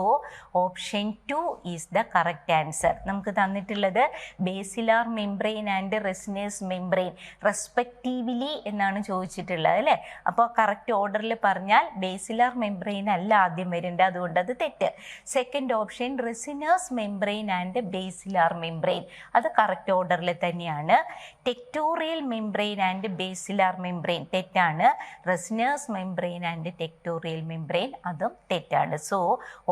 option 2 is the correct answer. നമുക്ക് തന്നിട്ടുള്ളത് basilar membrane and Reissner's membrane respectively എന്നാണ് ചോദിച്ചിട്ടുള്ളത് അല്ലേ? അപ്പോൾ കറക്റ്റ് ഓർഡറിൽ പറഞ്ഞാൽ ബേസിലാർ മെംബ്രെയിൻ അല്ല ആദ്യം വരേണ്ടത്, അതുകൊണ്ട് അത് തെറ്റ്. Second option Reissner's membrane and basilar membrane, അത് കറക്റ്റ് ഓർഡറിൽ തന്നെയാണ്. Tectorial membrane and basilar membrane തെറ്റാണ്. Reissner's membrane and tectorial membrane അതും തെറ്റാണ്. So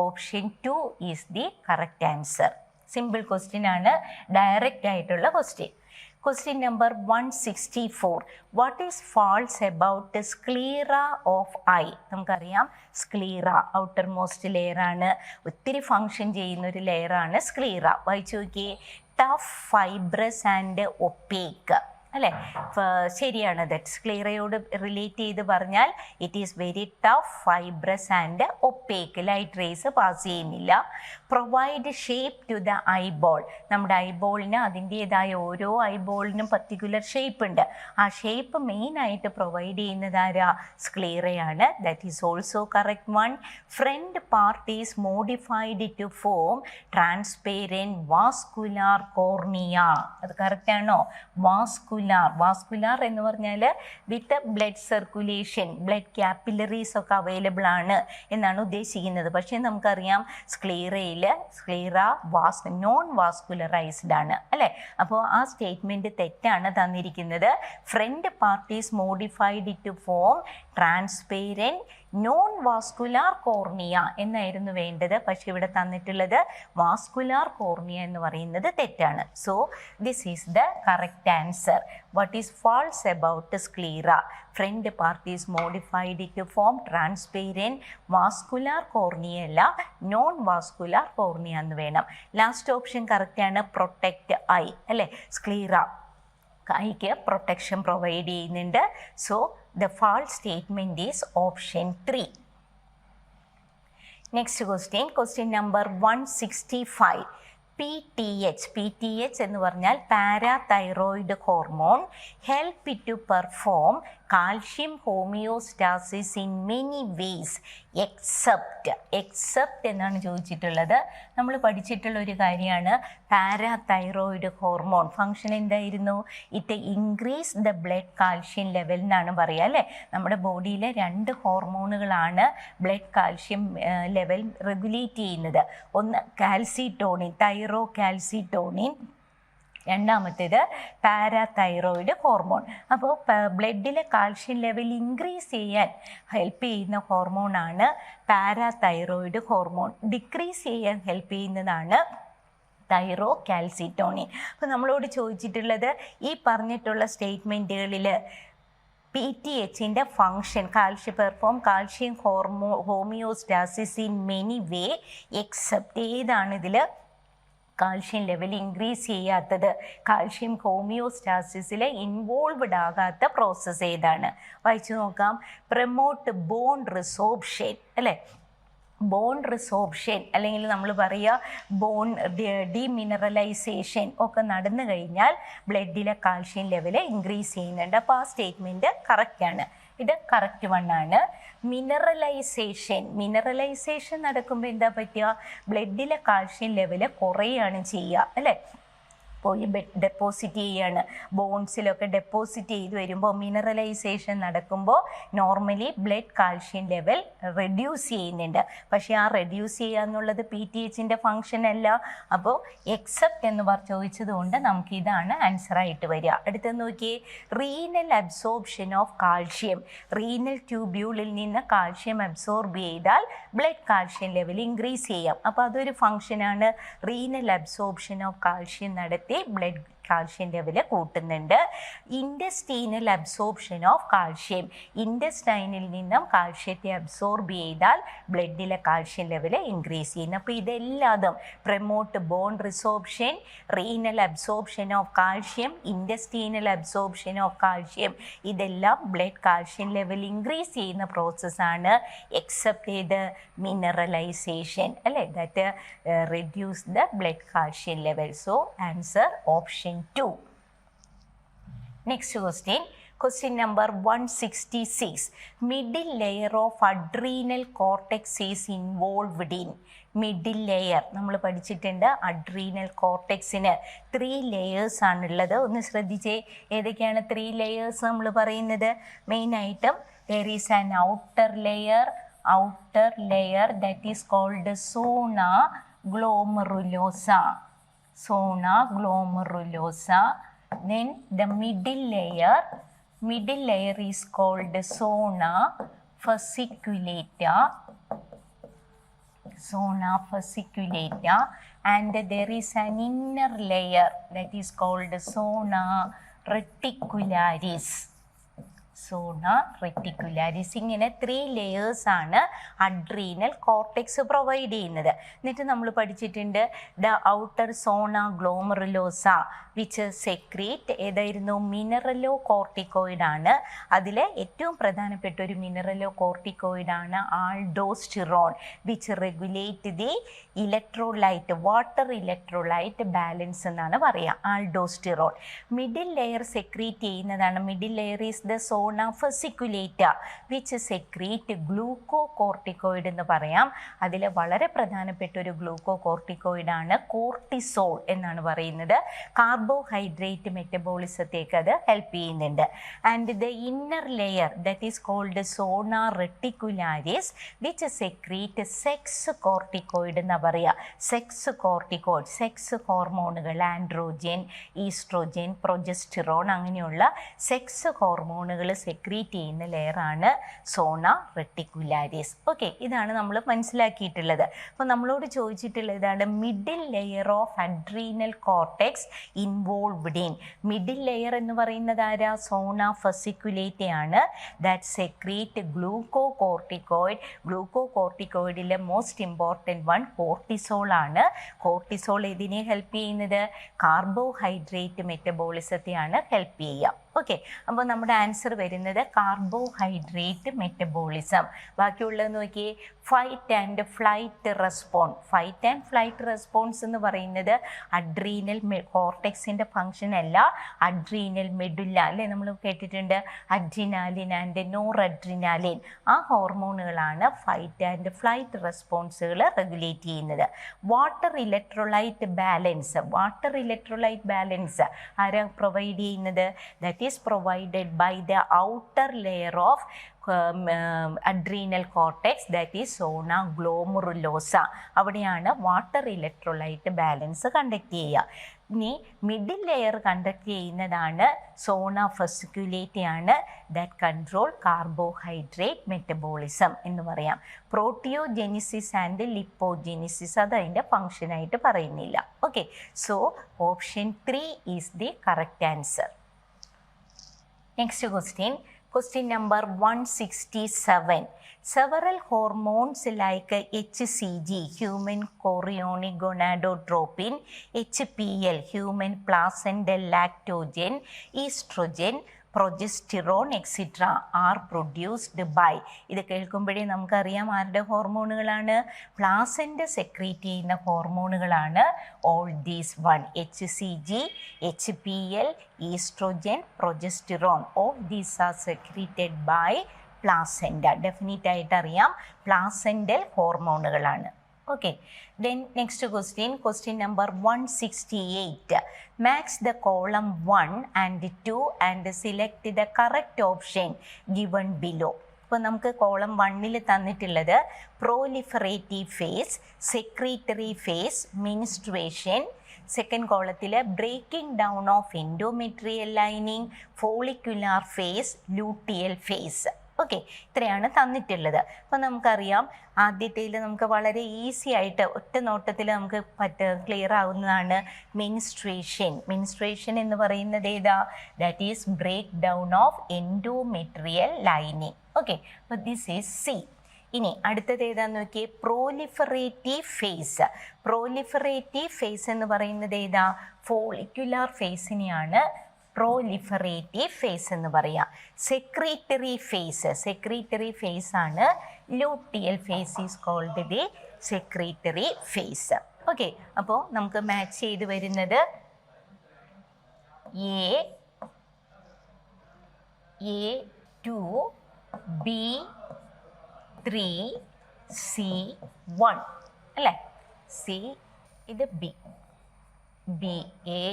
option 2 is the correct answer. Simple question ആണ്, ഡയറക്റ്റ് ആയിട്ടുള്ള question. Question number 164. What is false about the sclera of eye? നമുക്കറിയാം sclera outermost layer ആണ്, ഒത്തിരി function ചെയ്യുന്ന ഒരു ലെയർ ആണ് സ്ക്ലീറ. വായിച്ചു നോക്കിയേ, ടഫ്, ഫൈബ്രസ് ആൻഡ് ഒപ്പേക്ക് അല്ലേ? ശരിയാണ്. ദറ്റ് സ്ക്ലീറയോട് റിലേറ്റ് ചെയ്ത് പറഞ്ഞാൽ it is very tough, fibrous and opaque. Light rays pass ചെയ്യുന്നില്ല. Provide shape to the eyeball. നമ്മുടെ ഐബോളിന് അതിൻ്റേതായ ഓരോ ഐബോളിനും പർട്ടിക്കുലർ ഷേപ്പ് ഉണ്ട്. ആ ഷേപ്പ് മെയിനായിട്ട് പ്രൊവൈഡ് ചെയ്യുന്നത് ആരാ? സ്ക്ലീറയാണ്. That is also correct one. Front part is modified to form transparent vascular cornea. അത് കറക്റ്റ് ആണോ? വാസ്കുലാർ എന്ന് പറഞ്ഞാൽ with blood circulation, blood capillaries ഒക്കെ അവൈലബിൾ ആണ് എന്നാണ് ഉദ്ദേശിക്കുന്നത്. പക്ഷേ നമുക്കറിയാം സ്ക്ലീറ നോൺ വാസ്കുലറൈസ്ഡ് ആണ് അല്ലേ? അപ്പോൾ ആ സ്റ്റേറ്റ്മെൻറ്റ് തെറ്റാണ് തന്നിരിക്കുന്നത്. Front part is modified to form transparent non vascular cornea എന്നായിരുന്നു വേണ്ടത്. പക്ഷെ ഇവിടെ തന്നിട്ടുള്ളത് വാസ്കുലാർ കോർണിയ എന്ന് പറയുന്നത് തെറ്റാണ്. So this is the correct answer. What is false about sclera? Front part is modified to form transparent vascular cornea അല്ല, non vascular cornea എന്ന് വേണം. ലാസ്റ്റ് ഓപ്ഷൻ കറക്റ്റാണ്. പ്രൊട്ടക്റ്റ് ഐ അല്ലേ? സ്ക്ലീറ ഐക്ക് പ്രൊട്ടക്ഷൻ പ്രൊവൈഡ് ചെയ്യുന്നുണ്ട്. So the false statement is option 3. Next question number 165. PTH എന്ന് പറഞ്ഞാൽ parathyroid hormone help to perform calcium homeostasis in many ways except എന്നാണ് ചോദിച്ചിട്ടുള്ളത്. നമ്മൾ പഠിച്ചിട്ടുള്ള ഒരു കാര്യമാണ് പാരാതൈറോയിഡ് ഹോർമോൺ. ഫങ്ഷൻ എന്തായിരുന്നു? It increase the blood calcium level എന്നാണ് പറയുക അല്ലേ? നമ്മുടെ ബോഡിയിലെ 2 ഹോർമോണുകളാണ് ബ്ലഡ് കാൽഷ്യം ലെവൽ റെഗുലേറ്റ് ചെയ്യുന്നത്. ഒന്ന് കാൽസിറ്റോണിൻ, തൈറോകാൽസിറ്റോണിൻ, രണ്ടാമത്തേത് പാരാതൈറോയിഡ് ഹോർമോൺ. അപ്പോൾ ബ്ലഡിലെ കാൽഷ്യം ലെവൽ ഇൻക്രീസ് ചെയ്യാൻ ഹെൽപ്പ് ചെയ്യുന്ന ഹോർമോണാണ് പാരാതൈറോയിഡ് ഹോർമോൺ. ഡിക്രീസ് ചെയ്യാൻ ഹെൽപ്പ് ചെയ്യുന്നതാണ് തൈറോകാൽസിറ്റോണിൻ. അപ്പോൾ നമ്മളോട് ചോദിച്ചിട്ടുള്ളത് ഈ പറഞ്ഞിട്ടുള്ള സ്റ്റേറ്റ്മെൻറ്റുകളിൽ PTHൻ്റെ function perform calcium homeostasis in many way except ഏതാണ് ഇതിൽ കാൽഷ്യം ലെവൽ ഇൻക്രീസ് ചെയ്യാത്തത്? കാൽഷ്യം ഹോമിയോസ്റ്റാസിസിൽ ഇൻവോൾവ്ഡ് ആകാത്ത പ്രോസസ്സ് ഏതാണ്? വായിച്ചു നോക്കാം. പ്രൊമോട്ട് ബോൺ റിസോർപ്ഷൻ അല്ലേ? ബോൺ റിസോർപ്ഷൻ അല്ലെങ്കിൽ നമ്മൾ പറയുക ബോൺ ഡീമിനറലൈസേഷൻ ഒക്കെ നടന്നു കഴിഞ്ഞാൽ ബ്ലഡിലെ കാൽഷ്യം ലെവൽ ഇൻക്രീസ് ചെയ്യുന്നുണ്ട്. അപ്പോൾ ആ സ്റ്റേറ്റ്മെൻറ്റ് കറക്റ്റാണ്. ഇത് കറക്റ്റ് വണ്ണാണ്. മിനറലൈസേഷൻ നടക്കുമ്പോൾ എന്താ പറ്റുക? ബ്ലഡിലെ കാൽഷ്യം ലെവൽ കുറയുകയാണ് ചെയ്യുക അല്ലേ? പോയി ഡെപ്പോസിറ്റ് ചെയ്യാണ്, ബോൺസിലൊക്കെ ഡെപ്പോസിറ്റ് ചെയ്ത് വരുമ്പോൾ മിനറലൈസേഷൻ നടക്കുമ്പോൾ normally blood calcium level reduce ചെയ്യുന്നുണ്ട്. പക്ഷേ ആ റെഡ്യൂസ് ചെയ്യുക എന്നുള്ളത് PTHൻ്റെ ഫങ്ഷൻ അല്ല. അപ്പോൾ എക്സെപ്റ്റ് എന്ന് ചോദിച്ചത് കൊണ്ട് നമുക്ക് ഇതാണ് ആൻസറായിട്ട് വരിക. അടുത്ത നോക്കിയേ, renal absorption of calcium. Renal ട്യൂബ്യൂളിൽ നിന്ന് കാൽഷ്യം അബ്സോർബ് ചെയ്താൽ ബ്ലഡ് കാൽഷ്യം ലെവൽ ഇൻക്രീസ് ചെയ്യാം. അപ്പോൾ അതൊരു ഫങ്ഷനാണ്. റീനൽ അബ്സോർപ്ഷൻ ഓഫ് കാൽഷ്യം നടത്തി ബ്ലഡ് കാൽഷ്യം ലെവൽ കൂട്ടുന്നുണ്ട്. Intestinal absorption of calcium. ഇൻഡസ്റ്റൈനിൽ നിന്നും കാൽഷ്യത്തെ അബ്സോർബ് ചെയ്താൽ ബ്ലഡിലെ കാൽഷ്യം ലെവൽ ഇൻക്രീസ് ചെയ്യുന്നു. അപ്പോൾ ഇതെല്ലാതും promote bone resorption, renal absorption of calcium, intestinal absorption of calcium, ഇതെല്ലാം ബ്ലഡ് കാൽഷ്യം ലെവൽ ഇൻക്രീസ് ചെയ്യുന്ന പ്രോസസ്സാണ്. എക്സെപ്റ്റ് ചെയ്ത് മിനറലൈസേഷൻ അല്ലേ? That reduce the blood calcium level. So answer option 2. Next question number 166. Middle layer of adrenal cortex is involved in. Middle layer നമ്മൾ പഠിച്ചിട്ടുണ്ട്. Adrenal കോർട്ടെക്സിന് 3 layers ആണുള്ളത്. ഒന്ന് ശ്രദ്ധിച്ചേ, ഏതൊക്കെയാണ് 3 ലെയേഴ്സ് നമ്മൾ പറയുന്നത്? മെയിനായിട്ടും there is an outer layer that is called zona glomerulosa. Then the middle layer is called zona fasciculata. and there is an inner layer that is called zona reticularis. സോണ റെറ്റിക്കുലാരിസ്. ഇങ്ങനെ 3 layers ആണ് adrenal cortex provide ചെയ്യുന്നത്. എന്നിട്ട് നമ്മൾ പഠിച്ചിട്ടുണ്ട് the outer zona glomerulosa which secrete ഏതായിരുന്നു? Mineralocorticoid ആണ്. അതിൽ ഏറ്റവും പ്രധാനപ്പെട്ട ഒരു മിനറലോ കോർട്ടിക്കോയിഡ് ആണ് aldosterone which regulate the electrolyte water electrolyte balance എന്നാണ് പറയുക. ആൾഡോസ്റ്റിറോൺ മിഡിൽ ലെയർ സെക്രീറ്റ് ചെയ്യുന്നതാണ്. Middle layer is the zona fasciculata which secrete glucocorticoid എന്ന് പറയാം. അതിൽ വളരെ പ്രധാനപ്പെട്ട ഒരു ഗ്ലൂക്കോകോർട്ടിക്കോയിഡ് ആണ് കോർട്ടിസോൾ എന്നാണ് പറയുന്നത്. കാർബോഹൈഡ്രേറ്റ് മെറ്റബോളിസത്തേക്ക് അത് ഹെൽപ്പ് ചെയ്യുന്നുണ്ട്. And the inner layer that is called zona reticularis which secrete sex corticoid എന്ന് പറയുക. സെക്സ് കോർട്ടിക്കോയിഡ് സെക്സ് ഹോർമോണുകൾ ആൻഡ്രോജൻ, ഈസ്ട്രോജൻ, പ്രൊജസ്റ്റിറോൺ അങ്ങനെയുള്ള സെക്സ് ഹോർമോണുകൾ സെക്രീറ്റ് ചെയ്യുന്ന ലെയറാണ് സോണ റെട്ടിക്കുലാരിസ്. ഓക്കെ, ഇതാണ് നമ്മൾ മനസ്സിലാക്കിയിട്ടുള്ളത്. അപ്പോൾ നമ്മളോട് ചോദിച്ചിട്ടുള്ള ഇതാണ് middle layer of adrenal cortex involved in. Middle layer എന്ന് പറയുന്നത് ആരാ? സോണ ഫെസിക്കുലേറ്റ ആണ്. That secrete glucocorticoid. ഗ്ലൂക്കോകോർട്ടിക്കോയിഡിലെ മോസ്റ്റ് ഇമ്പോർട്ടൻറ്റ് വൺ കോർട്ടിസോൾ ആണ്. കോർട്ടിസോൾ ഇതിനെ ഹെൽപ്പ് ചെയ്യുന്നത് കാർബോഹൈഡ്രേറ്റ് മെറ്റബോളിസത്തെയാണ് ഹെൽപ്പ് ചെയ്യുക. ഓക്കെ, അപ്പോൾ നമ്മുടെ ആൻസർ വരുന്നത് കാർബോഹൈഡ്രേറ്റ് മെറ്റബോളിസം. ബാക്കിയുള്ളത് നോക്കിയേ, fight and flight response. Fight and flight response എന്ന് പറയുന്നത് അഡ്രീനൽ കോർട്ടെക്സിൻ്റെ ഫങ്ഷൻ അല്ല, അഡ്രീനൽ മെഡുല്ല അല്ലേ, നമ്മൾ കേട്ടിട്ടുണ്ട് അഡ്രിനാലിൻ ആൻഡ് നോർ അഡ്രിനാലിൻ. ആ ഹോർമോണുകളാണ് ഫൈറ്റ് ആൻഡ് ഫ്ലൈറ്റ് റെസ്പോൺസുകൾ റെഗുലേറ്റ് ചെയ്യുന്നത്. Water electrolyte balance. Water electrolyte balance ആരാ പ്രൊവൈഡ് ചെയ്യുന്നത്? That is provided by the outer layer of adrenal cortex, that is zona glomerulosa. അവിടെയാണ് water electrolyte balance conduct ചെയ്യുക. ഇനി middle layer conduct ചെയ്യുന്നതാണ് സോണ fasciculata ആണ്. That control carbohydrate metabolism എന്ന് പറയാം. പ്രോട്ടിയോജെനിസിസ് and ലിപ്പോജെനിസിസ് അത് അതിൻ്റെ ഫങ്ഷനായിട്ട് പറയുന്നില്ല. Okay, so option 3 is the correct answer. Next question number 167. Several hormones like HCG, human chorionic gonadotropin, HPL, human placental lactogen, estrogen, progesterone extra are produced by. ഇത് കേൾക്കുമ്പോഴേ നമുക്കറിയാം ആരുടെ ഹോർമോണുകളാണ്? പ്ലാസെൻ്റ സെക്രീറ്റ് ചെയ്യുന്ന ഹോർമോണുകളാണ് all these one. HCG, HPL, oestrogen, progesterone, all these are secreted by placenta. Definite ആയിട്ട് അറിയാം പ്ലാസെൻ്റൽ ഹോർമോണുകളാണ്. Okay, then next question number 168. Match the column 1 and 2 and select the correct option given below. ഇപ്പോൾ നമുക്ക് column 1 തന്നിട്ടുള്ളത് proliferative phase, secretory phase, menstruation. Second കോളത്തിൽ breaking down of endometrial lining, follicular phase, luteal phase. Okay, ഇത്രയാണ് തന്നിട്ടുള്ളത്. അപ്പോൾ നമുക്കറിയാം ആദ്യത്തേൽ നമുക്ക് വളരെ ഈസി ആയിട്ട് ഒറ്റ നോട്ടത്തിൽ നമുക്ക് ക്ലിയർ ആവുന്നതാണ് മെൻസ്ട്രേഷൻ. മെൻസ്ട്രേഷൻ എന്ന് പറയുന്നത് ഏതാ? That is break down of endometrial lining. Okay, അപ്പോൾ ദിസ് ഈസ് സി. ഇനി അടുത്തത് ഏതാന്ന് നോക്കിയേ, പ്രോലിഫറേറ്റീവ് ഫേസ്. പ്രോലിഫറേറ്റീവ് ഫേസ് എന്ന് പറയുന്നത് ഏതാ? ഫോളിക്കുലാർ ഫേസിനെയാണ് പ്രോലിഫറേറ്റീവ് ഫേസ് എന്ന് പറയാം. സെക്രീറ്ററി ഫേസ്, സെക്രീറ്ററി ഫേസ് ആണ് luteal phase is called the secretory phase. Okay, അപ്പോൾ നമുക്ക് മാച്ച് ചെയ്ത് വരുന്നത് A2, B3, C1 അല്ലേ? സി ഇത് B, BA,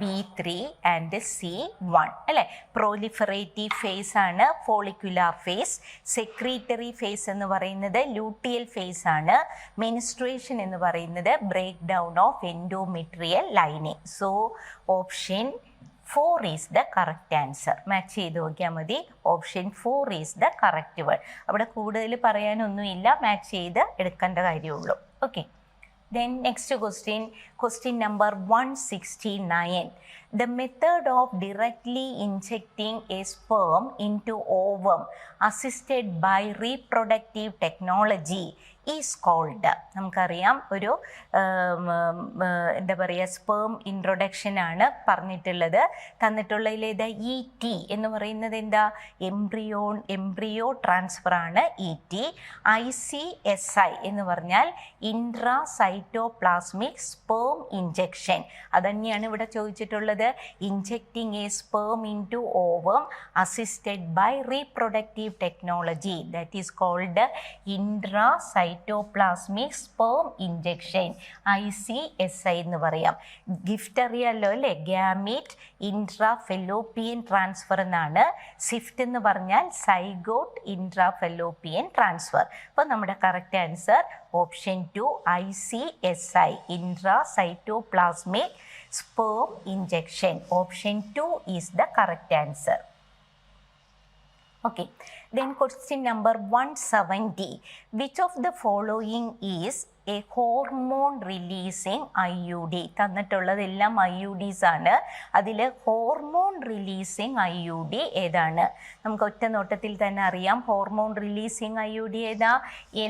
B3 and C1 അല്ലേ? പ്രോലിഫറേറ്റീവ് ഫേസ് ആണ് ഫോളിക്കുലാർ ഫേസ്. സെക്രീറ്ററി ഫേസ് എന്ന് പറയുന്നത് ലൂട്ടിയൽ ഫേസ് ആണ്. മെൻസ്ട്രേഷൻ എന്ന് പറയുന്നത് break down of endometrial lining. So option 4 is the correct answer. Match ചെയ്ത് നോക്കിയാൽ മതി. Option 4 is the correct one. അവിടെ കൂടുതൽ പറയാനൊന്നുമില്ല, മാച്ച് ചെയ്ത് എടുക്കേണ്ട കാര്യമുള്ളൂ. Okay, Then next question number 169. The method of directly injecting a sperm into ovum assisted by reproductive technology is called. നമുക്കറിയാം ഒരു എന്താ പറയുക സ്പേം ഇൻട്രൊഡക്ഷൻ ആണ് പറഞ്ഞിട്ടുള്ളത്. തന്നിട്ടുള്ളതിലേത് ET എന്ന് പറയുന്നത് എന്താ, എംബ്രിയോ ട്രാൻസ്ഫർ ആണ് ET. ICSI എന്ന് പറഞ്ഞാൽ ഇൻട്രാസൈറ്റോപ്ലാസ്മിക് സ്പേം ഇഞ്ചക്ഷൻ. അതന്നെയാണ് ഇവിടെ ചോദിച്ചിട്ടുള്ളത്. Injecting a sperm into ovum assisted by reproductive technology, that is called intracytoplasmic sperm injection, ICSI എന്ന് പറയാം. ഗിഫ്റ്റ് അറിയാമല്ലോ അല്ലേ, ഗ്യാമീറ്റ് ഇൻട്രാഫെലോപ്പിയൻ ട്രാൻസ്ഫർ എന്നാണ്. സിഫ്റ്റ് എന്ന് പറഞ്ഞാൽ സൈഗോട്ട് ഇൻട്രാഫെലോപ്പിയൻ ട്രാൻസ്ഫർ. അപ്പോൾ നമ്മുടെ കറക്റ്റ് ആൻസർ ഓപ്ഷൻ 2 ICSI, ഇൻട്രാസൈറ്റോപ്ലാസ്മിക് sperm injection. Option 2 is the correct answer. Okay, then question number 170. Which of the following is a hormone releasing IUD? തന്നിട്ടുള്ളതെല്ലാം IUDs ആണ്. അതിൽ hormone releasing IUD ഏതാണ്? നമുക്ക് ഒറ്റ നോട്ടത്തിൽ തന്നെ അറിയാം. ഹോർമോൺ റിലീസിങ് IUD ഏതാ?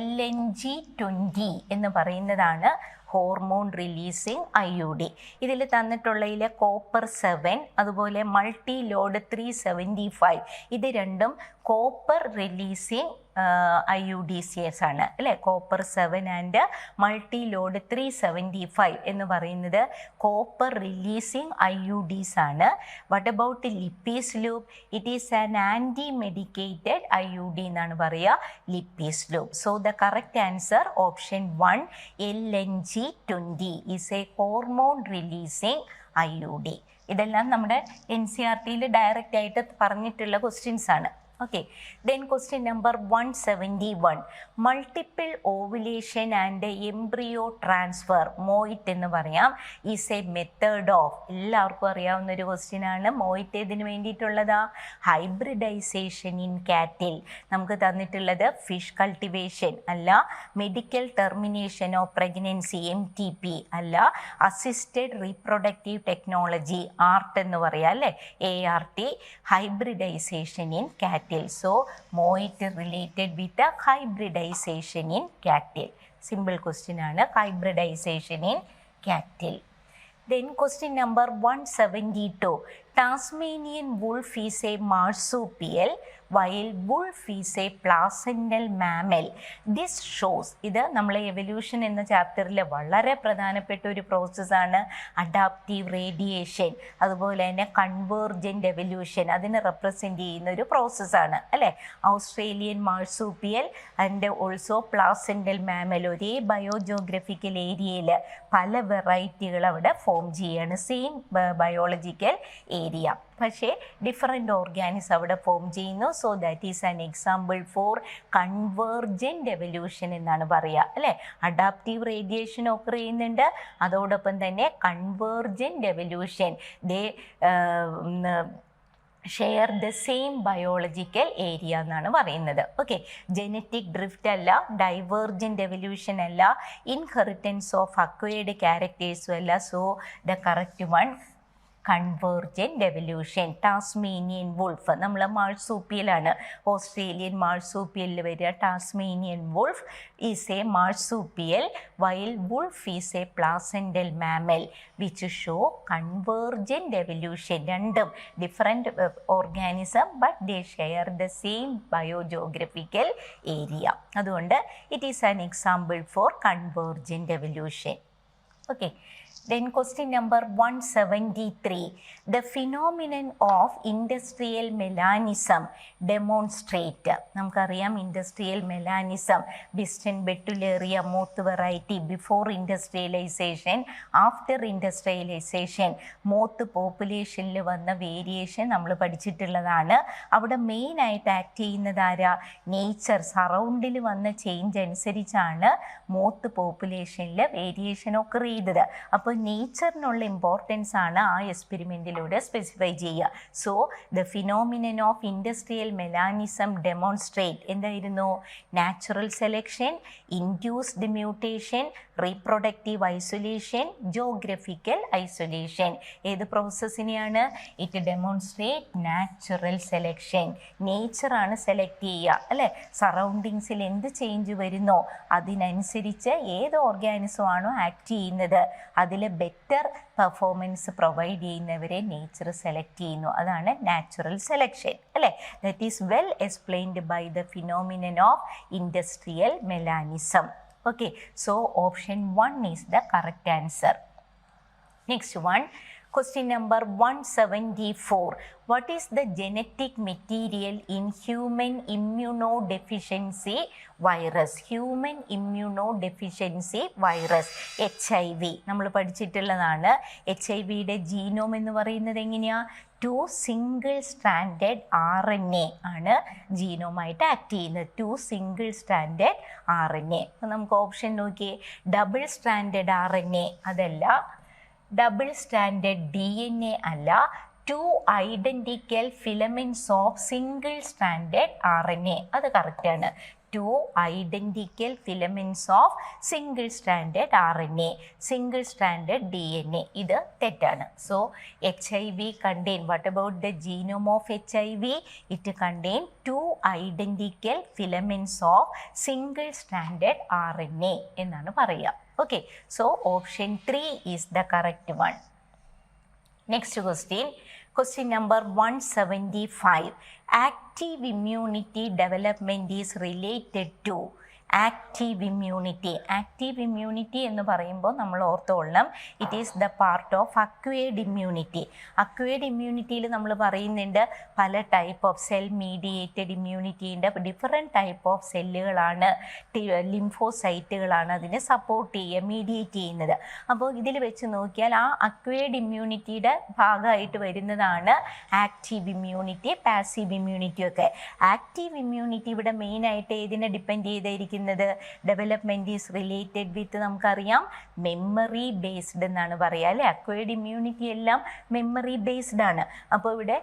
LNG-20 എന്ന് പറയുന്നതാണ് ഹോർമോൺ റിലീസിങ് IUD. ഇതിൽ തന്നിട്ടുള്ളതിൽ കോപ്പർ 7 അതുപോലെ മൾട്ടി ലോഡ് 375 ഇത് രണ്ടും കോപ്പർ റിലീസിങ് IUDs ആണ് അല്ലേ. കോപ്പർ 7 ആൻഡ് മൾട്ടി ലോഡ് 375 എന്ന് പറയുന്നത് കോപ്പർ റിലീസിങ് IUDs ആണ്. What about Lippes loop? It is an anti medicated IUD എന്നാണ് പറയുക, Lippes loop. So the correct answer option 1 LNG-20 is a hormone releasing IUD. ഇതെല്ലാം നമ്മുടെ NCERT direct ആയിട്ട് പറഞ്ഞിട്ടുള്ള questions ആണ്. Okay, then question number 171. Multiple ovulation and embryo transfer, MOIT എന്ന് പറയാം, is a method of, എല്ലാവർക്കും അറിയാവുന്ന ഒരു ക്വസ്റ്റ്യൻ ആണ്. MOIT ഇതിന് വേണ്ടിയിട്ടുള്ളതാ ഹൈബ്രിഡൈസേഷൻ ഇൻ കാറ്റിൽ. നമുക്ക് തന്നിട്ടുള്ളത് ഫിഷ് കൾട്ടിവേഷൻ അല്ല, medical termination of pregnancy MTP അല്ല, അസിസ്റ്റഡ് റീപ്രൊഡക്റ്റീവ് ടെക്നോളജി ART എന്ന് പറയാം അല്ലേ, ART, ഹൈബ്രിഡൈസേഷൻ ഇൻ കാറ്റിൽ. So MOIT related with the hybridization in cattle. Simple question ആണ്, hybridization in cattle. Then question number 172. Tasmanian wolf is a marsupial while wolf is a placental mammal. This shows, ഇത് നമ്മൾ evolution എന്ന ചാപ്റ്ററിൽ വളരെ പ്രധാനപ്പെട്ട ഒരു പ്രോസസ്സാണ്. അഡാപ്റ്റീവ് റേഡിയേഷൻ അതുപോലെ തന്നെ കൺവേർജൻ്റ് എവല്യൂഷൻ അതിനെ റെപ്രസെൻ്റ് ചെയ്യുന്ന ഒരു പ്രോസസ്സാണ് അല്ലേ. ഓസ്ട്രേലിയൻ മാർസൂപ്പിയൽ ആൻഡ് ഓൾസോ പ്ലാസെൻ്റൽ മാമൽ, ഒരേ ബയോജോഗ്രഫിക്കൽ ഏരിയയിൽ പല വെറൈറ്റികൾ അവിടെ ഫോം ചെയ്യാണ്, സെയിം ബയോളജിക്കൽ ഏരിയ, പക്ഷേ ഡിഫറെൻ്റ് ഓർഗാനിസം അവിടെ ഫോം ചെയ്യുന്നു. So that is an example for convergent evolution എന്നാണ് പറയുക അല്ലേ. അഡാപ്റ്റീവ് റേഡിയേഷൻ ഒക്കെ ചെയ്യുന്നുണ്ട്, അതോടൊപ്പം തന്നെ convergent evolution, they share the same biological area എന്നാണ് പറയുന്നത്. ഓക്കെ, ജെനറ്റിക് ഡ്രിഫ്റ്റ് അല്ല, ഡൈവേർജൻ്റ് എവല്യൂഷൻ അല്ല, ഇൻഹെറിറ്റൻസ് ഓഫ് അക്വയർഡ് ക്യാരക്ടേഴ്സും അല്ല. So the correct one convergent evolution. Tasmanian wolf നമ്മൾ മാർസൂപ്പിയലാണ്, ഓസ്ട്രേലിയൻ മാർസൂപ്പിയലിൽ വരിക. Tasmanian wolf is a marsupial while wolf is a placental mammal which show convergent evolution. രണ്ടും different organism but they share the same biogeographical area. അതുകൊണ്ട് it is an example for convergent evolution. Okay, then question number 173. The phenomenon of industrial melanism demonstrate. നമുക്കറിയാം industrial melanism, Biston betularia moth variety, before industrialisation, after industrialisation, moth പോപ്പുലേഷനിൽ വന്ന variation നമ്മൾ പഠിച്ചിട്ടുള്ളതാണ്. അവിടെ മെയിനായിട്ട് act ചെയ്യുന്നത് ആരാ? Nature, സറൗണ്ടിൽ വന്ന change അനുസരിച്ചാണ് മോത്ത് പോപ്പുലേഷനിൽ വേരിയേഷൻ ഒക്കെ ചെയ്തത്. അപ്പോൾ നേച്ചറിനുള്ള ഇമ്പോർട്ടൻസ് ആണ് ആ എക്സ്പെരിമെൻറ്റിലൂടെ സ്പെസിഫൈ ചെയ്യുക. So the phenomenon of industrial melanism demonstrate എന്തായിരുന്നു? Natural selection, induced mutation, reproductive isolation, geographical isolation. ഏത് പ്രോസസ്സിനെയാണ്? It demonstrate natural selection. നേച്ചറാണ് സെലക്ട് ചെയ്യുക അല്ലേ? സറൗണ്ടിങ്സിൽ എന്ത് ചേഞ്ച് വരുന്നോ അതിനനുസരിച്ച് ഏത് ഓർഗാനിസം ആണോ ആക്ട് ചെയ്യുന്നത് അതിൽ ബെറ്റർ പെർഫോമൻസ് പ്രൊവൈഡ് ചെയ്യുന്നവരെ നേച്ചർ സെലക്ട് ചെയ്യുന്നു. അതാണ് നാച്ചുറൽ സെലക്ഷൻ അല്ലേ? That is well explained by the phenomenon of industrial melanism. Okay, so option 1 is the correct answer. Next one, question number 174. What is the genetic material in human immunodeficiency virus? Human immunodeficiency virus, HIV. നമ്മൾ പഠിച്ചിട്ടുള്ളതാണ്. HIV-യുടെ genome എന്ന് പറയുന്നത് എങ്ങനെയാ? 2 single stranded RNA ആണ് ജീനോമായിട്ട് act ചെയ്യുന്നത്. 2 single stranded RNA. അപ്പോൾ നമുക്ക് option നോക്കിയേ. Double stranded RNA അതല്ല, ഡബിൾ സ്റ്റാൻഡേർഡ് DNA അല്ല, 2 identical filaments of single standard RNA അത് കറക്റ്റാണ്. 2 identical filaments of single standard RNA, single standard DNA ഇത് തെറ്റാണ്. So HIV contain, what about the genome of HIV? It contain 2 identical filaments of single standard RNA എന്നാണ് പറയുക. Okay, so option 3 is the correct one. Next question, question number 175. Active immunity development is related to. Active immunity. Active immunity എന്ന് പറയുമ്പോൾ നമ്മൾ ഓർത്തോളണം it is the part of acquired immunity. Acquired ഇമ്മ്യൂണിറ്റിയിൽ നമ്മൾ പറയുന്നുണ്ട് പല ടൈപ്പ് ഓഫ് സെൽ മീഡിയേറ്റഡ് ഇമ്മ്യൂണിറ്റീൻ്റെ different type of സെല്ലുകളാണ്, ലിംഫോസൈറ്റുകളാണ് അതിനെ സപ്പോർട്ട് ചെയ്യുക, മീഡിയേറ്റ് ചെയ്യുന്നത്. അപ്പോൾ ഇതിൽ വെച്ച് നോക്കിയാൽ ആ അക്വയർഡ് ഇമ്മ്യൂണിറ്റിയുടെ ഭാഗമായിട്ട് വരുന്നതാണ് ആക്റ്റീവ് ഇമ്മ്യൂണിറ്റി, പാസീവ് ഇമ്മ്യൂണിറ്റി ഒക്കെ. ആക്റ്റീവ് ഇമ്മ്യൂണിറ്റി ഇവിടെ മെയിനായിട്ട് ഏതിനെ ഡിപ്പെൻഡ് ചെയ്തിരിക്കുന്നത്? ഡെവലപ്മെൻറ്റ് ഈസ് റിലേറ്റഡ് വിത്ത്, നമുക്കറിയാം മെമ്മറി ബേസ്ഡ് എന്നാണ് പറയുക അല്ലേ? അക്വയർഡ് ഇമ്മ്യൂണിറ്റി എല്ലാം മെമ്മറി ബേസ്ഡ് ആണ്. അപ്പോൾ ഇവിടെ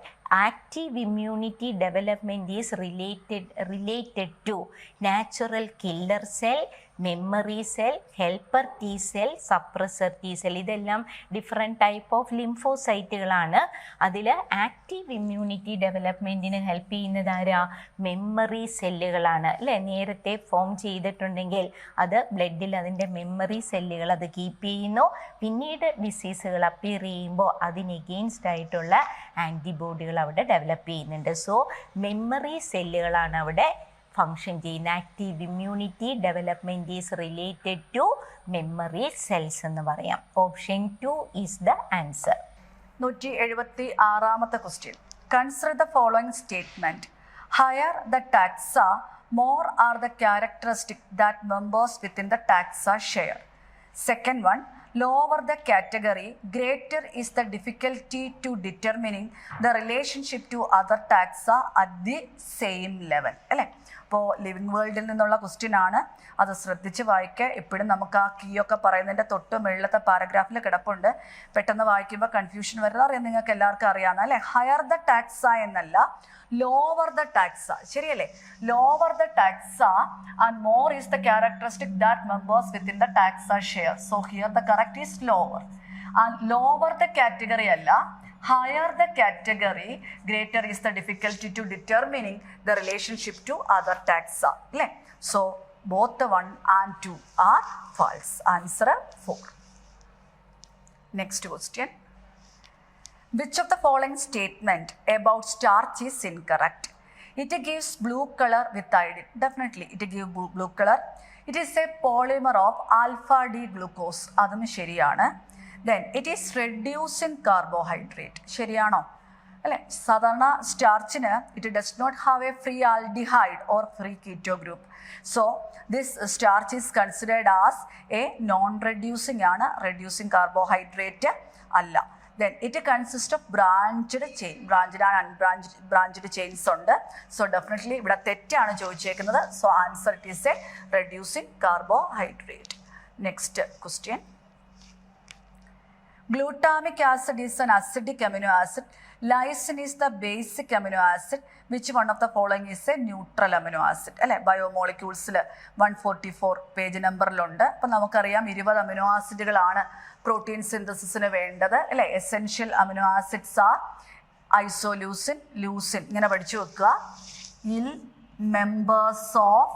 active immunity development is related to natural killer cell, memory cell, helper T cell, suppressor T cell. ഇതെല്ലാം ഡിഫറെൻറ്റ് ടൈപ്പ് ഓഫ് ലിംഫോസൈറ്റുകളാണ്. അതിൽ ആക്റ്റീവ് ഇമ്മ്യൂണിറ്റി ഡെവലപ്മെൻറ്റിന് ഹെൽപ്പ് ചെയ്യുന്നത് ആരാ? മെമ്മറി സെല്ലുകളാണ് അല്ലേ? നേരത്തെ ഫോം ചെയ്തിട്ടുണ്ടെങ്കിൽ അത് ബ്ലഡിൽ അതിൻ്റെ മെമ്മറി സെല്ലുകൾ അത് കീപ്പ് ചെയ്യുന്നു. പിന്നീട് ഡിസീസുകൾ അപ്പിയർ ചെയ്യുമ്പോൾ അതിന് എഗെയിൻസ്റ്റ് ആയിട്ടുള്ള ആൻറ്റിബോഡികൾ അവിടെ ഡെവലപ്പ് ചെയ്യുന്നുണ്ട്. സോ മെമ്മറി സെല്ലുകളാണ് അവിടെ ഫങ്ഷൻ ചെയ്യുന്ന. Active immunity development is related to memory cells എന്ന് പറയാം. Option 2 is the answer. 176ാമത്തെ question. Consider the following statement. Higher the taxa, more are the characteristics that members within the taxa share. Second one, lower the category, greater is the difficulty to determining the relationship to other taxa at the same level. അല്ലേ? അപ്പോൾ living വേൾഡിൽ നിന്നുള്ള question ആണ്, അത് ശ്രദ്ധിച്ച് വായിക്കുക. എപ്പോഴും നമുക്ക് ആ കീ ഒക്കെ പറയുന്നതിൻ്റെ തൊട്ട് മുകളിലത്തെ പാരഗ്രാഫിൽ കിടപ്പുണ്ട്. പെട്ടെന്ന് വായിക്കുമ്പോൾ കൺഫ്യൂഷൻ വരുന്നത് അറിയാം, നിങ്ങൾക്ക് എല്ലാവർക്കും അറിയാവുന്ന അല്ലേ? ഹയർ ദ ടാക്സ എന്നല്ല, ലോവർ ദ ടാക്സ. ശരിയല്ലേ? Lower the taxa and more is the characteristic that members within the taxa share. So here the correct is lower. And lower the category അല്ല, higher the category, greater is the difficulty to determining the relationship to other taxa. So both the 1 and 2 are false. Answer 4. Next question. Which of the following statement about starch is incorrect? It gives blue color with iodine. Definitely it gives blue color. It is a polymer of alpha D glucose. അതും ശരിയാണ്. Then it is reducing carbohydrate. ശരിയാണോ? അല്ലേ? സാധാരണ സ്റ്റാർച്ചിന് it does not have a free aldehyde or free keto group. So this starch is considered as a non reducing ആണ്, reducing carbohydrate അല്ല. Then it consists of branched chain. Branched and branched chains ഉണ്ട്. So definitely ഇവിടെ തെറ്റാണ് ചോദിച്ചേക്കുന്നത്. So answer it is a reducing carbohydrate. Next question. Glutamic acid is an acidic amino acid. Lysine is the basic amino acid. Which one of the following is a neutral amino acid? അല്ലെ ബയോമോളിക്യൂൾസിൽ 144 page നമ്പറിലുണ്ട്. അപ്പം നമുക്കറിയാം 20 amino ആസിഡുകളാണ് protein സിന്തസിസിന് വേണ്ടത് അല്ലെ. Essential amino acids R isoleucine, leucine. ഇങ്ങനെ പഠിച്ചു വെക്കുക. ഇൽ members of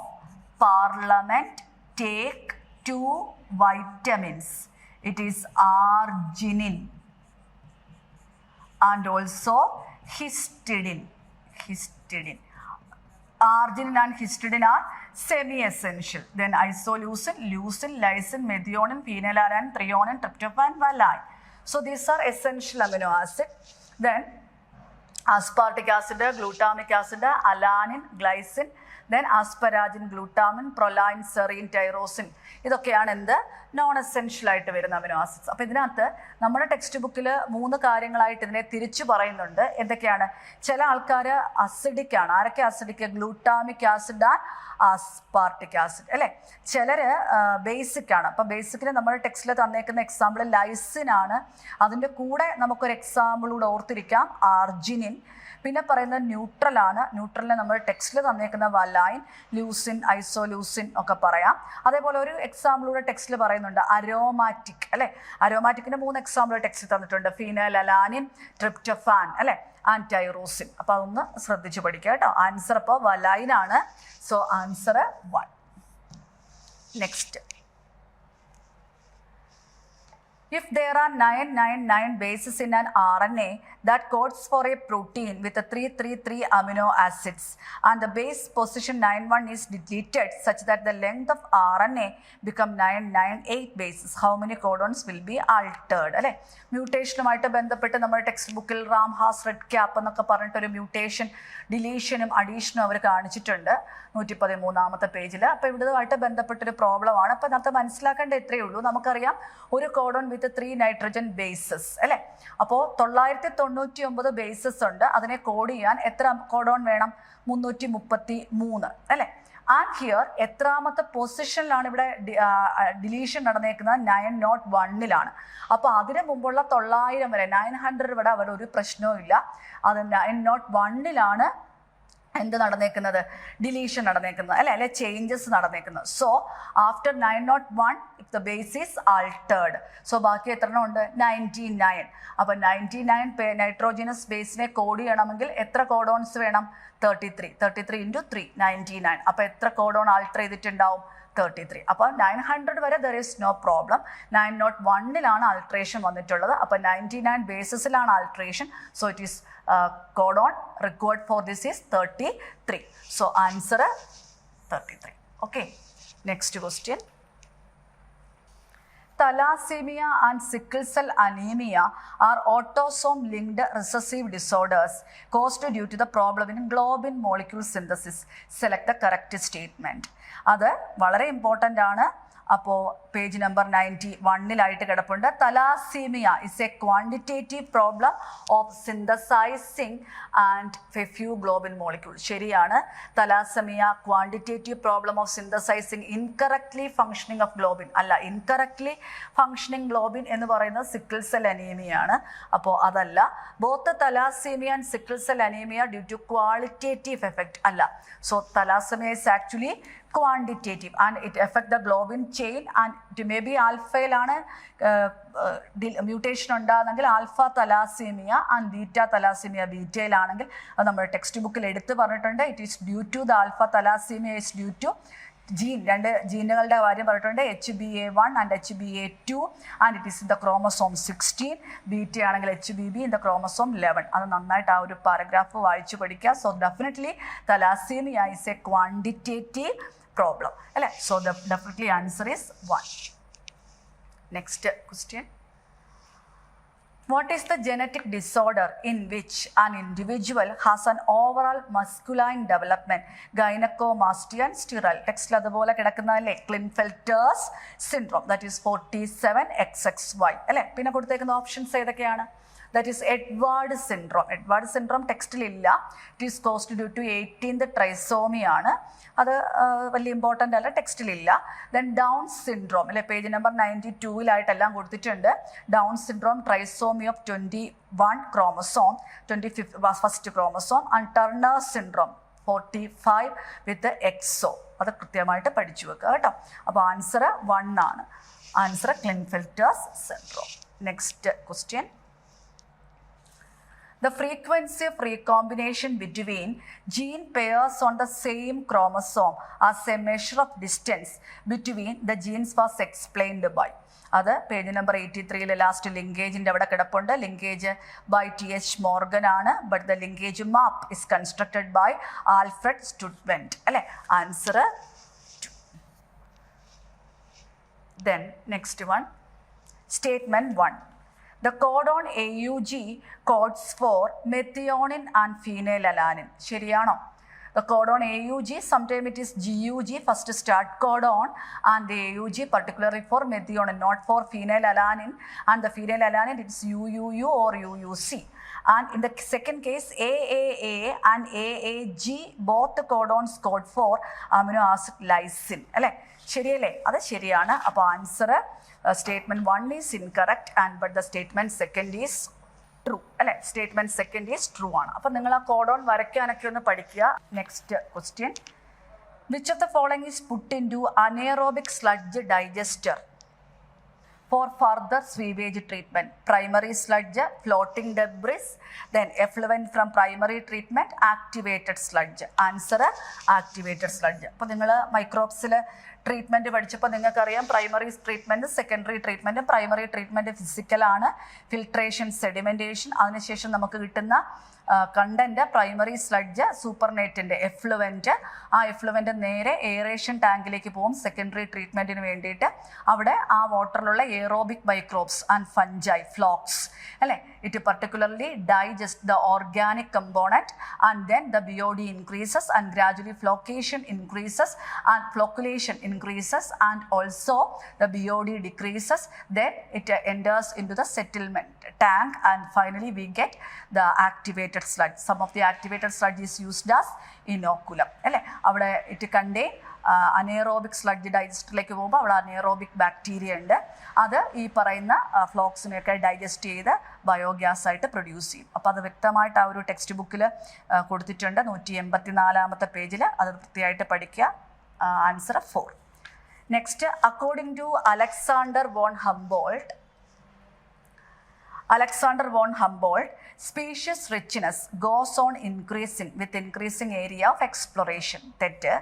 parliament take 2 vitamins. It is arginine and also histidine. Arginine and histidine are semi-essential. Then isoleucine, leucine, lysine, methionine, phenylalanine, threonine, tryptophan, valine. So these are essential amino acid. Then aspartic acid, glutamic acid, alanine, glycine, then asparagine, glutamine, proline, serine, tyrosine. ഇതൊക്കെയാണ് എന്ത് non essential ആയിട്ട് വരുന്ന amino acids. അപ്പോൾ ഇതിനകത്ത് നമ്മുടെ text ബുക്കിൽ 3 കാര്യങ്ങളായിട്ട് ഇതിനെ തിരിച്ചു പറയുന്നുണ്ട്. എന്തൊക്കെയാണ്? ചില ആൾക്കാർ അസിഡിക് ആണ്. ആരൊക്കെ acidic? Glutamic acid and aspartic acid അല്ലേ. ചിലർ ബേസിക് ആണ്. അപ്പോൾ ബേസിക്കിന് നമ്മുടെ ടെക്സ്റ്റിൽ തന്നേക്കുന്ന എക്സാമ്പിൾ ലൈസിൻ ആണ്. അതിൻ്റെ കൂടെ നമുക്കൊരു എക്സാമ്പിളൂടെ ഓർത്തിരിക്കാം, ആർജിനിൻ. പിന്നെ പറയുന്നത് ന്യൂട്രൽ ആണ്. ന്യൂട്രലിനെ നമ്മൾ ടെക്സ്റ്റിൽ തന്നേക്കുന്ന വലൈൻ, ലൂസിൻ, ഐസോലൂസിൻ ഒക്കെ പറയാം. അതേപോലെ ഒരു എക്സാമ്പിളൂടെ ടെക്സ്റ്റിൽ പറയുന്നുണ്ട് അരോമാറ്റിക് അല്ലെ. അരോമാറ്റിക്കിന്റെ 3 എക്സാമ്പിൾ ടെക്സ്റ്റിൽ തന്നിട്ടുണ്ട്, ഫീനൽ അലാനിൻ, ട്രിപ്റ്റോഫാൻ അല്ലെ, ആൻഡ് ടൈറോസിൻ. അപ്പോൾ അതൊന്ന് ശ്രദ്ധിച്ച് പഠിക്കുക കേട്ടോ. ആൻസർ അപ്പോൾ വലൈൻ ആണ്. So answer 1. Next, if there are 999 bases in an RNA that codes for a protein with a 333 amino acids and the base position 91 is deleted such that the length of RNA become 998 bases, how many codons will be altered? അല്ലേ, മ്യൂട്ടേഷനുമായിട്ട് ബന്ധപ്പെട്ട് നമ്മുടെ text ബുക്കിൽ റാംഹാസ് red cap എന്നൊക്കെ പറഞ്ഞിട്ടൊരു mutation ഡിലീഷനും അഡീഷനും അവർ കാണിച്ചിട്ടുണ്ട് 113 പേജിൽ. അപ്പോൾ ഇതുമായിട്ട് ബന്ധപ്പെട്ടൊരു പ്രോബ്ലമാണ്. അപ്പോൾ അതിനകത്ത് മനസ്സിലാക്കേണ്ട ഇത്രയേ ഉള്ളൂ. നമുക്കറിയാം ഒരു കോഡോൺ വിത്ത് 3 നൈട്രജൻ ബേസസ് അല്ലേ. അപ്പോൾ 999 ബേസസ് ഉണ്ട്. അതിനെ കോഡ് ചെയ്യാൻ എത്ര കോഡോൺ വേണം? 333 അല്ലേ. ആൻഡ് ഹിയർ എത്രാമത്തെ പൊസിഷനിലാണ് ഇവിടെ ഡിലീഷൻ നടന്നേക്കുന്നത്? 901-ലാണ്. അപ്പോൾ അതിന് മുമ്പുള്ള 900 വരെ 900 വരെ അവിടെ ഒരു പ്രശ്നവും ഇല്ല. അത് 901-ലാണ് എന്ത് നടന്നേക്കുന്നത്? ഡിലീഷൻ നടന്നേക്കുന്നത് അല്ലെ ചേഞ്ചസ് നടന്നേക്കുന്നത്. So after 901 if the base is altered. So ബാക്കി എത്ര ഉണ്ട്? 99. അപ്പോൾ 99 നൈട്രോജനസ് ബേസിനെ കോഡ് ചെയ്യണമെങ്കിൽ എത്ര കോഡോൺസ് വേണം? 33. 33 × 3 99. അപ്പോൾ എത്ര കോഡോൺ ആൾട്ടർ ചെയ്തിട്ടുണ്ടാവും? 33. അപ്പോൾ 900 വരെ ദർ ഈസ് നോ പ്രോബ്ലം. 901-ലാണ് ആൾട്രേഷൻ വന്നിട്ടുള്ളത്. അപ്പോൾ 99 ബേസിസിലാണ് alteration. So it is codon required for this is 33. So answer 33. Okay. Next question. Thalassemia and sickle cell anemia are autosome linked recessive disorders caused due to the problem in globin molecule synthesis. Select the correct statement. അത് വളരെ important ആണ്. അപ്പോൾ page number 91-ലായിട്ട് കിടപ്പുണ്ട്. Thalassaemia is a quantitative problem of synthesising and few globin molecule. ശരിയാണ്. Thalassaemia quantitative problem of synthesising incorrectly functioning of globin അല്ല. Incorrectly functioning globin എന്ന് പറയുന്നത് സിക്കിൾ സെൽ അനീമിയാണ്. അപ്പോൾ അതല്ല. Both thalassaemia and sickle cell anaemia due to qualitative effect അല്ല. So thalassaemia is actually quantitative and it affect the globin chain and it may be alpha-യിലാണ് mutation ഉണ്ടാകുന്നെങ്കിൽ alpha thalassaemia and beta thalassaemia ബീറ്റയിലാണെങ്കിൽ അത് നമ്മുടെ text ബുക്കിൽ എടുത്ത് പറഞ്ഞിട്ടുണ്ട്. It is due to the alpha thalassaemia is due to gene. 2 ജീനുകളുടെ കാര്യം പറഞ്ഞിട്ടുണ്ട്, HBA1 and HBA2 and it is in the chromosome 16. Beta ആണെങ്കിൽ HBB ഇൻ ദ ക്രോമസോം 11. അത് നന്നായിട്ട് ആ ഒരു പാരഗ്രാഫ് വായിച്ചു പഠിക്കുക. So definitely thalassaemia is a quantitative problem അല്ലേ. So definitely answer is 1. Next question. What is the genetic disorder in which an individual has an overall masculine development? Gynecomastia and sterile. Text അതുപോലെ കിടക്കുന്നതല്ലേ Klinefelter's syndrome, that is 47XXY അല്ലേ. പിന്നെ കൊടുത്തേക്കുന്ന options ഏതൊക്കെയാണ്? That is Edward syndrome. Edward syndrome ടെക്സ്റ്റിലില്ല. It is caused due to 18th trisomy ആണ്. അത് വലിയ ഇമ്പോർട്ടൻ്റ് അല്ല, ടെക്സ്റ്റിലില്ല. ദെൻ ഡൗൺ സിൻഡ്രോം അല്ലെ, പേജ് നമ്പർ 92-ലായിട്ടെല്ലാം കൊടുത്തിട്ടുണ്ട്. Down syndrome trisomy of 21 chromosome, 25th chromosome. And Turner syndrome 45 with XO. അത് കൃത്യമായിട്ട് പഠിച്ചു വെക്കുക കേട്ടോ. അപ്പോൾ ആൻസർ 1 ആണ്. Answer Klinefelter's syndrome. Next question. The frequency of recombination between gene pairs on the same chromosome as a measure of distance between the genes was explained by. അത് page number 83-ലെ last ലിങ്കേജിൻ്റെ അവിടെ കിടപ്പുണ്ട്. Linkage by TH Morgan ആണ്. But the linkage map is constructed by Alfred Sturtevant അല്ലേ. Answer 2. Then next one, statement 1. The codon AUG codes for methionine and phenylalanine. ശരിയാണോ? The codon AUG, sometimes it is GUG, first start codon, and the AUG particularly for methionine, not for phenylalanine. And the phenylalanine, it is UUU or UUC. And in the second case, AAA and AAG, both the codons code for amino acid lysine. അല്ലേ, ശരിയല്ലേ? അത് ശരിയാണ്. അപ്പോൾ answer statement 1 is incorrect and but the statement 2 is true അല്ലേ. Statement 2 is true ആണ്. അപ്പം നിങ്ങൾ ആ കോഡോൺ വരയ്ക്കാനൊക്കെ ഒന്ന് പഠിക്കുക. Next question. Which of the following is put into anaerobic sludge digester for further sewage treatment? Primary sludge, floating debris, then effluent from primary treatment, activated sludge. Answer activated sludge. അപ്പോൾ നിങ്ങൾ മൈക്രോബ്സിൽ treatment പഠിച്ചപ്പോൾ നിങ്ങൾക്കറിയാം primary treatment, secondary treatment. Primary treatment ഫിസിക്കലാണ്, filtration, sedimentation. അതിനുശേഷം നമുക്ക് കിട്ടുന്ന content primary sludge, സൂപ്പർനേറ്റിൻ്റെ effluent. ആ എഫ്ലുവൻറ്റ് നേരെ എയറേഷൻ ടാങ്കിലേക്ക് പോകും സെക്കൻഡറി ട്രീറ്റ്മെൻറ്റിന് വേണ്ടിയിട്ട്. അവിടെ ആ വാട്ടറിലുള്ള aerobic microbes and fungi, flocs അല്ലേ, it particularly digest the organic component and then the BOD increases and gradually flocation increases and flocculation increases and also the BOD decreases. Then it enters into the settlement tank and finally we get the activated sludge. Some of the activated sludge is used as inoculum അല്ലേ. അവിടെ it contain anaerobic sludge ഡൈജസ്റ്ററിലേക്ക് പോകുമ്പോൾ അവിടെ anaerobic bacteria ഉണ്ട്. അത് ഈ പറയുന്ന ഫ്ലോക്സിനെയൊക്കെ digest ചെയ്ത് biogas ആയിട്ട് പ്രൊഡ്യൂസ് ചെയ്യും. അപ്പോൾ അത് വ്യക്തമായിട്ട് ആ ഒരു ടെക്സ്റ്റ് ബുക്കിൽ കൊടുത്തിട്ടുണ്ട് 184-ാമത്തെ പേജിൽ. അത് വൃത്തിയായിട്ട് പഠിക്കുക. Answer 4. Next, according to Alexander von Humboldt, species richness goes on increasing with increasing area of exploration. തെറ്റ്.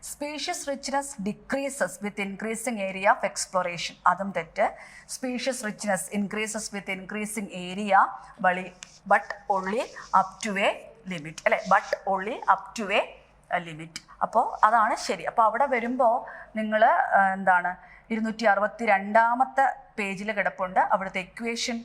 Species richness decreases with increasing area of exploration. അതും തെറ്റ്. Species richness increases with increasing area but only up to a limit അല്ലേ. but only up to a limit. അപ്പോൾ അതാണ് ശരി. അപ്പോൾ അവിടെ വരുമ്പോൾ നിങ്ങൾ എന്താണ് 262-ാമത്തെ പേജിൽ കിടപ്പുണ്ട്. അവിടുത്തെ ഇക്വേഷൻ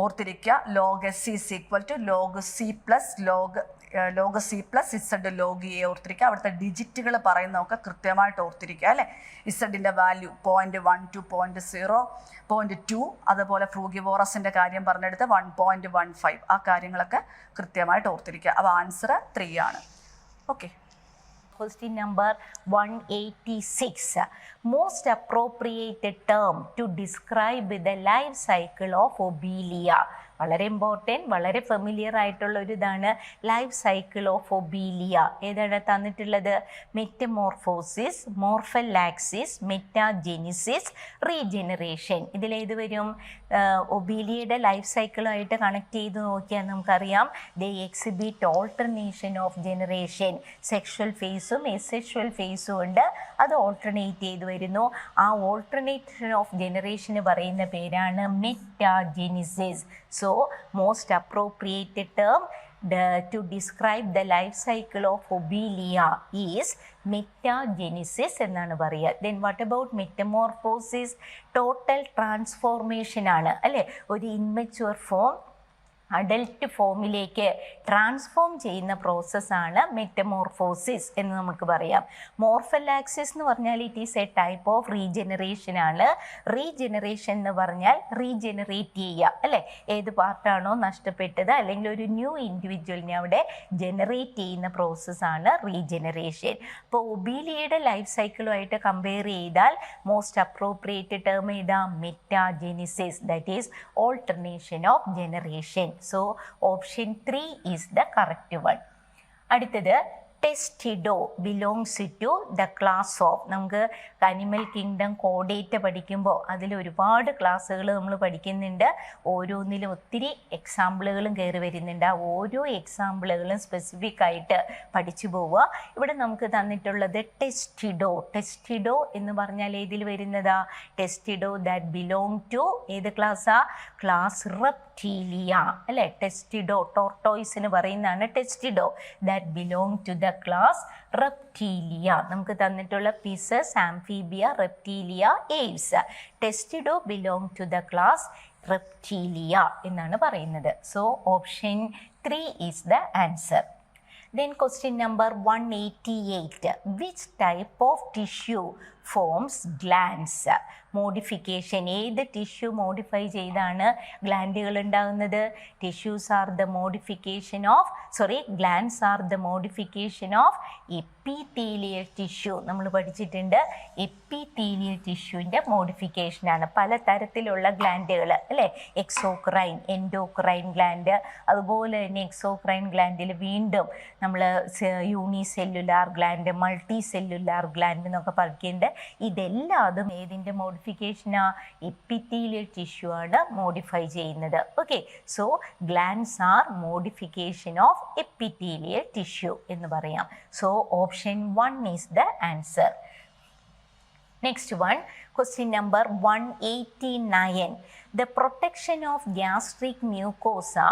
ഓർത്തിരിക്കുക. log S is equal to log C plus log C plus Z log A ഓർത്തിരിക്കുക. അവിടുത്തെ ഡിജിറ്റുകൾ പറയുന്നതൊക്കെ കൃത്യമായിട്ട് ഓർത്തിരിക്കുക അല്ലേ. ഇസഡിൻ്റെ വാല്യൂ 0.1 to 0.0, 0.2. അതുപോലെ ഫ്രൂഗിവോറസിൻ്റെ കാര്യം പറഞ്ഞെടുത്ത് 1.15. ആ കാര്യങ്ങളൊക്കെ കൃത്യമായിട്ട് ഓർത്തിരിക്കുക. അപ്പോൾ ആൻസർ 3 ആണ്. Okay. Question number 186. Most appropriate term to describe the life cycle of Obelia. വളരെ ഇമ്പോർട്ടൻറ്റ്, വളരെ ഫെമിലിയർ ആയിട്ടുള്ള ഒരു ഇതാണ് ലൈഫ് സൈക്കിൾ ഓഫ് ഒബീലിയ. ഏതാണ് തന്നിട്ടുള്ളത്? Metamorphosis, മോർഫലാക്സിസ്, മെറ്റാജെനിസിസ്, regeneration. ഇതിലേത് വരും? ഒബീലിയയുടെ ലൈഫ് സൈക്കിളുമായിട്ട് കണക്ട് ചെയ്ത് നോക്കിയാൽ നമുക്കറിയാം they exhibit alternation of generation. Sexual ഫേസും എസെക്ഷൽ ഫേസും ഉണ്ട്. അത് ഓൾട്ടർനേറ്റ് ചെയ്ത് വരുന്നു. ആ ഓൾട്ടർനേഷൻ ഓഫ് ജനറേഷന് പറയുന്ന പേരാണ് metagenesis. So most appropriated term to describe the life cycle of Obelia is metagenesis എന്നാണ് പറയുക. Then what about metamorphosis? Total transformation ആണ് അല്ലേ, ഒരു ഇൻമെച്യൂർ ഫോം അഡൽട്ട് ഫോമിലേക്ക് ട്രാൻസ്ഫോം ചെയ്യുന്ന പ്രോസസ്സാണ് മെറ്റമോർഫോസിസ് എന്ന് നമുക്ക് പറയാം. മോർഫലാക്സിസ് എന്ന് പറഞ്ഞാൽ it is A type of regeneration ആണ്. റീജനറേഷൻ എന്ന് പറഞ്ഞാൽ റീജനറേറ്റ് ചെയ്യുക അല്ലേ, ഏത് പാർട്ടാണോ നഷ്ടപ്പെട്ടത് അല്ലെങ്കിൽ ഒരു ന്യൂ ഇൻഡിവിജ്വലിനെ അവിടെ ജനറേറ്റ് ചെയ്യുന്ന പ്രോസസ്സാണ് റീജനറേഷൻ. അപ്പോൾ ഒബീലിയയുടെ ലൈഫ് സൈക്കിളുമായിട്ട് കമ്പയർ ചെയ്താൽ മോസ്റ്റ് അപ്രോപ്രിയേറ്റ് ടേം ഏതാ? Metagenesis, that is alternation of generation. So option 3 is the correct one. അടുത്തത് Testudo belongs to the class of. നമുക്ക് അനിമൽ കിങ്ഡം കോഡേറ്റ് പഠിക്കുമ്പോൾ അതിൽ ഒരുപാട് ക്ലാസ്സുകൾ നമ്മൾ പഠിക്കുന്നുണ്ട്. ഓരോന്നിലും ഒത്തിരി എക്സാമ്പിളുകളും കയറി വരുന്നുണ്ട്. ആ ഓരോ എക്സാമ്പിളുകളും സ്പെസിഫിക് ആയിട്ട് പഠിച്ചു പോവുക. ഇവിടെ നമുക്ക് തന്നിട്ടുള്ളത് ടെസ്റ്റിഡോ. ടെസ്റ്റിഡോ എന്ന് പറഞ്ഞാൽ ഏതിൽ വരുന്നതാ? ടെസ്റ്റിഡോ ദാറ്റ് ബിലോങ് ടു ഏത് ക്ലാസ്സാ? ക്ലാസ് റെപ്റ്റീലിയ അല്ലേ. ടെസ്റ്റിഡോ ടോർട്ടോയ്സിന് പറയുന്നതാണ് Testudo that belong to the class Reptilia. നമുക്ക് തന്നിട്ടുള്ള Pisces Amphibia, Reptilia, Aves. Testudo belong to the class Reptilia എന്നാണ് പറയുന്നത്. So option 3 is the answer. Then question number 188. Which type of tissue forms glands? Modification, ഏത് tissue modify ചെയ്താണ് ഗ്ലാൻഡുകൾ ഉണ്ടാകുന്നത്? Tissues are the modification of glands are the modification of epithelial tissue. നമ്മൾ പഠിച്ചിട്ടുണ്ട് epithelial ടിഷ്യൂവിൻ്റെ മോഡിഫിക്കേഷനാണ്. പല തരത്തിലുള്ള ഗ്ലാൻഡുകൾ അല്ലേ, എക്സോക്രൈൻ, എൻഡോക്രൈൻ ഗ്ലാൻഡ്, അതുപോലെ തന്നെ എക്സോക്രൈൻ ഗ്ലാൻഡിൽ വീണ്ടും നമ്മൾ unicellular gland, multi cellular gland എന്നൊക്കെ പഠിക്കേണ്ടത്. ഇതെല്ലാം അതും ഏതിൻ്റെ മോഡിഫിക്കേഷനാ? എപ്പിത്തീലിയൽ ടിഷ്യൂ ആണ് മോഡിഫൈ ചെയ്യുന്നത്. Okay, so glands are modification of epithelial tissue എന്ന് പറയാം. So option 1 is the answer. Next one, question number 189. The protection of gastric mucosa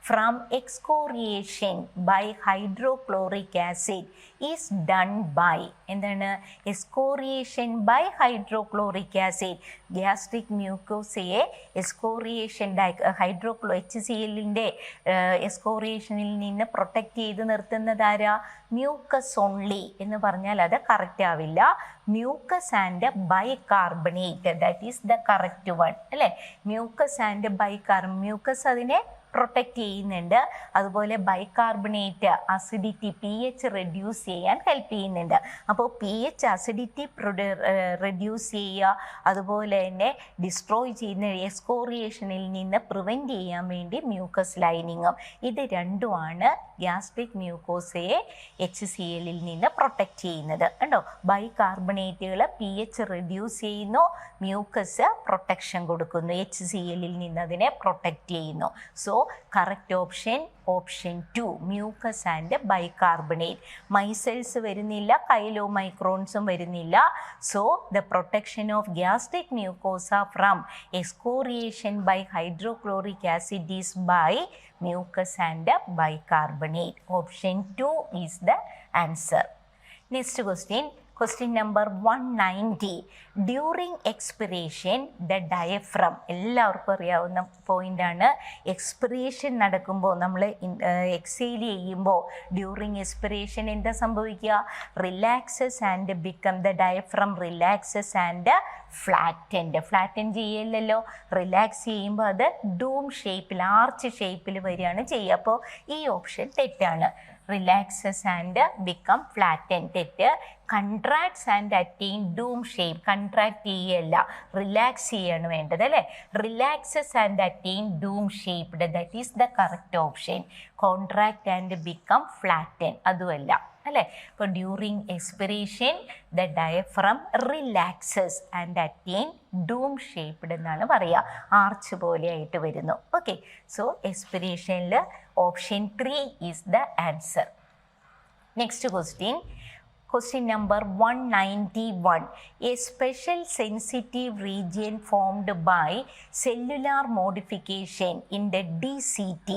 from excoriation by hydrochloric acid is done by. എന്താണ്? എക്സ്കോറിയേഷൻ by hydrochloric acid. Gastric മ്യൂക്കോസയെ എക്സ്കോറിയേഷൻ HCl-ൻ്റെ എക്സ്കോറിയേഷനിൽ നിന്ന് protect ചെയ്ത് നിർത്തുന്നതാരാ? Mucus only എന്ന് പറഞ്ഞാൽ അത് correct ആവില്ല. Mucus and bicarbonate, that is the correct one അല്ലേ. Mucus and mucus അതിനെ protect ചെയ്യുന്നുണ്ട്. അതുപോലെ ബൈകാർബണേറ്റ് അസിഡിറ്റി pH റെഡ്യൂസ് ചെയ്യാൻ ഹെൽപ്പ് ചെയ്യുന്നുണ്ട്. അപ്പോൾ pH അസിഡിറ്റി റെഡ്യൂസ് ചെയ്യുക, അതുപോലെ തന്നെ ഡിസ്ട്രോയ് ചെയ്യുന്ന എക്സ്കോറിയേഷനിൽ നിന്ന് പ്രിവെൻറ്റ് ചെയ്യാൻ വേണ്ടി മ്യൂക്കസ് ലൈനിങ്ങും. ഇത് രണ്ടുമാണ് ഗ്യാസ്ട്രിക് മ്യൂക്കോസയെ HCl-ൽ നിന്ന് പ്രൊട്ടക്റ്റ് ചെയ്യുന്നത്. കണ്ടോ, ബൈകാർബണേറ്റുകൾ pH റെഡ്യൂസ് ചെയ്യുന്നു, മ്യൂക്കസ് പ്രൊട്ടക്ഷൻ കൊടുക്കുന്നു, HCl-ൽ നിന്ന് അതിനെ പ്രൊട്ടക്റ്റ് ചെയ്യുന്നു. So correct option 2, mucus and bicarbonate. Micelles വരുന്നില്ല, കൈലോമൈക്രോൺസും വരുന്നില്ല. So the protection of gastric mucosa from excoriation by hydrochloric acid is by mucus and bicarbonate. Option 2 is the answer. Next question number 190. During expiration the diaphragm, എല്ലാവർക്കും അറിയാവുന്ന പോയിൻ്റാണ്. Expiration നടക്കുമ്പോൾ നമ്മൾ exhale ചെയ്യുമ്പോൾ during expiration എന്താ സംഭവിക്കുക? Relaxes and become the diaphragm relaxes and flatten ചെയ്യല്ലോ. Relax ചെയ്യുമ്പോൾ അത് ഡൂം ഷേപ്പിൽ, ആർച്ച് ഷേപ്പിൽ വരികയാണ് ചെയ്യുക. അപ്പോൾ ഈ ഓപ്ഷൻ തെറ്റാണ്. റിലാക്സസ് ആൻഡ് ബിക്കം ഫ്ലാറ്റൻ തെറ്റ്. Contracts and attain dome shape, contract ചെയ്യല്ല, റിലാക്സ് ചെയ്യാണ് വേണ്ടത് അല്ലേ. Relaxes and attain dome shaped, that is the correct option. Contract and become flatten അതുമല്ല അല്ലേ. ഇപ്പോൾ during expiration the diaphragm relaxes and attain dome shaped എന്നാണ് പറയുക, ആർച്ച് പോലെ ആയിട്ട് വരുന്നു. ഓക്കെ, സോ എക്സ്പിറേഷനിൽ option 3 is the answer. Next Question number 191. A special sensitive region formed by cellular modification in the DCT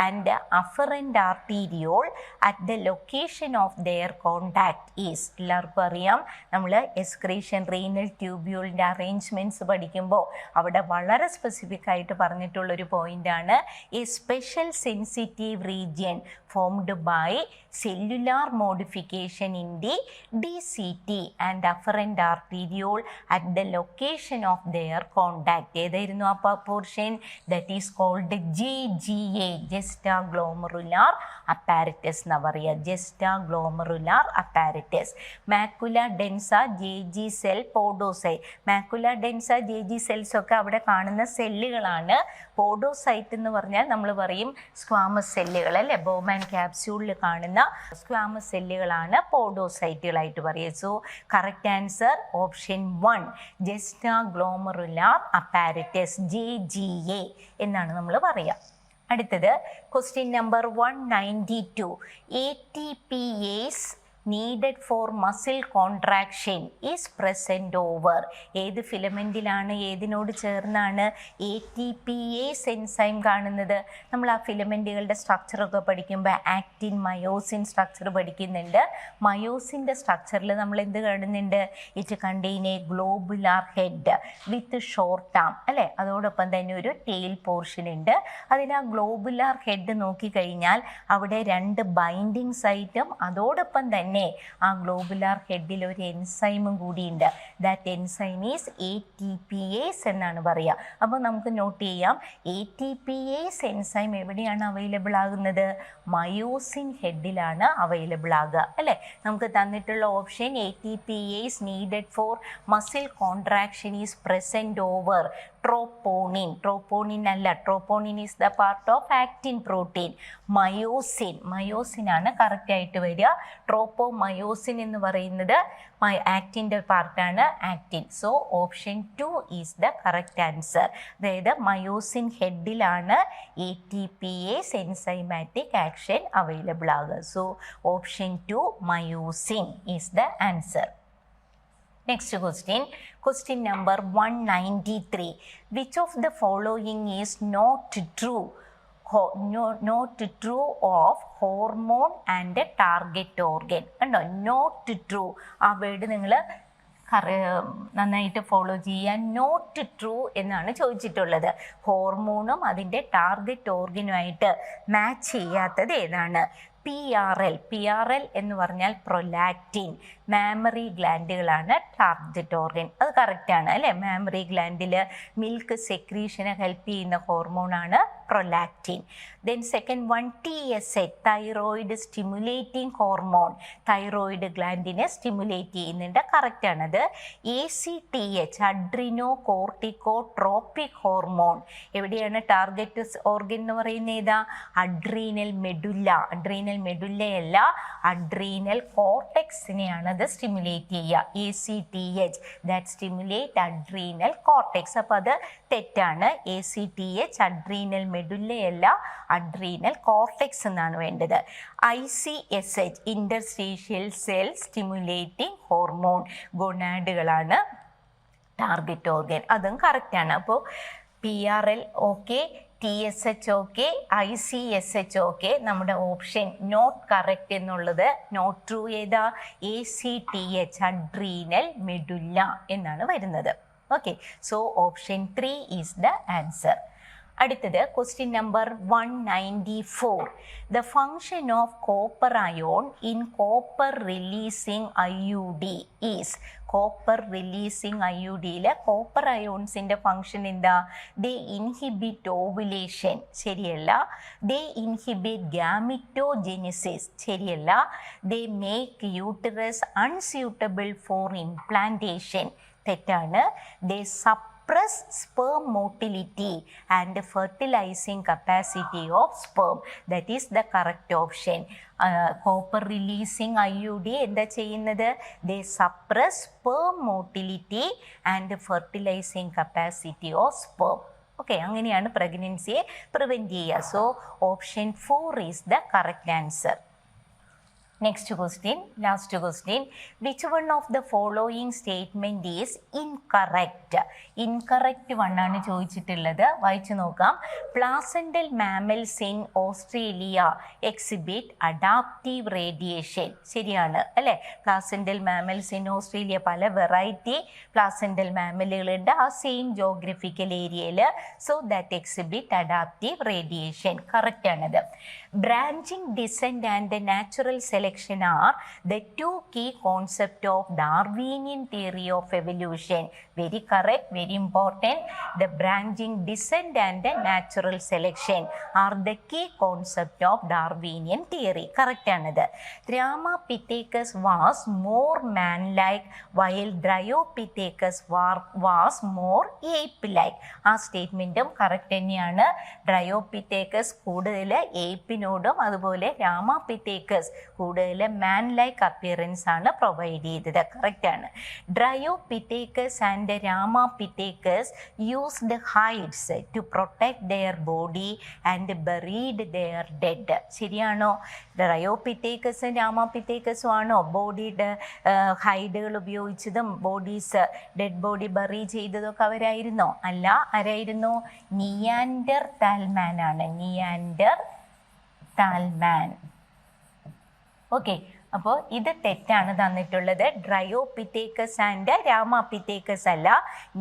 and afferent arteriole at the location of their contact is. എല്ലാവർക്കും അറിയാം, നമ്മൾ excretion renal ട്യൂബ്യൂളിൻ്റെ arrangements പഠിക്കുമ്പോൾ അവിടെ വളരെ specific ആയിട്ട് പറഞ്ഞിട്ടുള്ളൊരു പോയിൻ്റാണ് A special sensitive region formed by cellular modification in the DCT and afferent arteriole at the location of their contact. ഏതായിരുന്നു ആ portion? That is called JGA, juxtaglomerular apparatus എന്ന് പറയുക. Juxtaglomerular apparatus. Macula densa, JG cell, podocyte. Macula densa, JG cells ഒക്കെ അവിടെ കാണുന്ന സെല്ലുകളാണ്. പോഡോസൈറ്റ് എന്ന് പറഞ്ഞാൽ നമ്മൾ പറയും സ്ക്വാമസ് സെല്ലുകൾ അല്ലേ, ബോമാൻ ക്യാപ്സ്യൂളിൽ കാണുന്ന സ്ക്വാമസ് സെല്ലുകളാണ് പോഡോസൈറ്റുകളായിട്ട് പറയുക. So correct answer option 1, juxtaglomerular apparatus, JGA എന്നാണ് നമ്മൾ പറയുക. അടുത്തത് question number 192. ATPase needed for muscle contraction is present over. ഏത് ഫിലമെൻറ്റിലാണ്, ഏതിനോട് ചേർന്നാണ് ATPase എൻസൈം കാണുന്നത്? നമ്മൾ ആ ഫിലമെൻറ്റുകളുടെ സ്ട്രക്ചറൊക്കെ പഠിക്കുമ്പോൾ ആക്റ്റിൻ മയോസിൻ സ്ട്രക്ചർ പഠിക്കുന്നുണ്ട്. മയോസിൻ്റെ സ്ട്രക്ചറിൽ നമ്മൾ എന്ത് കാണുന്നുണ്ട്? It contain A globular head with short arm അല്ലേ, അതോടൊപ്പം തന്നെ ഒരു ടെയിൽ പോർഷൻ ഉണ്ട്. അതിന് ആ ഗ്ലോബുലാർ ഹെഡ് നോക്കിക്കഴിഞ്ഞാൽ അവിടെ 2 ബൈൻഡിങ് സൈറ്റും അതോടൊപ്പം തന്നെ ആ ഗ്ലോബുലാർ ഹെഡിൽ ഒരു എൻസൈമും കൂടിയുണ്ട്. ദാറ്റ് എൻസൈം ഈസ് ATPase എന്നാണ് പറയുക. അപ്പോൾ നമുക്ക് നോട്ട് ചെയ്യാം, ATPase എൻസൈം എവിടെയാണ് അവൈലബിൾ ആകുന്നത്? മയോസിൻ ഹെഡിലാണ് അവൈലബിൾ ആകുക അല്ലേ. നമുക്ക് തന്നിട്ടുള്ള option ATPase needed for muscle contraction is present over troponin. Troponin അല്ല, troponin is the part of actin protein. Myosin ആണ് കറക്റ്റ് ആയിട്ട് വരിക. ട്രോപ്പോമയോസിൻ എന്ന് പറയുന്നത് ആക്റ്റിൻ്റെ പാർട്ടാണ്, actin. So option 2 is the correct answer. അതായത് മയോസിൻ ഹെഡിലാണ് ATPase എൻസൈമാറ്റിക് ആക്ഷൻ അവൈലബിൾ ആകുക. So option 2 myosin is the answer. Next question number 193. Which of the following is not true? Not true of hormone and target organ. കണ്ടോ, not true. ആ word നിങ്ങൾ നന്നായിട്ട് follow ചെയ്യാൻ. Not true എന്നാണ് ചോദിച്ചിട്ടുള്ളത്. ഹോർമോണും അതിൻ്റെ target ഓർഗനുമായിട്ട് match ചെയ്യാത്തത് ഏതാണ്? PRL എന്ന് പറഞ്ഞാൽ പ്രൊലാക്റ്റിൻ. മാമറി ഗ്ലാൻഡുകളാണ് ടാർഗറ്റ് ഓർഗൻ. അത് കറക്റ്റാണ് അല്ലേ. മാമറി ഗ്ലാൻഡിൽ മിൽക്ക് സെക്രീഷന് ഹെൽപ്പ് ചെയ്യുന്ന ഹോർമോണാണ് prolactin. Then second one TSH, thyroid stimulating hormone. Thyroid ഗ്ലാൻഡിനെ സ്റ്റിമുലേറ്റ് ചെയ്യുന്നുണ്ട്, കറക്റ്റാണത്. ACTH, adrenocorticotropic hormone. എവിടെയാണ് ടാർഗറ്റ് ഓർഗൻ എന്ന് പറയുന്നത്? ഏതാ? Adrenal medulla. അഡ്രീനൽ മെഡുല്ലയല്ല, അഡ്രീനൽ കോർട്ടെക്സിനെയാണ് അത് സ്റ്റിമുലേറ്റ് ചെയ്യുക. ACTH that stimulate adrenal cortex. അപ്പോൾ അത് തെറ്റാണ്. ACTH അഡ്രീനൽ മെഡുല്ലയല്ല, അഡ്രീനൽ കോർട്ടെക്സ് എന്നാണ് വേണ്ടത്. ICSH interstitial cell stimulating hormone. ഗൊണാഡുകളാണ് ടാർഗറ്റ് ഓർഗൻ, അതും കറക്റ്റാണ്. അപ്പോൾ PRL okay, TSH okay, ICSH okay. നമ്മുടെ ഓപ്ഷൻ നോട്ട് കറക്റ്റ് എന്നുള്ളത് നോട്ട് ട്രൂ ഏതാ? ACTH അഡ്രീനൽ മെഡുല്ല എന്നാണ് വരുന്നത്. Okay, so option 3 is the answer. അടുത്തത് question number 194. The function of copper ion in copper releasing IUD is. Copper releasing IUDയിൽ copper അയോൺസിൻ്റെ function എന്താ? They inhibit ovulation, ശരിയല്ല. They inhibit gametogenesis, ശരിയല്ല. They make uterus unsuitable for implantation, തെറ്റാണ്. ദേ suppress sperm motility and fertilizing capacity of sperm. That is the correct option. Copper releasing IUD എന്താ ചെയ്യുന്നത്? They suppress sperm motility and fertilizing capacity of sperm. Okay, അങ്ങനെയാണ് പ്രഗ്നൻസിയെ prevent ചെയ്യുക. So option 4 is the correct answer. Next question, last question. Which one of the following statement is incorrect? Incorrect one ആണ് ചോദിച്ചിട്ടുള്ളത്. വായിച്ചു നോക്കാം. Placental mammals in Australia exhibit adaptive radiation. ശരിയാണ് അല്ലേ? Placental mammals in Australia പല variety placental മാമലുകളുണ്ട് ആ same geographical ഏരിയയിൽ. So that exhibit adaptive radiation. Correct ആണത്. Branching descent and the natural selection are the two key concepts of Darwinian theory of evolution. Very correct, very important. The branching descent and the natural selection are the key concept of Darwinian theory. Correct another. Dramapithecus was more man-like while Dryopithecus was more ape-like. ആ സ്റ്റേറ്റ്മെൻറ്റും correct തന്നെയാണ്. Dryopithecus കൂടുതൽ ഏപ്പിനോടും അതുപോലെ രാമാപിത്തേക്കസ് കൂടുതൽ മാൻ like appearance ആണ് provide ചെയ്തത്. Correct ആണ്. Dryopithecus and Ramapithecus used hides to protect their body and buried their dead. ശരിയാണോ? Dryopithecus രാമാപിത്തേക്കസും ആണോ ബോഡിയുടെ ഹൈഡുകൾ ഉപയോഗിച്ചതും ബോഡീസ് ഡെഡ് ബോഡി ബറി ചെയ്തതൊക്കെ അവരായിരുന്നോ? അല്ല. ആരായിരുന്നു? നിയാൻഡർ താൽമാൻ ആണ്. നിയാൻഡർ താൽമാൻ. ഓക്കെ, അപ്പോൾ ഇത് തെറ്റാണ് തന്നിട്ടുള്ളത്. ഡ്രയോപിത്തേക്കസ് ആൻഡ് രാമാപിത്തേക്കസ് അല്ല.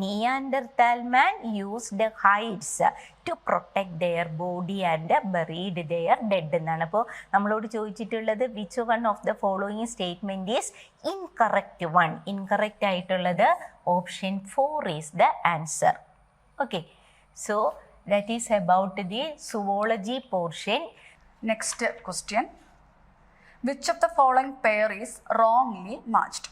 Neanderthal man used hides to protect their body and buried their dead എന്നാണ്. അപ്പോൾ നമ്മളോട് ചോദിച്ചിട്ടുള്ളത് which one of the following statement is incorrect one. Incorrect ആയിട്ടുള്ളത് option 4 is the answer. Okay, so that is about the zoology portion. Next question. Which of the following pair is wrongly matched?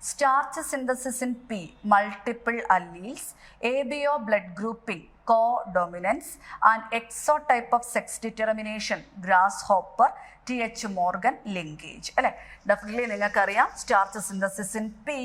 Starch synthesis in P, multiple alleles, ABO blood grouping, co-dominance, and exotype of sex determination, grasshopper, TH Morgan linkage. അല്ലേ? Definitely നിങ്ങൾക്കറിയാം starch synthesis in pea,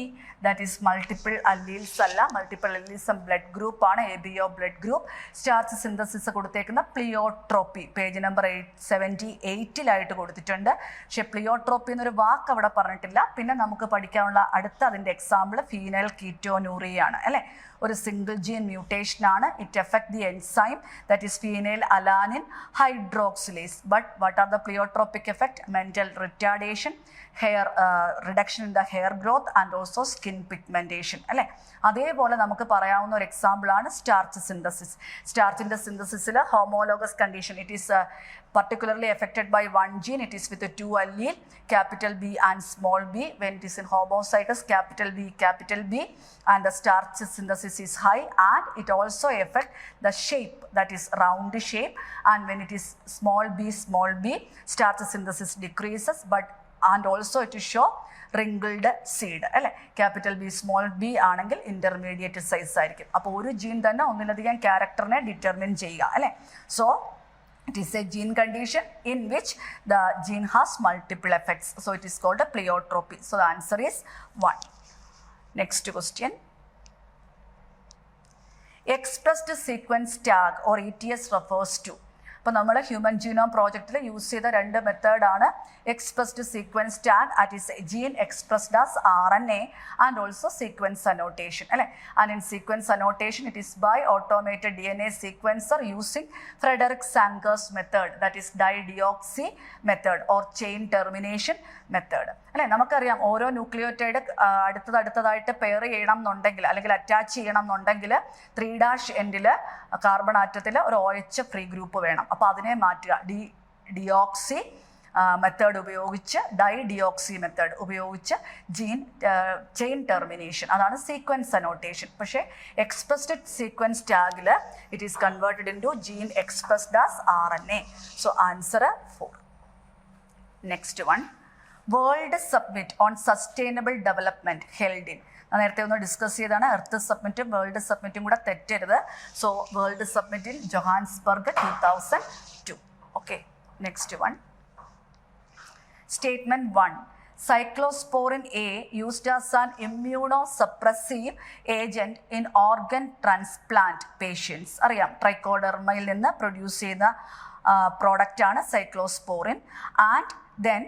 that is multiple alleles അല്ല. Multiple alleles blood group ആണ്, ABO blood group. Starch synthesis കൊടുത്തേക്കുന്ന pleiotropy page number 78 കൊടുത്തിട്ടുണ്ട്. പക്ഷെ പ്ലിയോട്രോപ്പി എന്നൊരു വാക്ക് അവിടെ പറഞ്ഞിട്ടില്ല. പിന്നെ നമുക്ക് പഠിക്കാനുള്ള അടുത്ത അതിൻ്റെ എക്സാമ്പിൾ ഫീനൈൽ കീറ്റോനൂറിയാണ് അല്ലേ? ഒരു സിംഗിൾ ജീൻ മ്യൂട്ടേഷൻ ആണ്. It affect the enzyme that is phenylalanine hydroxylase. But what are the pleiotropic effect? Mental retardation, hair reduction in the hair growth and also skin pigmentation അല്ലേ? അതേപോലെ നമുക്ക് പറയാവുന്ന ഒരു example ആണ് starch synthesis. സ്റ്റാർച്ചിൻ്റെ സിന്തസിസിൽ homologous condition. It is particularly affected by one gene. It is with a 2 allele, capital B and small b. When it is in homozygous, capital B, and the starch synthesis is high, and it also affect the shape, that is round shape. And when it is small b, starch synthesis decreases, and also it is show wrinkled seed അല്ലേ? Capital B small B ആണെങ്കിൽ intermediate size ആയിരിക്കും. അപ്പോൾ ഒരു gene തന്നെ ഒന്നിലധികം ക്യാരക്ടറിനെ determine ചെയ്യുക അല്ലേ? So it is a gene condition in which the gene has multiple effects. So it is called a pleiotropy. So the answer is 1. Next question. Expressed sequence tag or ETS refers to. അപ്പോൾ നമ്മൾ human genome പ്രോജക്റ്റിൽ use ചെയ്ത 2 മെത്തേഡാണ് expressed sequence tag, it is gene expressed as RNA and also sequence annotation അല്ലേ? And in sequence annotation it is by automated DNA sequencer using Frederick Sanger's method, that is dideoxy method or chain termination method അല്ലേ? നമുക്കറിയാം ഓരോ nucleotide അടുത്തതായിട്ട് pair ചെയ്യണം എന്നുണ്ടെങ്കിൽ അല്ലെങ്കിൽ attach ചെയ്യണം എന്നുണ്ടെങ്കിൽ 3' എൻഡിൽ കാർബൺ ആറ്റത്തിൽ ഒരു OH ഫ്രീ ഗ്രൂപ്പ് വേണം. അപ്പോൾ അതിനെ മാറ്റുക. ഡിയോക്സി മെത്തേഡ് ഉപയോഗിച്ച് ഡൈഡിയോക്സി മെത്തേഡ് ഉപയോഗിച്ച് ചെയിൻ ടെർമിനേഷൻ, അതാണ് സീക്വൻസ് അനോട്ടേഷൻ. പക്ഷേ എക്സ്പ്രസ്ഡ് സീക്വൻസ് ടാഗിൽ it is converted into gene expressed as RNA. So answer 4. Next one. World summit on sustainable development held in. നേരത്തെ ഒന്ന് ഡിസ്കസ് ചെയ്താണ്. Earth സബ്മിറ്റും world സബ്മിറ്റും കൂടെ തെറ്റരുത്. So world summit in Johannesburg 2002. Okay, next one. Statement 1. Cyclosporin A used as an immunosuppressive agent in organ transplant patients. അറിയാം, ട്രൈക്കോഡെർമയിൽ നിന്ന് produce ചെയ്യുന്ന പ്രോഡക്റ്റ് ആണ് cyclosporin. And then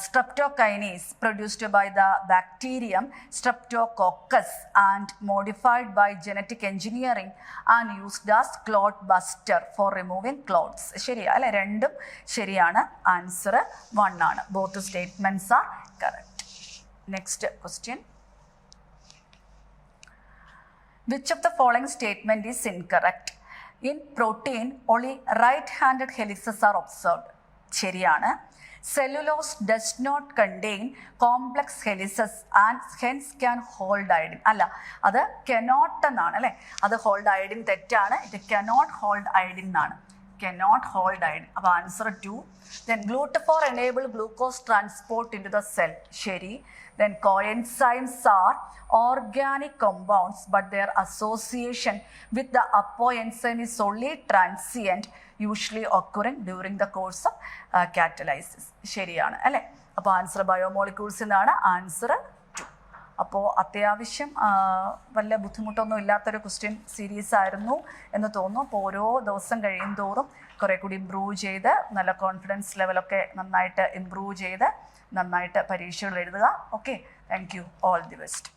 streptokinase produced by the bacterium Streptococcus and modified by genetic engineering and used as clot buster for removing clots. ശരിയാ അല്ലെ? രണ്ടും ശരിയാണ്. Answer 1 ആണ്. Both statements are correct. Next question. Which of the following statement is incorrect? In protein, only right-handed helices are observed. ശരിയാണ്. Cellulose does not contain complex helices and hence can hold iodine. അല്ല, അത് cannot എന്നാണ് അല്ലേ? അത് hold iodine തെറ്റാണ്. ഇത് cannot hold iodine എന്നാണ്. Cannot hold iodine. അപ്പോൾ answer 2. Then glutathione enable glucose transport into the cell. ശരി. Then coenzymes are organic compounds, but their association with the apoenzyme is only transient, usually occurring during the course of catalysis. ശരിയാണ് അല്ലേ? അപ്പോൾ answer biomolecules എന്നാണ്. Answer 2. അപ്പോൾ അത്യാവശ്യം വല്ല ബുദ്ധിമുട്ടൊന്നും ഇല്ലാത്തൊരു ക്വസ്റ്റ്യൻ സീരീസ് ആയിരുന്നു എന്ന് തോന്നുന്നു. അപ്പോൾ ഓരോ ദിവസം കഴിയും തോറും കുറേ കൂടി ഇമ്പ്രൂവ് ചെയ്ത് നല്ല കോൺഫിഡൻസ് ലെവലൊക്കെ നന്നായിട്ട് ഇമ്പ്രൂവ് ചെയ്ത് നന്നായിട്ട് പരീക്ഷകൾ എഴുതുക. Okay, thank you. All the best.